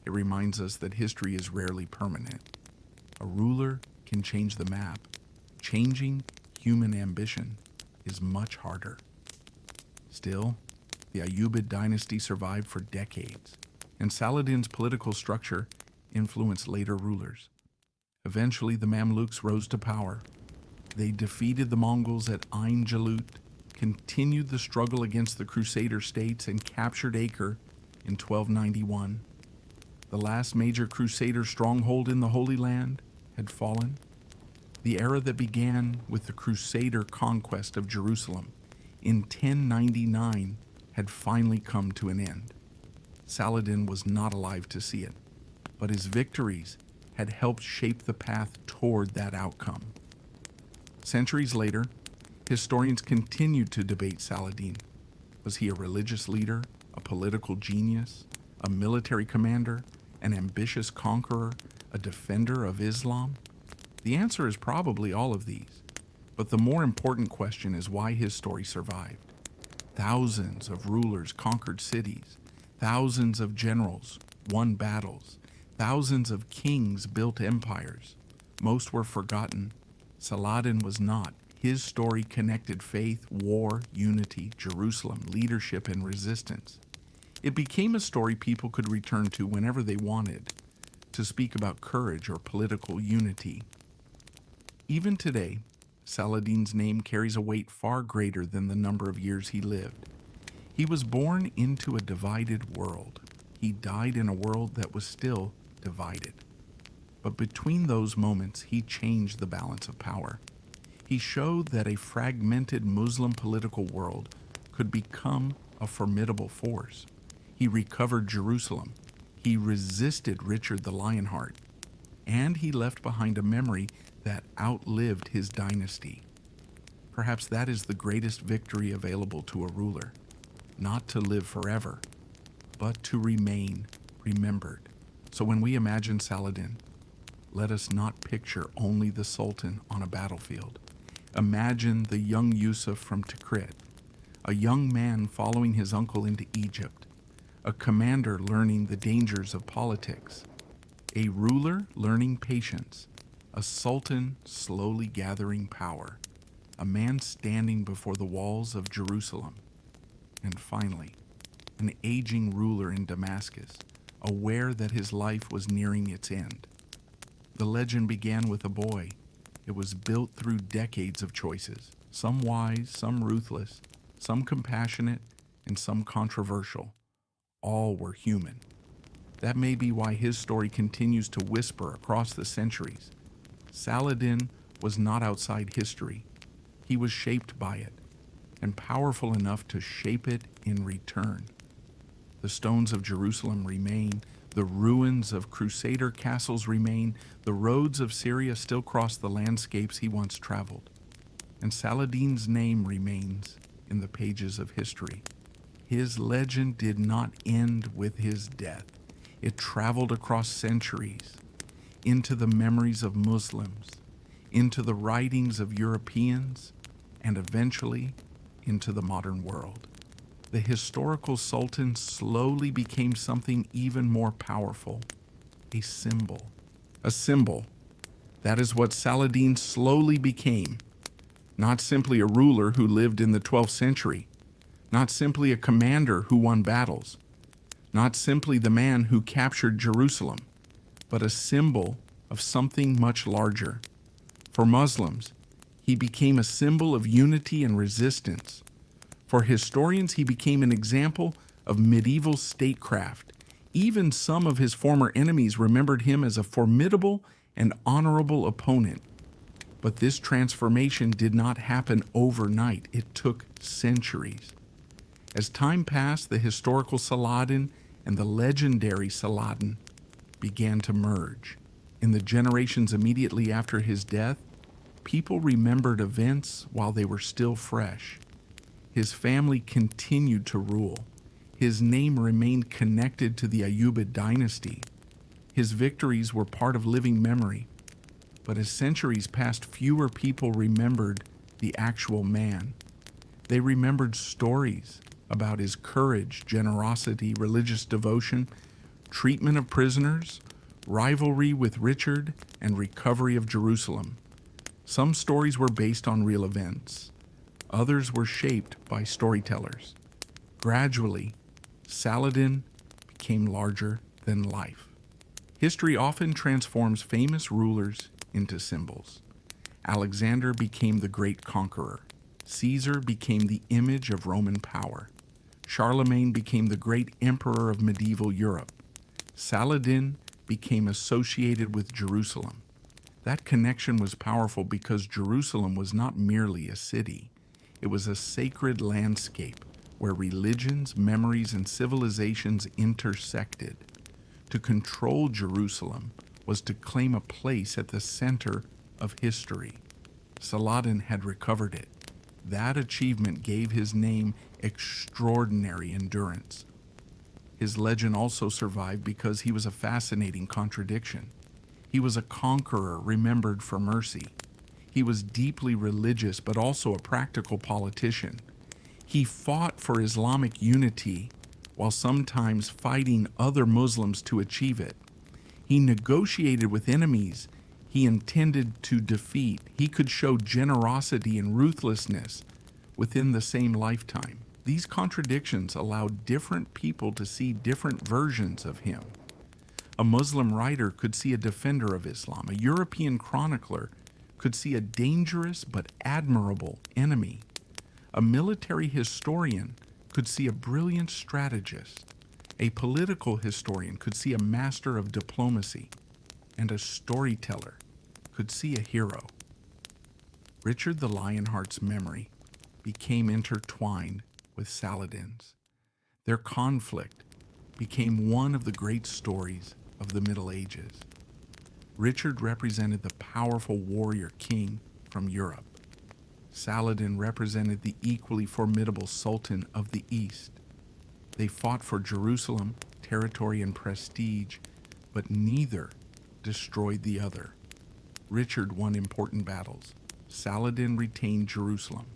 It reminds us that history is rarely permanent. A ruler can change the map. Changing human ambition is much harder. Still, the Ayyubid dynasty survived for decades, and Saladin's political structure influenced later rulers. Eventually, the Mamluks rose to power. They defeated the Mongols at Ain Jalut, continued the struggle against the Crusader states, and captured Acre in 1291. The last major Crusader stronghold in the Holy Land had fallen. The era that began with the Crusader conquest of Jerusalem in 1099 had finally come to an end. Saladin was not alive to see it, but his victories had helped shape the path toward that outcome. Centuries later, historians continued to debate Saladin. Was he a religious leader, a political genius, a military commander, an ambitious conqueror, a defender of Islam? The answer is probably all of these, but the more important question is why his story survived. Thousands of rulers conquered cities, thousands of generals won battles, thousands of kings built empires. Most were forgotten. Saladin was not. His story connected faith, war, unity, Jerusalem, leadership, and resistance. It became a story people could return to whenever they wanted to speak about courage or political unity. Even today, Saladin's name carries a weight far greater than the number of years he lived. He was born into a divided world. He died in a world that was still divided. But between those moments, he changed the balance of power. He showed that a fragmented Muslim political world could become a formidable force. He recovered Jerusalem. He resisted Richard the Lionheart. And he left behind a memory that outlived his dynasty. Perhaps that is the greatest victory available to a ruler. Not to live forever, but to remain remembered. So when we imagine Saladin, let us not picture only the Sultan on a battlefield. Imagine the young Yusuf from Tikrit, a young man following his uncle into Egypt, a commander learning the dangers of politics, a ruler learning patience, a sultan slowly gathering power, a man standing before the walls of Jerusalem, and finally, an aging ruler in Damascus, aware that his life was nearing its end. The legend began with a boy. It was built through decades of choices, some wise, some ruthless, some compassionate, and some controversial. All were human. That may be why his story continues to whisper across the centuries. Saladin was not outside history. He was shaped by it, and powerful enough to shape it in return. The stones of Jerusalem remain, the ruins of Crusader castles remain, the roads of Syria still cross the landscapes he once traveled. And Saladin's name remains in the pages of history. His legend did not end with his death. It traveled across centuries, into the memories of Muslims, into the writings of Europeans, and eventually into the modern world. The historical sultan slowly became something even more powerful, a symbol. A symbol. That is what Saladin slowly became. Not simply a ruler who lived in the 12th century, not simply a commander who won battles, not simply the man who captured Jerusalem, but a symbol of something much larger. For Muslims, he became a symbol of unity and resistance. For historians, he became an example of medieval statecraft. Even some of his former enemies remembered him as a formidable and honorable opponent. But this transformation did not happen overnight. It took centuries. As time passed, the historical Saladin and the legendary Saladin began to merge. In the generations immediately after his death, people remembered events while they were still fresh. His family continued to rule. His name remained connected to the Ayyubid dynasty. His victories were part of living memory. But as centuries passed, fewer people remembered the actual man. They remembered stories about his courage, generosity, religious devotion, treatment of prisoners, rivalry with Richard, and recovery of Jerusalem. Some stories were based on real events. Others were shaped by storytellers. Gradually, Saladin became larger than life. History often transforms famous rulers into symbols. Alexander became the great conqueror. Caesar became the image of Roman power. Charlemagne became the great emperor of medieval Europe. Saladin became associated with Jerusalem. That connection was powerful because Jerusalem was not merely a city. It was a sacred landscape where religions, memories, and civilizations intersected. To control Jerusalem was to claim a place at the center of history. Saladin had recovered it. That achievement gave his name extraordinary endurance. His legend also survived because he was a fascinating contradiction. He was a conqueror remembered for mercy. He was deeply religious but also a practical politician. He fought for Islamic unity while sometimes fighting other Muslims to achieve it. He negotiated with enemies he intended to defeat. He could show generosity and ruthlessness within the same lifetime. These contradictions allowed different people to see different versions of him. A Muslim writer could see a defender of Islam. A European chronicler could see a dangerous but admirable enemy. A military historian could see a brilliant strategist. A political historian could see a master of diplomacy. And a storyteller could see a hero. Richard the Lionheart's memory became intertwined with Saladin's. Their conflict became one of the great stories of the Middle Ages. Richard represented the powerful warrior king from Europe. Saladin represented the equally formidable Sultan of the East. They fought for Jerusalem, territory, and prestige, but neither destroyed the other. Richard won important battles. Saladin retained Jerusalem.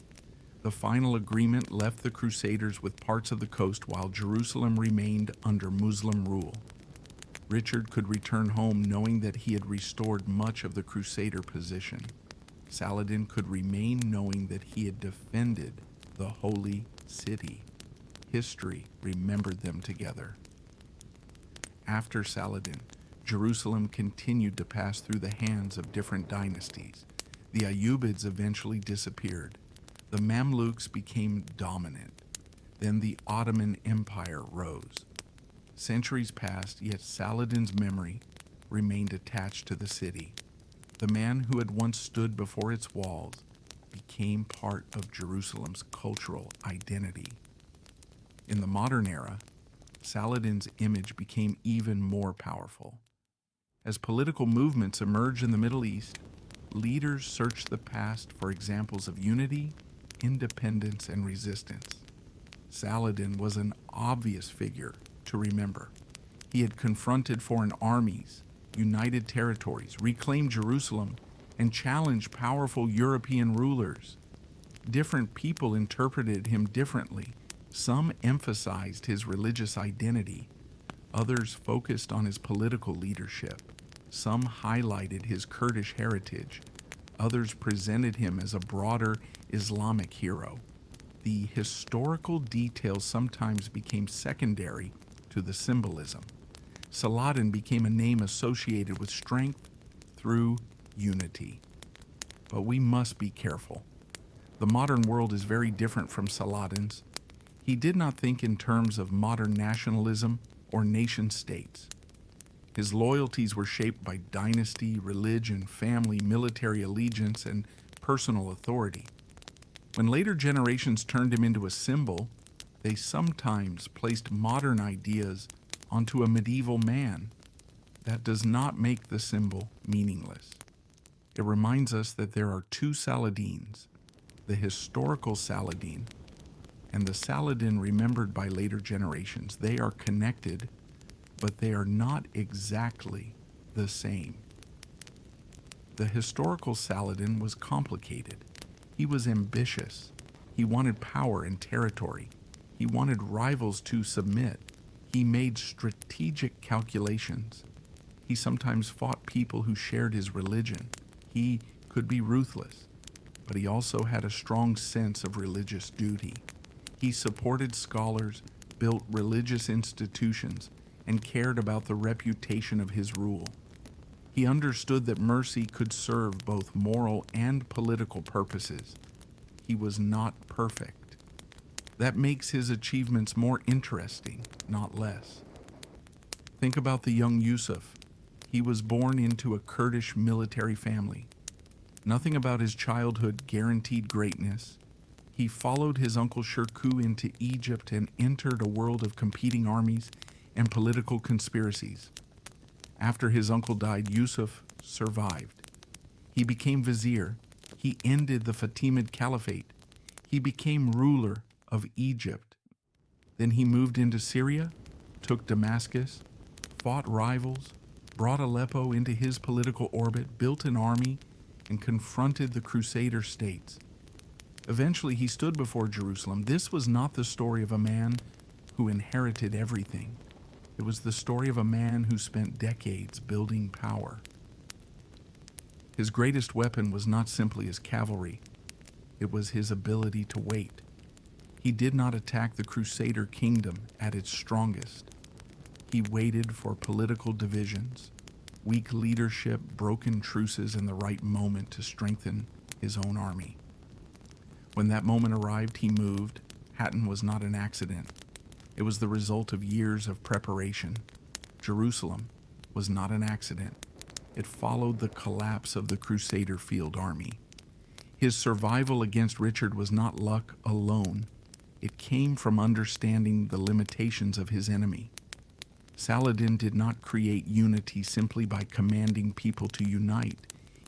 The final agreement left the Crusaders with parts of the coast while Jerusalem remained under Muslim rule. Richard could return home knowing that he had restored much of the Crusader position. Saladin could remain knowing that he had defended the holy city. History remembered them together. After Saladin, Jerusalem continued to pass through the hands of different dynasties. The Ayyubids eventually disappeared. The Mamluks became dominant. Then the Ottoman Empire rose. Centuries passed, yet Saladin's memory remained attached to the city. The man who had once stood before its walls became part of Jerusalem's cultural identity. In the modern era, Saladin's image became even more powerful. As political movements emerged in the Middle East, leaders searched the past for examples of unity, independence, and resistance. Saladin was an obvious figure to remember. He had confronted foreign armies, united territories, reclaimed Jerusalem, and challenged powerful European rulers. Different people interpreted him differently. Some emphasized his religious identity. Others focused on his political leadership. Some highlighted his Kurdish heritage. Others presented him as a broader Islamic hero. The historical details sometimes became secondary to the symbolism. Saladin became a name associated with strength through unity. But we must be careful. The modern world is very different from Saladin's. He did not think in terms of modern nationalism or nation-states. His loyalties were shaped by dynasty, religion, family, military allegiance, and personal authority. When later generations turned him into a symbol, they sometimes placed modern ideas onto a medieval man. That does not make the symbol meaningless. It reminds us that there are two Saladins, the historical Saladin and the Saladin remembered by later generations. They are connected, but they are not exactly the same. The historical Saladin was complicated. He was ambitious. He wanted power and territory. He wanted rivals to submit. He made strategic calculations. He sometimes fought people who shared his religion. He could be ruthless, but he also had a strong sense of religious duty. He supported scholars, built religious institutions, and cared about the reputation of his rule. He understood that mercy could serve both moral and political purposes. He was not perfect. That makes his achievements more interesting, not less. Think about the young Yusuf. He was born into a Kurdish military family. Nothing about his childhood guaranteed greatness. He followed his uncle Shirkuh into Egypt and entered a world of competing armies and political conspiracies. After his uncle died, Yusuf survived. He became vizier. He ended the Fatimid Caliphate. He became ruler of Egypt. Then he moved into Syria, took Damascus, fought rivals, brought Aleppo into his political orbit, built an army, and confronted the Crusader states. Eventually, he stood before Jerusalem. This was not the story of a man who inherited everything. It was the story of a man who spent decades building power. His greatest weapon was not simply his cavalry. It was his ability to wait. He did not attack the Crusader kingdom at its strongest. He waited for political divisions, weak leadership, broken truces, and the right moment to strengthen his own army. When that moment arrived, he moved. Hattin was not an accident. It was the result of years of preparation. Jerusalem was not an accident. It followed the collapse of the Crusader field army. His survival against Richard was not luck alone. It came from understanding the limitations of his enemy. Saladin did not create unity simply by commanding people to unite.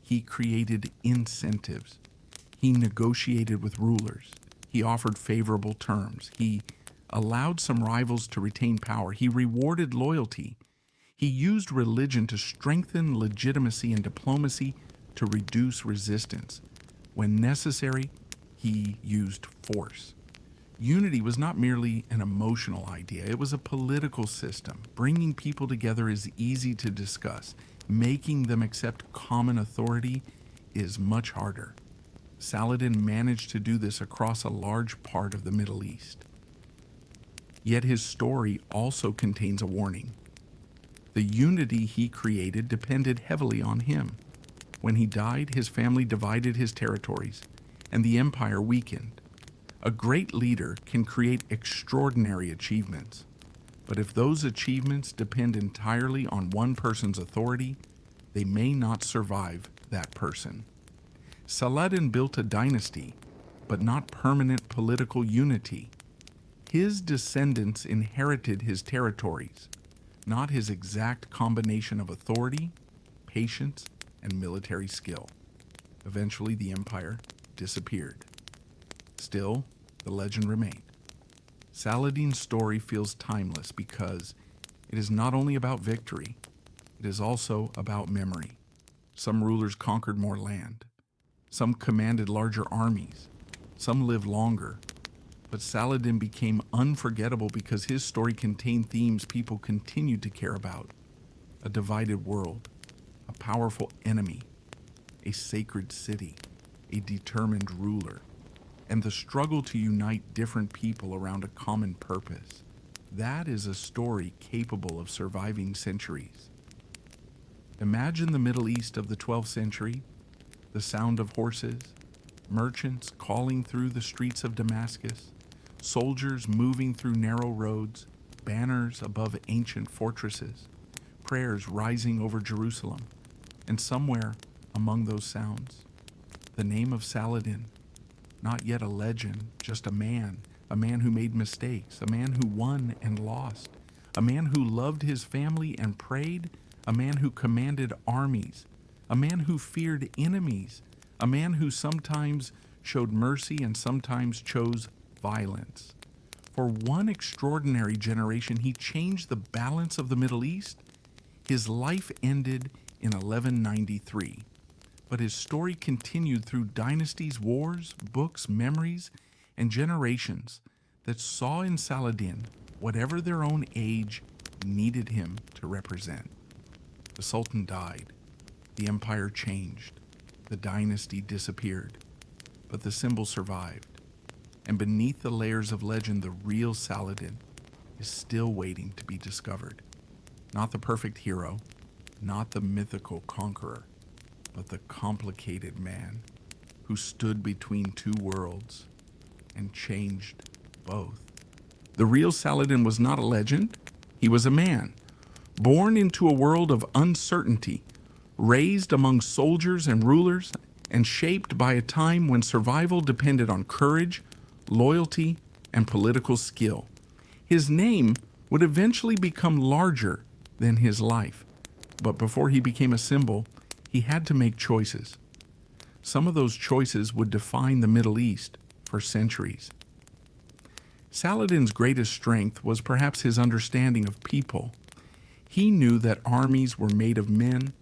He created incentives. He negotiated with rulers. He offered favorable terms. He allowed some rivals to retain power. He rewarded loyalty. He used religion to strengthen legitimacy and diplomacy to reduce resistance. When necessary, he used force. Unity was not merely an emotional idea, it was a political system. Bringing people together is easy to discuss. Making them accept common authority is much harder. Saladin managed to do this across a large part of the Middle East. Yet his story also contains a warning. The unity he created depended heavily on him. When he died, his family divided his territories, and the empire weakened. A great leader can create extraordinary achievements, but if those achievements depend entirely on one person's authority, they may not survive that person. Saladin built a dynasty, but not permanent political unity. His descendants inherited his territories, not his exact combination of authority, patience, and military skill. Eventually, the empire disappeared. Still, the legend remained. Saladin's story feels timeless because it is not only about victory, it is also about memory. Some rulers conquered more land. Some commanded larger armies. Some lived longer. But Saladin became unforgettable because his story contained themes people continued to care about. A divided world, a powerful enemy, a sacred city, a determined ruler, and the struggle to unite different people around a common purpose. That is a story capable of surviving centuries. Imagine the Middle East of the 12th century, the sound of horses, merchants calling through the streets of Damascus, soldiers moving through narrow roads, banners above ancient fortresses, prayers rising over Jerusalem, and somewhere among those sounds, the name of Saladin, not yet a legend, just a man who made mistakes, a man who won and lost, a man who loved his family and prayed, a man who commanded armies, a man who feared enemies, a man who sometimes showed mercy and sometimes chose violence. For one extraordinary generation, he changed the balance of the Middle East. His life ended in 1193, but his story continued through dynasties, wars, books, memories, and generations that saw in Saladin whatever their own age needed him to represent. The Sultan died. The empire changed. The dynasty disappeared. But the symbol survived. And beneath the layers of legend, the real Saladin is still waiting to be discovered. Not the perfect hero, not the mythical conqueror, but the complicated man who stood between two worlds and changed both. The real Saladin was not a legend, he was a man, born into a world of uncertainty, raised among soldiers and rulers, and shaped by a time when survival depended on courage, loyalty, and political skill. His name would eventually become larger than his life, but before he became a symbol, he had to make choices. Some of those choices would define the Middle East for centuries. Saladin's greatest strength was perhaps his understanding of people. He knew that armies were made of men,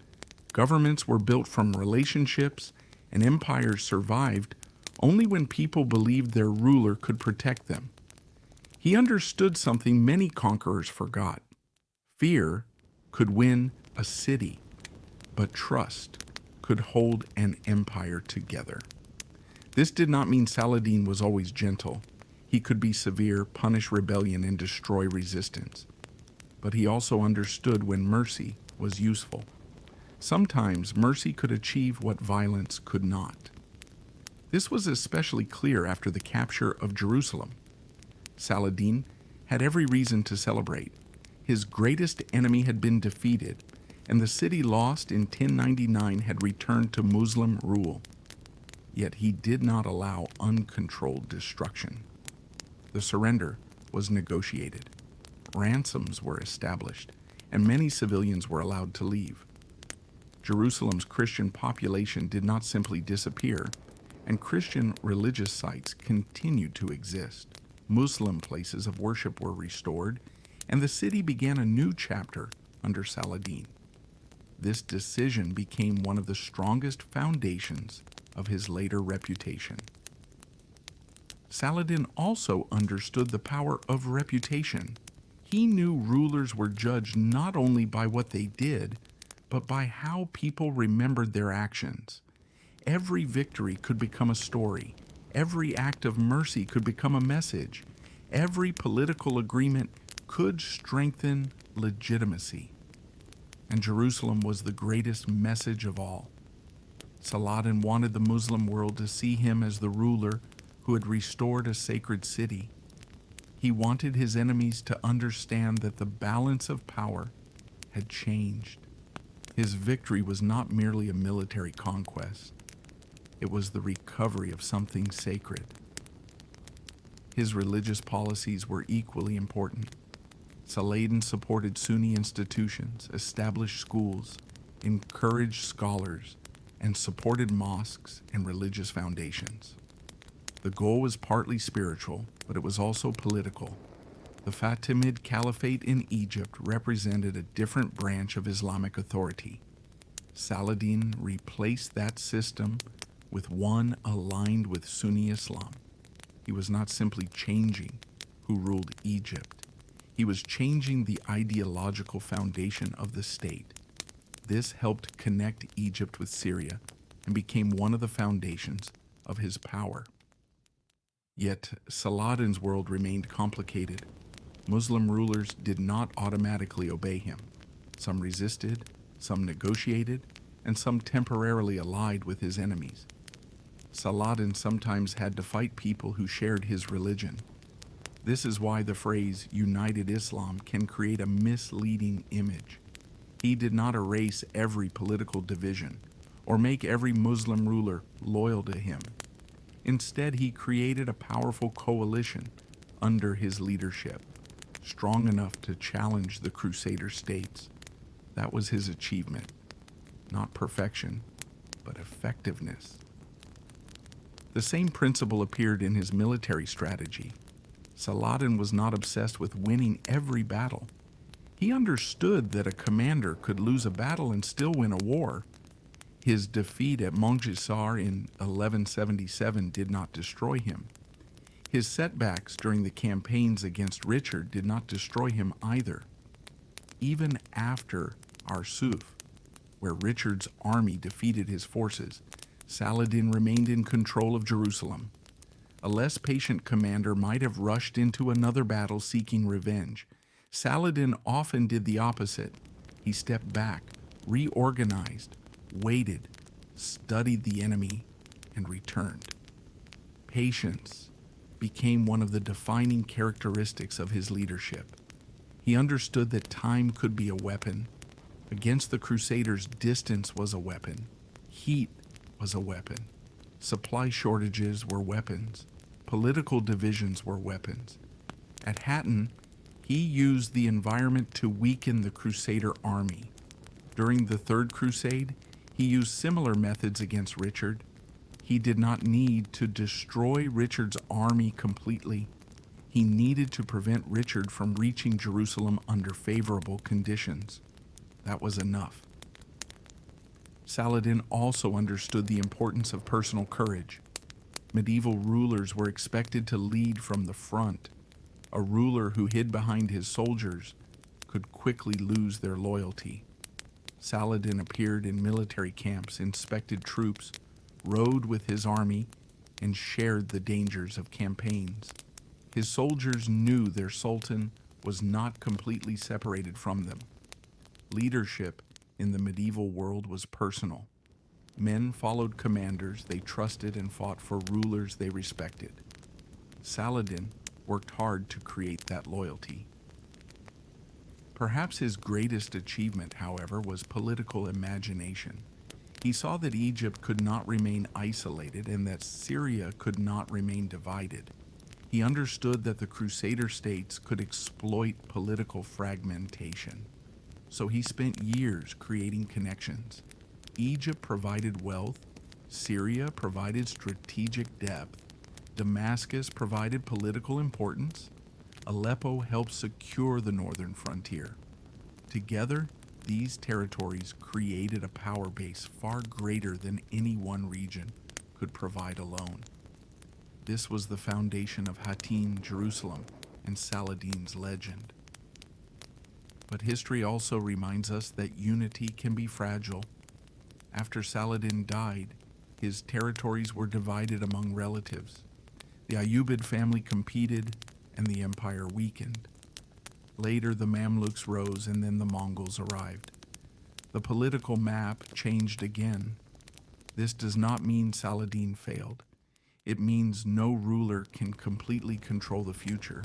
governments were built from relationships, and empires survived only when people believed their ruler could protect them. He understood something many conquerors forgot. Fear could win a city, but trust could hold an empire together. This did not mean Saladin was always gentle. He could be severe, punish rebellion, and destroy resistance. But he also understood when mercy was useful. Sometimes mercy could achieve what violence could not. This was especially clear after the capture of Jerusalem. Saladin had every reason to celebrate. His greatest enemy had been defeated, and the city lost in 1099 had returned to Muslim rule. Yet he did not allow uncontrolled destruction. The surrender was negotiated. Ransoms were established, and many civilians were allowed to leave. Jerusalem's Christian population did not simply disappear, and Christian religious sites continued to exist. Muslim places of worship were restored, and the city began a new chapter under Saladin. This decision became one of the strongest foundations of his later reputation. Saladin also understood the power of reputation. He knew rulers were judged not only by what they did, but by how people remembered their actions. Every victory could become a story. Every act of mercy could become a message. Every political agreement could strengthen legitimacy. And Jerusalem was the greatest message of all. Saladin wanted the Muslim world to see him as the ruler who had restored a sacred city. He wanted his enemies to understand that the balance of power had changed. His victory was not merely a military conquest. It was the recovery of something sacred. His religious policies were equally important. Saladin supported Sunni institutions, established schools, encouraged scholars, and supported mosques and religious foundations. The goal was partly spiritual, but it was also political. The Fatimid Caliphate in Egypt represented a different branch of Islamic authority. Saladin replaced that system with one aligned with Sunni Islam. He was not simply changing who ruled Egypt. He was changing the ideological foundation of the state. This helped connect Egypt with Syria and became one of the foundations of his power. Yet Saladin's world remained complicated. Muslim rulers did not automatically obey him. Some resisted, some negotiated, and some temporarily allied with his enemies. Saladin sometimes had to fight people who shared his religion. This is why the phrase United Islam can create a misleading image. He did not erase every political division or make every Muslim ruler loyal to him. Instead, he created a powerful coalition under his leadership, strong enough to challenge the Crusader states. That was his achievement. Not perfection, but effectiveness. The same principle appeared in his military strategy. Saladin was not obsessed with winning every battle. He understood that a commander could lose a battle and still win a war. His defeat at Mongisar in 1177 did not destroy him. His setbacks during the campaigns against Richard did not destroy him either. Even after Arsuf, where Richard's army defeated his forces, Saladin remained in control of Jerusalem. A less patient commander might have rushed into another battle seeking revenge. Saladin often did the opposite. He stepped back, reorganized, waited, studied the enemy, and returned. Patience became one of the defining characteristics of his leadership. He understood that time could be a weapon. Against the Crusaders, distance was a weapon. Heat was a weapon. Supply shortages were weapons. Political divisions were weapons. At Hattin, he used the environment to weaken the Crusader army. During the Third Crusade, he used similar methods against Richard. He did not need to destroy Richard's army completely. He needed to prevent Richard from reaching Jerusalem under favorable conditions. That was enough. Saladin also understood the importance of personal courage. Medieval rulers were expected to lead from the front. A ruler who hid behind his soldiers could quickly lose their loyalty. Saladin appeared in military camps, inspected troops, rode with his army, and shared the dangers of campaigns. His soldiers knew their sultan was not completely separated from them. Leadership in the medieval world was personal. Men followed commanders they trusted and fought for rulers they respected. Saladin worked hard to create that loyalty. Perhaps his greatest achievement, however, was political imagination. He saw that Egypt could not remain isolated and that Syria could not remain divided. He understood that the Crusader states could exploit political fragmentation. So he spent years creating connections. Egypt provided wealth, Syria provided strategic depth, Damascus provided political importance, Aleppo helped secure the northern frontier. Together, these territories created a power base far greater than any one region could provide alone. This was the foundation of Hattin, Jerusalem, and Saladin's legend. But history also reminds us that unity can be fragile. After Saladin died, his territories were divided among relatives. The Ayyubid family competed, and the empire weakened. Later, the Mamluks rose, and then the Mongols arrived. The political map changed again. This does not mean Saladin failed. It means no ruler can completely control the future.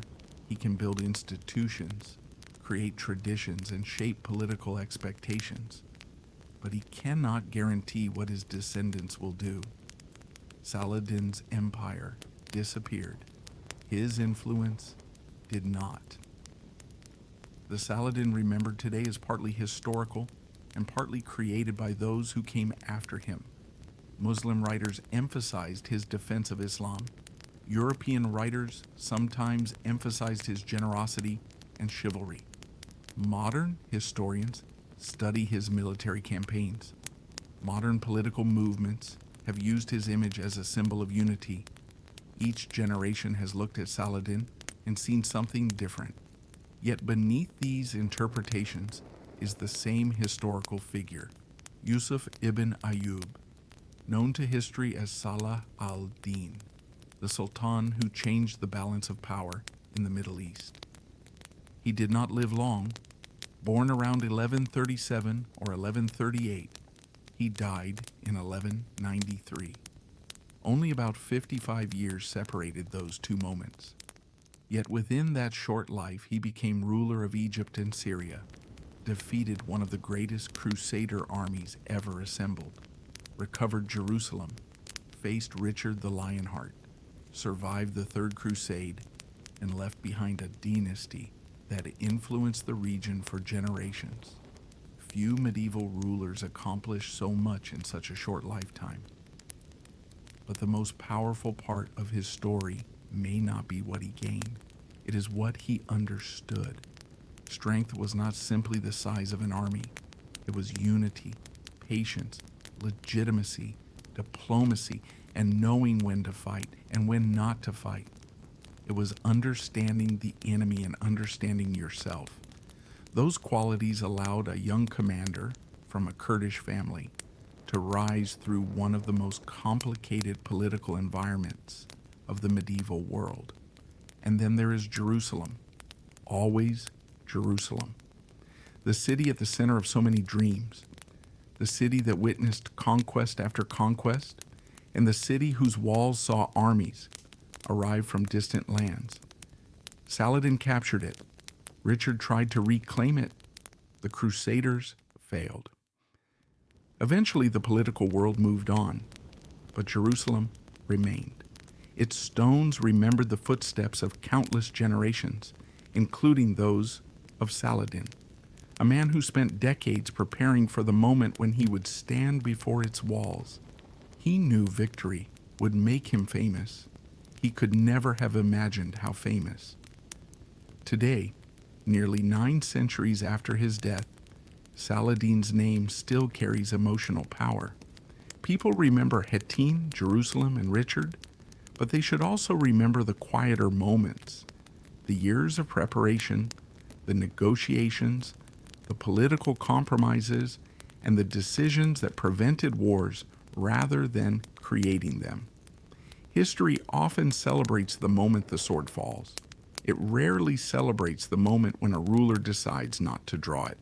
He can build institutions, create traditions, and shape political expectations. But he cannot guarantee what his descendants will do. Saladin's empire disappeared. His influence did not. The Saladin remembered today is partly historical and partly created by those who came after him. Muslim writers emphasized his defense of Islam. European writers sometimes emphasized his generosity and chivalry. Modern historians study his military campaigns. Modern political movements have used his image as a symbol of unity. Each generation has looked at Saladin and seen something different. Yet beneath these interpretations is the same historical figure, Yusuf ibn Ayyub, known to history as Salah al-Din, the Sultan who changed the balance of power in the Middle East. He did not live long. Born around 1137 or 1138, he died in 1193. Only about 55 years separated those two moments. Yet within that short life, he became ruler of Egypt and Syria, defeated one of the greatest Crusader armies ever assembled, recovered Jerusalem, faced Richard the Lionheart, survived the Third Crusade, and left behind a dynasty that influenced the region for generations. Few medieval rulers accomplished so much in such a short lifetime. But the most powerful part of his story may not be what he gained. It is what he understood. Strength was not simply the size of an army. It was unity, patience, legitimacy, diplomacy, and knowing when to fight and when not to fight. It was understanding the enemy and understanding yourself. Those qualities allowed a young commander from a Kurdish family to rise through one of the most complicated political environments of the medieval world. And then there is Jerusalem, always Jerusalem, the city at the center of so many dreams. the city that witnessed conquest after conquest, and the city whose walls saw armies arrive from distant lands. Saladin captured it. Richard tried to reclaim it. The Crusaders failed. Eventually, the political world moved on, but Jerusalem remained. Its stones remembered the footsteps of countless generations, including those of Saladin, a man who spent decades preparing for the moment when he would stand before its walls. He knew victory would make him famous. He could never have imagined how famous. Today, nearly 9 centuries after his death, Saladin's name still carries emotional power. People remember Hattin, Jerusalem, and Richard, but they should also remember the quieter moments, the years of preparation, the negotiations, the political compromises, and the decisions that prevented wars rather than creating them. History often celebrates the moment the sword falls. It rarely celebrates the moment when a ruler decides not to draw it.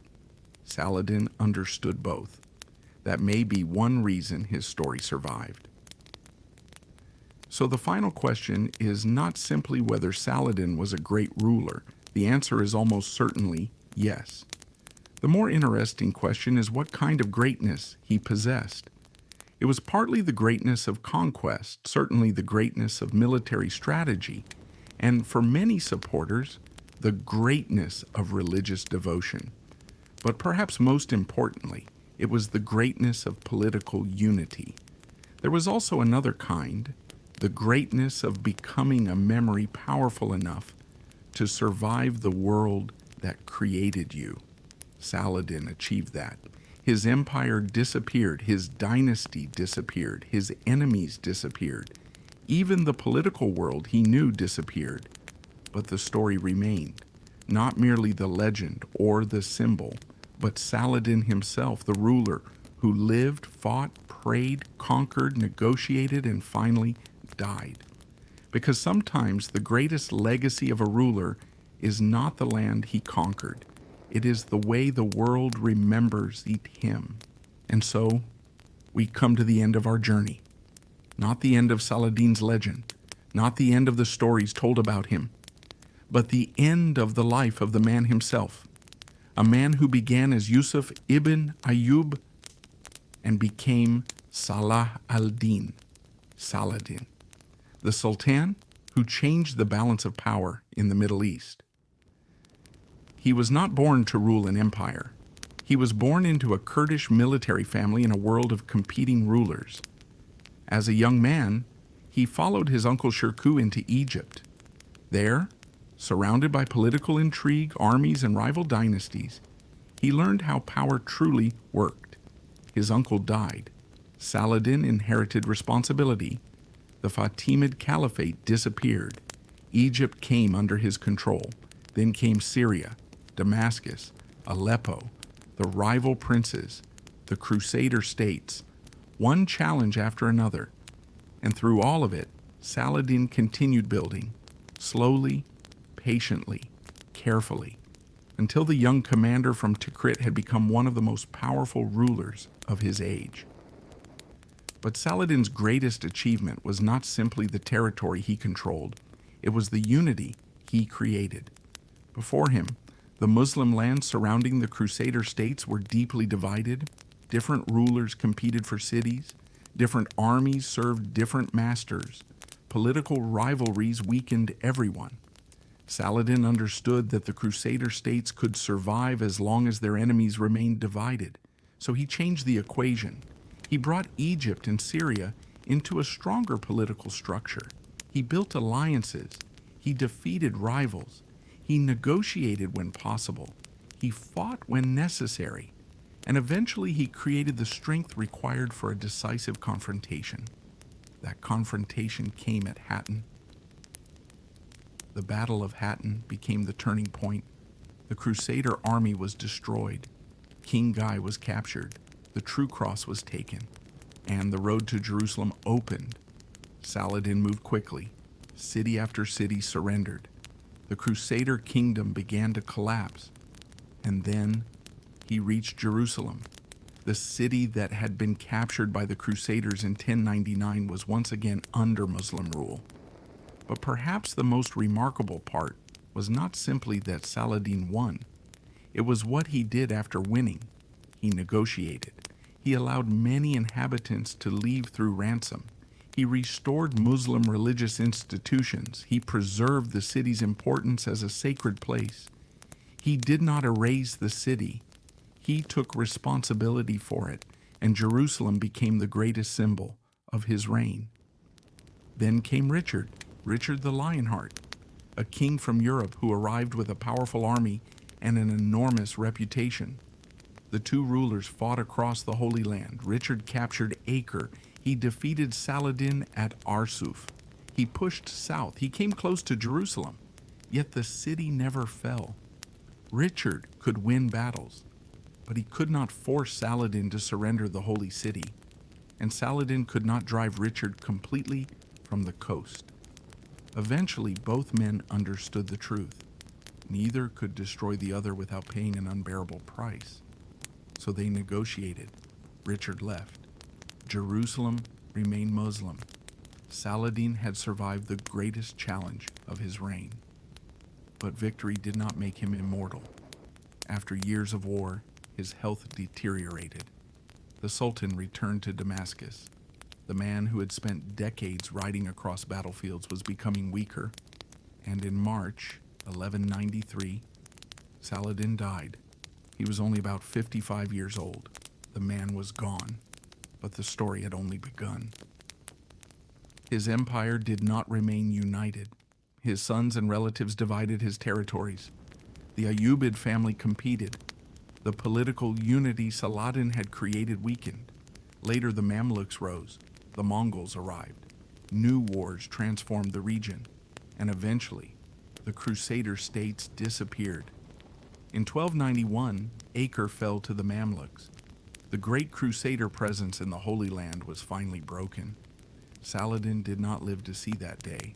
Saladin understood both. That may be one reason his story survived. So the final question is not simply whether Saladin was a great ruler. The answer is almost certainly yes. The more interesting question is what kind of greatness he possessed. It was partly the greatness of conquest, certainly the greatness of military strategy, and for many supporters, the greatness of religious devotion. But perhaps most importantly, it was the greatness of political unity. There was also another kind, the greatness of becoming a memory powerful enough to survive the world that created you. Saladin achieved that. His empire disappeared, his dynasty disappeared, his enemies disappeared. Even the political world he knew disappeared. But the story remained, not merely the legend or the symbol, but Saladin himself, the ruler, who lived, fought, prayed, conquered, negotiated, and finally died. Because sometimes the greatest legacy of a ruler is not the land he conquered. It is the way the world remembers him. And so, we come to the end of our journey. Not the end of Saladin's legend, not the end of the stories told about him, but the end of the life of the man himself. A man who began as Yusuf ibn Ayyub and became Salah al-Din, Saladin, the Sultan who changed the balance of power in the Middle East. He was not born to rule an empire. He was born into a Kurdish military family in a world of competing rulers. As a young man, he followed his uncle Shirkuh into Egypt. There, surrounded by political intrigue, armies, and rival dynasties, he learned how power truly worked. His uncle died. Saladin inherited responsibility. The Fatimid Caliphate disappeared. Egypt came under his control. Then came Syria, Damascus, Aleppo, the rival princes, the Crusader states, one challenge after another. And through all of it, Saladin continued building, slowly, patiently, carefully, until the young commander from Tikrit had become one of the most powerful rulers of his age. But Saladin's greatest achievement was not simply the territory he controlled, it was the unity he created. Before him, the Muslim lands surrounding the Crusader states were deeply divided. Different rulers competed for cities. Different armies served different masters. Political rivalries weakened everyone. Saladin understood that the Crusader states could survive as long as their enemies remained divided. So he changed the equation. He brought Egypt and Syria into a stronger political structure. He built alliances. He defeated rivals. He negotiated when possible. He fought when necessary. And eventually he created the strength required for a decisive confrontation. That confrontation came at Hattin. The Battle of Hattin became the turning point. The Crusader army was destroyed. King Guy was captured. The True Cross was taken. And the road to Jerusalem opened. Saladin moved quickly. City after city surrendered. The Crusader kingdom began to collapse. And then he reached Jerusalem. The city that had been captured by the Crusaders in 1099 was once again under Muslim rule. But perhaps the most remarkable part was not simply that Saladin won. It was what he did after winning. He negotiated. He allowed many inhabitants to leave through ransom. He restored Muslim religious institutions. He preserved the city's importance as a sacred place. He did not erase the city. He took responsibility for it, and Jerusalem became the greatest symbol of his reign. Then came Richard the Lionheart, a king from Europe who arrived with a powerful army and an enormous reputation. The two rulers fought across the Holy Land. Richard captured Acre. He defeated Saladin at Arsuf. He pushed south. He came close to Jerusalem. Yet the city never fell. Richard could win battles, but he could not force Saladin to surrender the holy city, and Saladin could not drive Richard completely from the coast. Eventually, both men understood the truth. Neither could destroy the other without paying an unbearable price. So they negotiated. Richard left. Jerusalem remained Muslim. Saladin had survived the greatest challenge of his reign. But victory did not make him immortal. After years of war, his health deteriorated. The Sultan returned to Damascus. The man who had spent decades riding across battlefields was becoming weaker, and in March 1193, Saladin died. He was only about 55 years old. The man was gone, but the story had only begun. His empire did not remain united. His sons and relatives divided his territories. The Ayyubid family competed. The political unity Saladin had created weakened. Later, the Mamluks rose. The Mongols arrived. New wars transformed the region, and eventually, the Crusader states disappeared. In 1291, Acre fell to the Mamluks. The great Crusader presence in the Holy Land was finally broken. Saladin did not live to see that day,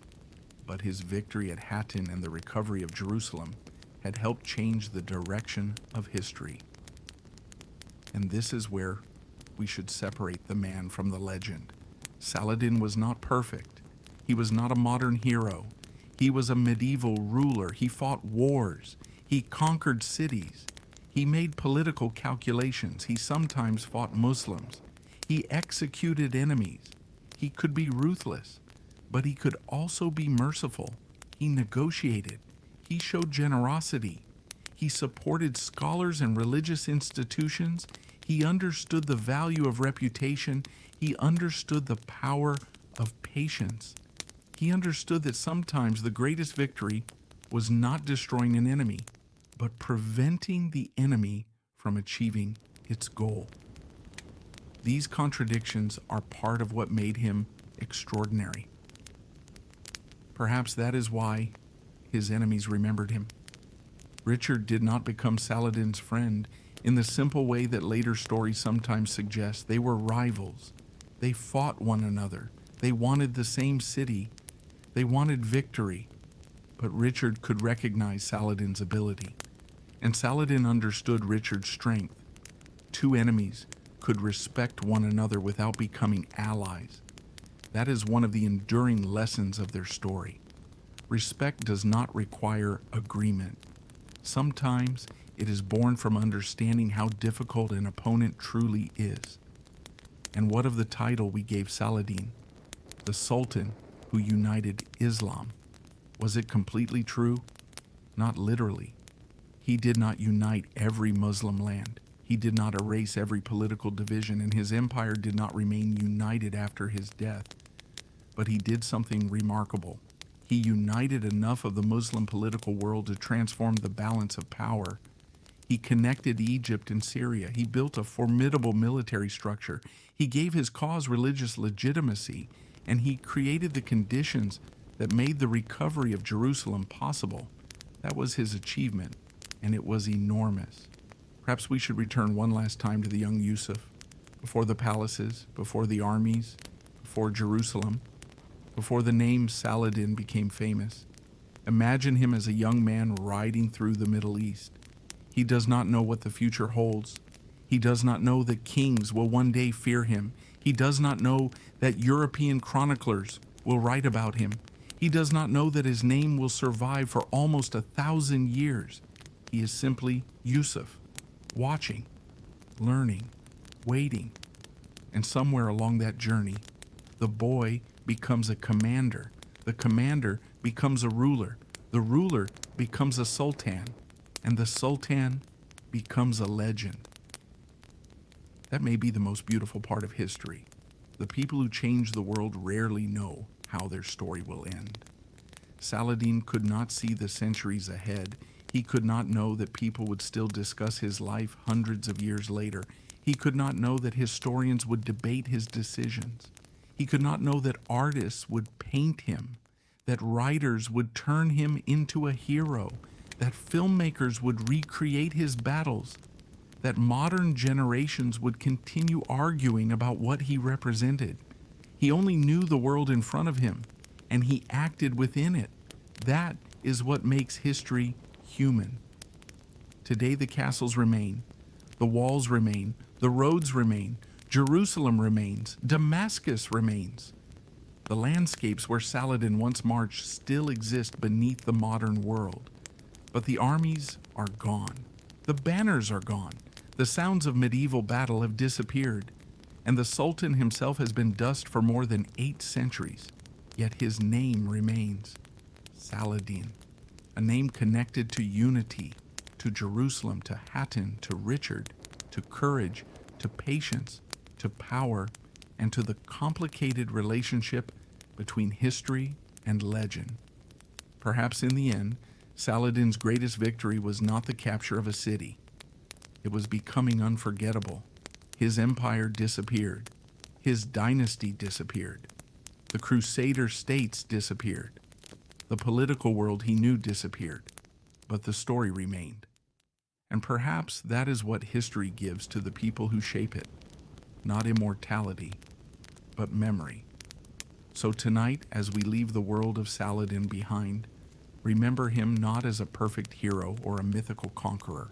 but his victory at Hattin and the recovery of Jerusalem had helped change the direction of history. And this is where we should separate the man from the legend. Saladin was not perfect. He was not a modern hero. He was a medieval ruler. He fought wars. He conquered cities. He made political calculations. He sometimes fought Muslims. He executed enemies. He could be ruthless, but he could also be merciful. He negotiated. He showed generosity. He supported scholars and religious institutions. He understood the value of reputation. He understood the power of patience. He understood that sometimes the greatest victory was not destroying an enemy, but preventing the enemy from achieving its goal. These contradictions are part of what made him extraordinary. Perhaps that is why his enemies remembered him. Richard did not become Saladin's friend in the simple way that later stories sometimes suggest. They were rivals. They fought one another. They wanted the same city. They wanted victory. But Richard could recognize Saladin's ability, and Saladin understood Richard's strength. Two enemies could respect one another without becoming allies. That is one of the enduring lessons of their story. Respect does not require agreement. Sometimes it is born from understanding how difficult an opponent truly is. And what of the title we gave Saladin, the Sultan who united Islam? Was it completely true? Not literally. He did not unite every Muslim land. He did not erase every political division, and his empire did not remain united after his death. But he did something remarkable. He united enough of the Muslim political world to transform the balance of power. He connected Egypt and Syria. He built a formidable military structure. He gave his cause religious legitimacy, and he created the conditions that made the recovery of Jerusalem possible. That was his achievement, and it was enormous. Perhaps we should return one last time to the young Yusuf, before the palaces, before the armies, before Jerusalem, before the name Saladin became famous. Imagine him as a young man riding through the Middle East. He does not know what the future holds. He does not know that kings will one day fear him. He does not know that European chroniclers will write about him. He does not know that his name will survive for almost 1,000 years. He is simply Yusuf, watching, learning, waiting. And somewhere along that journey, the boy becomes a commander. The commander becomes a ruler. The ruler becomes a sultan. And the sultan becomes a legend. That may be the most beautiful part of history. The people who change the world rarely know how their story will end. Saladin could not see the centuries ahead. He could not know that people would still discuss his life hundreds of years later. He could not know that historians would debate his decisions. He could not know that artists would paint him, that writers would turn him into a hero, that filmmakers would recreate his battles, that modern generations would continue arguing about what he represented. He only knew the world in front of him, and he acted within it. That is what makes history human. Today the castles remain, the walls remain, the roads remain, Jerusalem remains, Damascus remains. The landscapes where Saladin once marched still exist beneath the modern world. But the armies are gone. The banners are gone. The sounds of medieval battle have disappeared. And the Sultan himself has been dust for more than 8 centuries. Yet his name remains Saladin, a name connected to unity, to Jerusalem, to Hattin, to Richard, to courage, to patience, to power, and to the complicated relationship between history and legend. Perhaps in the end, Saladin's greatest victory was not the capture of a city. It was becoming unforgettable. His empire disappeared. His dynasty disappeared. The Crusader states disappeared. The political world he knew disappeared. But the story remained. And perhaps that is what history gives to the people who shape it. Not immortality, but memory. So tonight, as we leave the world of Saladin behind, remember him not as a perfect hero or a mythical conqueror.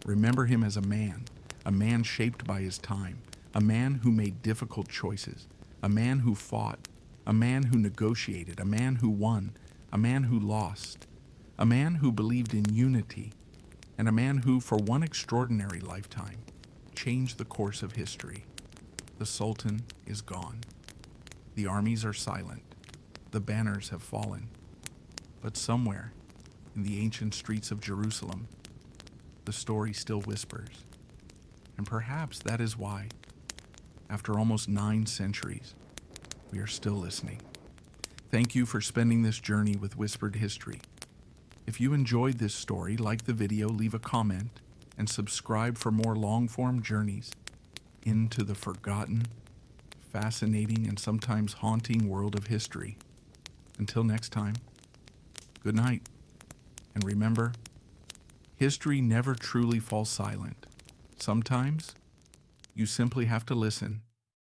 Remember him as a man shaped by his time, a man who made difficult choices, a man who fought, a man who negotiated, a man who won, a man who lost, a man who believed in unity, and a man who, for one extraordinary lifetime, changed the course of history. The Sultan is gone. The armies are silent. The banners have fallen. But somewhere, in the ancient streets of Jerusalem, the story still whispers. And perhaps that is why, after almost 9 centuries, we are still listening. Thank you for spending this journey with Whispered History. If you enjoyed this story, like the video, leave a comment, and subscribe for more long-form journeys into the forgotten, fascinating, and sometimes haunting world of history. Until next time, good night. And remember, history never truly falls silent. Sometimes, you simply have to listen